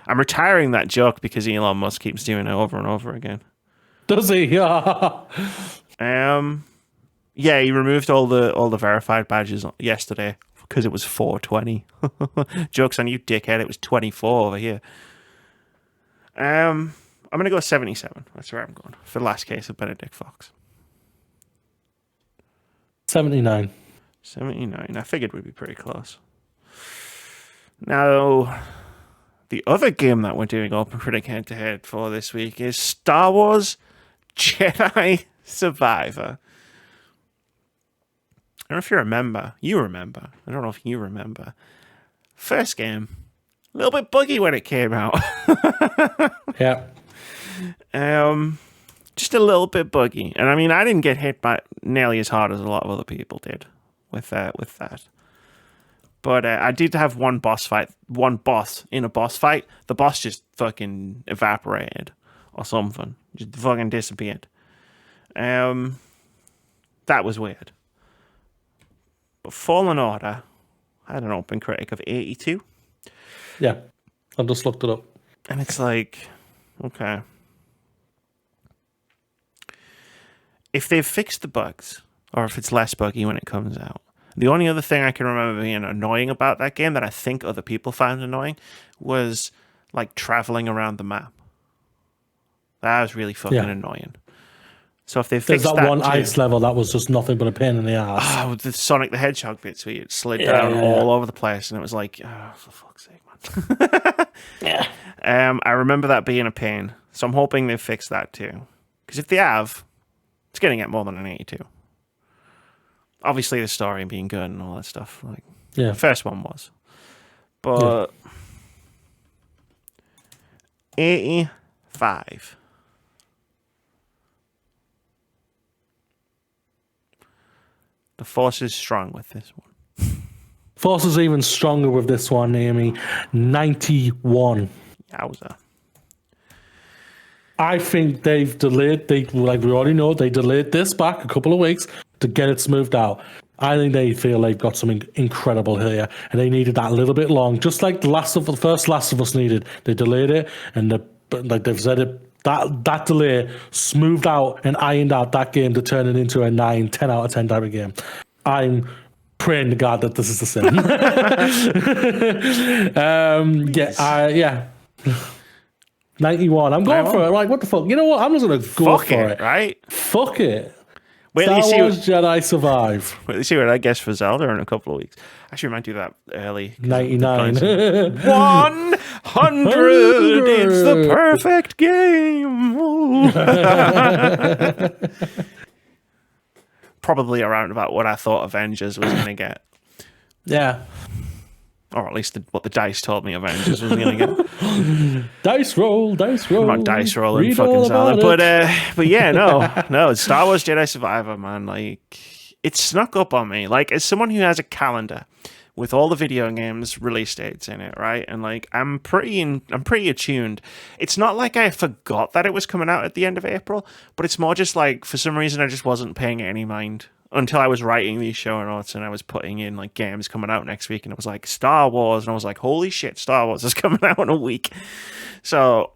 I'm retiring that joke because Elon Musk keeps doing it over and over again. Does he? Yeah. Yeah, he removed all the verified badges yesterday because it was 420. Joke's on you, dickhead. It was 24 over here. I'm going to go 77. That's where I'm going for The Last Case of Benedict Fox. 79. 79. I figured we'd be pretty close. Now, the other game that we're doing OpenCritic Head-To-Head for this week is Star Wars Jedi Survivor. I don't know if you remember. You remember. I don't know if you remember. First game, a little bit buggy when it came out. Yeah. Just a little bit buggy. And I mean, I didn't get hit by nearly as hard as a lot of other people did with that. But I did have one boss in a boss fight. The boss just fucking evaporated or something. Just fucking disappeared. That was weird. But Fallen Order had an OpenCritic of 82. Yeah, I've just looked it up. And it's like, okay. If they've fixed the bugs, or if it's less buggy when it comes out, the only other thing I can remember being annoying about that game that I think other people found annoying was like traveling around the map. That was really fucking annoying. So if they fixed that, there's that one ice level that was just nothing but a pain in the ass. Oh, the Sonic the Hedgehog bits where it slid down all over the place, and it was like, oh, for fuck's sake, man. I remember that being a pain, so I'm hoping they fix that too. Because if they have, it's going to get more than an 82. Obviously, the story being good and all that stuff. Like, the first one was, but 85. The force is strong with this one. Force is even stronger with this one, Amy. 91. Yowza. I think they've delayed. Like we already know, they delayed this back a couple of weeks to get it smoothed out. I think they feel they've got something incredible here, and they needed that a little bit long, just like the first Last of Us needed. They delayed it, and like they've said it. That delay smoothed out and ironed out that game to turn it into a 9, 10 out of 10 type of game. I'm praying to God that this is the same. 91. I'm going for it. Like, what the fuck? You know what? I'm just going to go for it. Right? Fuck it. Wait, Star Wars Jedi Survive. Wait, let's see what I guess for Zelda in a couple of weeks. Actually, we might do that early. 99. 100! It's the perfect game! Probably around about what I thought Avengers was going to get. Yeah. Or at least what the dice told me Avengers was going to get. Dice roll. I'm not dice rolling fucking Zelda. But yeah, no. Star Wars Jedi Survivor, man. Like, it snuck up on me. Like, as someone who has a calendar with all the video games release dates in it, right? And like, I'm pretty attuned. It's not like I forgot that it was coming out at the end of April, but it's more just like, for some reason, I just wasn't paying it any mind until I was writing these show notes and I was putting in like games coming out next week, and it was like Star Wars, and I was like, holy shit, Star Wars is coming out in a week. So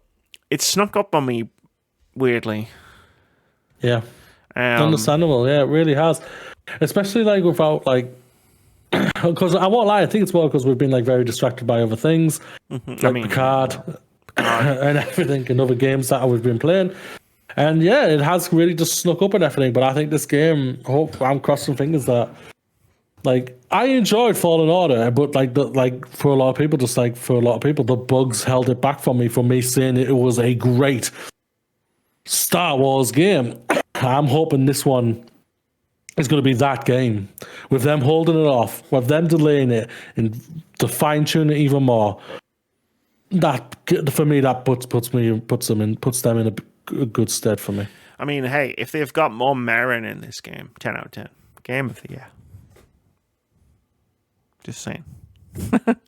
it snuck up on me weirdly. Yeah. Understandable. Yeah, it really has. Especially like without like, because I won't lie, I think it's more because we've been like very distracted by other things, like PICARD and everything, and other games that we've been playing. And yeah, it has really just snuck up and everything. But I think this game, I'm crossing fingers that, like, I enjoyed Fallen Order, but for a lot of people, the bugs held it back from me saying it was a great Star Wars game. I'm hoping this one is going to be that game, with them holding it off, with them delaying it, and to fine tune it even more. That, for me, that puts them in a good stead for me. I mean, hey, if they've got more Marin in this game, 10 out of 10, game of the year. Just saying.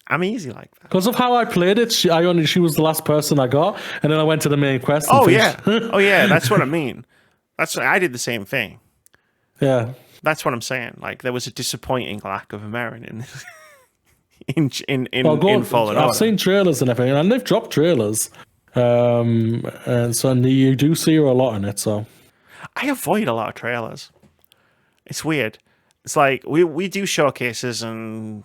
I'm easy like that. Because of how I played it, she was the last person I got, and then I went to the main quest. Yeah, that's what I mean. I did the same thing. Yeah, that's what I'm saying. Like, there was a disappointing lack of Marin in this. in Fallen Order. I've seen trailers and everything, and they've dropped trailers. And so you do see her a lot in it. So I avoid a lot of trailers. It's weird. It's like we do showcases and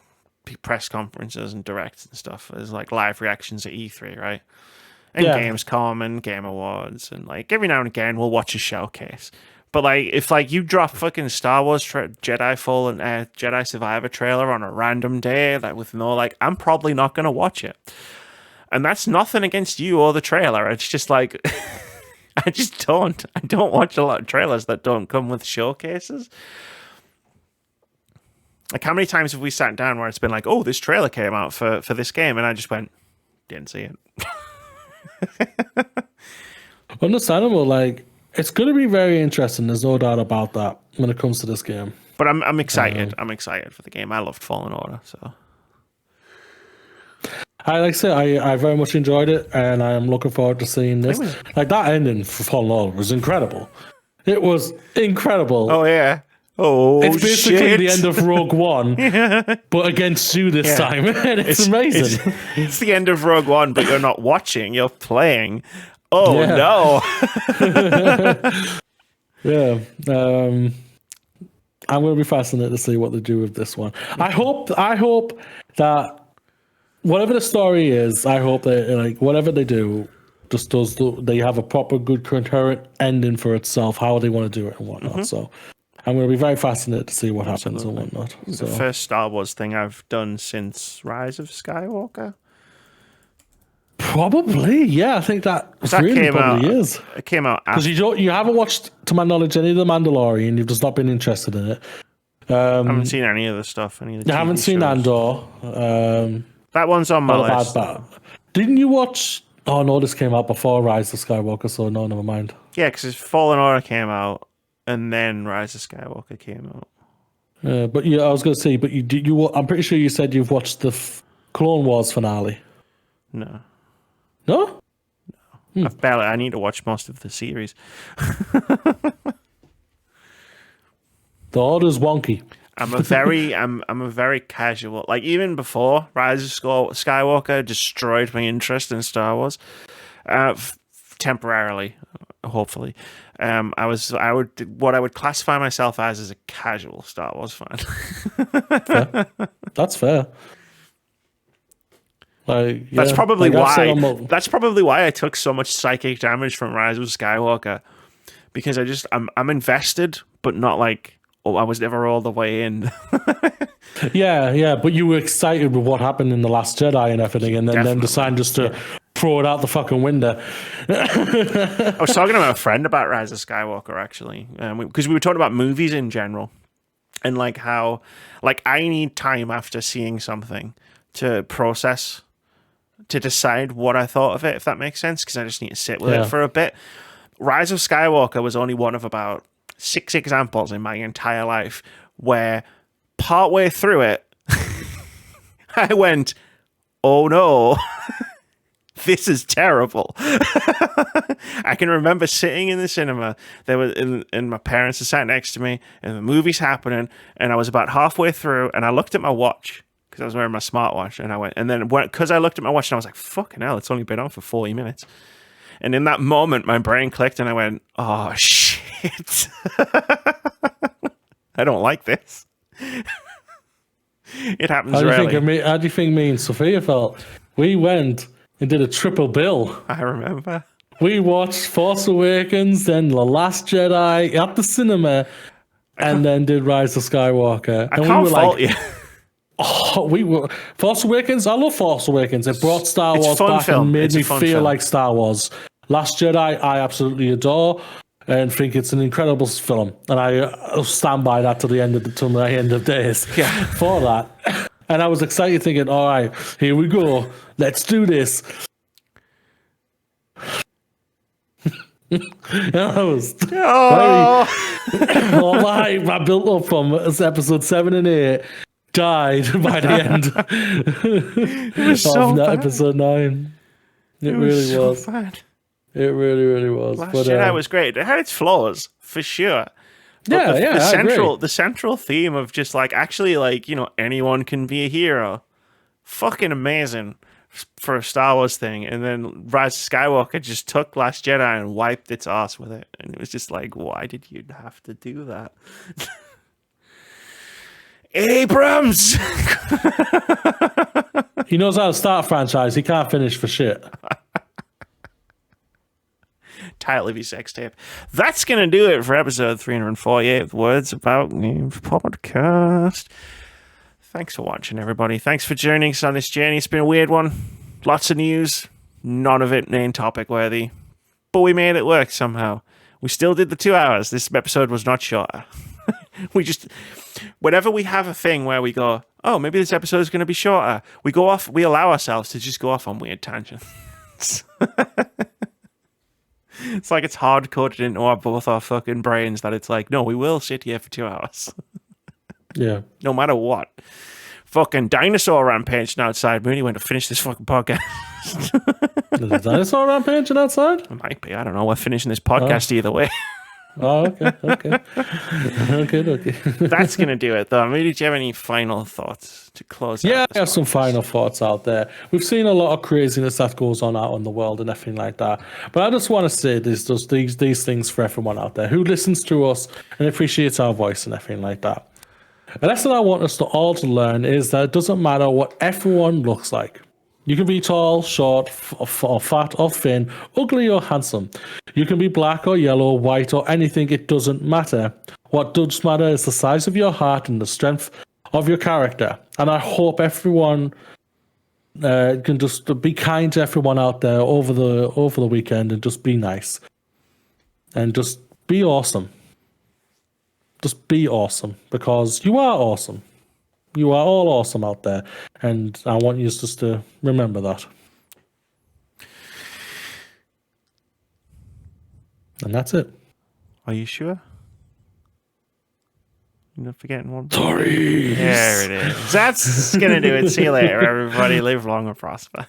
press conferences and directs and stuff. There's like live reactions at E3, right? And Gamescom and Game Awards, and like every now and again we'll watch a showcase. But like, if like you drop fucking Star Wars Jedi Survivor trailer on a random day, like with no like, I'm probably not gonna watch it. And that's nothing against you or the trailer. It's just like, I don't watch a lot of trailers that don't come with showcases. Like, how many times have we sat down where it's been like, oh, this trailer came out for this game, and I just went, didn't see it. Understandable. Like, it's going to be very interesting. There's no doubt about that when it comes to this game. But I'm excited. I'm excited for the game. I loved Fallen Order, so Like I said, I very much enjoyed it, and I am looking forward to seeing this. Like that ending for Fallen Order was incredible. It was incredible. Oh yeah. Oh, it's basically shit. the end of Rogue One, but against you this time. And it's amazing. It's the end of Rogue One, but you're not watching, you're playing. Oh no. Yeah. I'm going to be fascinated to see what they do with this one. I hope that whatever the story is, I hope that like whatever they do, just they have a proper good concurrent ending for itself, how they want to do it and whatnot. So I'm going to be very fascinated to see what happens and whatnot. So. The first Star Wars thing I've done since Rise of Skywalker. Probably, yeah. I think that really probably is. It came out because you haven't watched, to my knowledge, any of the Mandalorian. You've just not been interested in it. I haven't seen any of the stuff. Any of the you haven't seen Andor. That one's on my list. Didn't you watch? Oh no, this came out before Rise of Skywalker, so no, never mind. Yeah, because Fallen Order came out, and then Rise of Skywalker came out. But yeah, I was going to say, but I'm pretty sure you said you've watched the Clone Wars finale. No. No? No. I need to watch most of the series. The order's wonky. I'm a very casual. Like even before Rise of Skywalker destroyed my interest in Star Wars, temporarily, hopefully. I would classify myself as a casual Star Wars fan. Fair. That's fair. Like, that's probably why. That's probably why I took so much psychic damage from Rise of Skywalker, because I'm invested, but not like I was never all the way in. yeah, but you were excited with what happened in The Last Jedi and everything, and then decided just to throw it out the fucking window. I was talking to my friend about Rise of Skywalker actually, because we were talking about movies in general, and like how like I need time after seeing something to process, to decide what I thought of it, if that makes sense, because I just need to sit with it for a bit. Rise of Skywalker was only one of about 6 examples in my entire life where partway through it, I went, oh no, this is terrible. I can remember sitting in the cinema, and my parents were sat next to me, and the movie's happening, and I was about halfway through, and I looked at my watch, because I was wearing my smartwatch, and I went, and then because I looked at my watch, and I was like, fucking hell, it's only been on for 40 minutes. And in that moment, my brain clicked, and I went, oh, shit. I don't like this. It happens rarely. How do you think me and Sophia felt? We went and did a triple bill. I remember. We watched Force Awakens, then The Last Jedi at the cinema, and then did Rise of Skywalker. I can't fault you. Oh, we were Force Awakens. I love Force Awakens. It brought Star Wars back and made me feel like Star Wars. Last Jedi, I absolutely adore and think it's an incredible film, and I stand by that till the end of days. Yeah, for that. And I was excited, thinking, "All right, here we go. Let's do this." I was all the hype I built up from episode 7 and 8. Died by the end of episode 9. It really was. Bad. It really, really was. Last Jedi was great. It had its flaws for sure. But the central theme of just like actually like, you know, anyone can be a hero, fucking amazing for a Star Wars thing. And then Rise of Skywalker just took Last Jedi and wiped its ass with it, and it was just like, why did you have to do that? Abrams! He knows how to start a franchise. He can't finish for shit. Title of your sex tape. That's going to do it for episode 348 of Words About Games podcast. Thanks for watching, everybody. Thanks for joining us on this journey. It's been a weird one. Lots of news. None of it main topic worthy. But we made it work somehow. We still did the 2 hours. This episode was not shorter. Whenever we have a thing where we go, oh, maybe this episode is going to be shorter, we allow ourselves to just go off on weird tangents. It's like it's hard coded into both our fucking brains that it's like, no, we will sit here for 2 hours. Yeah. No matter what. fucking dinosaur rampaging outside. Moody went to finish this fucking podcast. There's a dinosaur rampaging outside? It might be. I don't know. We're finishing this podcast either way. Oh, okay. Okay. That's going to do it, though. Moody, do you have any final thoughts to close out? Yeah, I have some final thoughts out there. We've seen a lot of craziness that goes on out in the world and everything like that. But I just want to say these things for everyone out there who listens to us and appreciates our voice and everything like that. A lesson I want us to all to learn is that it doesn't matter what everyone looks like. You can be tall, short, or fat, or thin, ugly or handsome. You can be black or yellow, white or anything. It doesn't matter. What does matter is the size of your heart and the strength of your character. And I hope everyone can just be kind to everyone out there over the weekend and just be nice. And just be awesome. Just be awesome, because you are awesome. You are all awesome out there, and I want you just to remember that. And that's it. Are you sure? You're not forgetting one. Sorry. There it is. That's going to do it. See you later, everybody. Live long and prosper.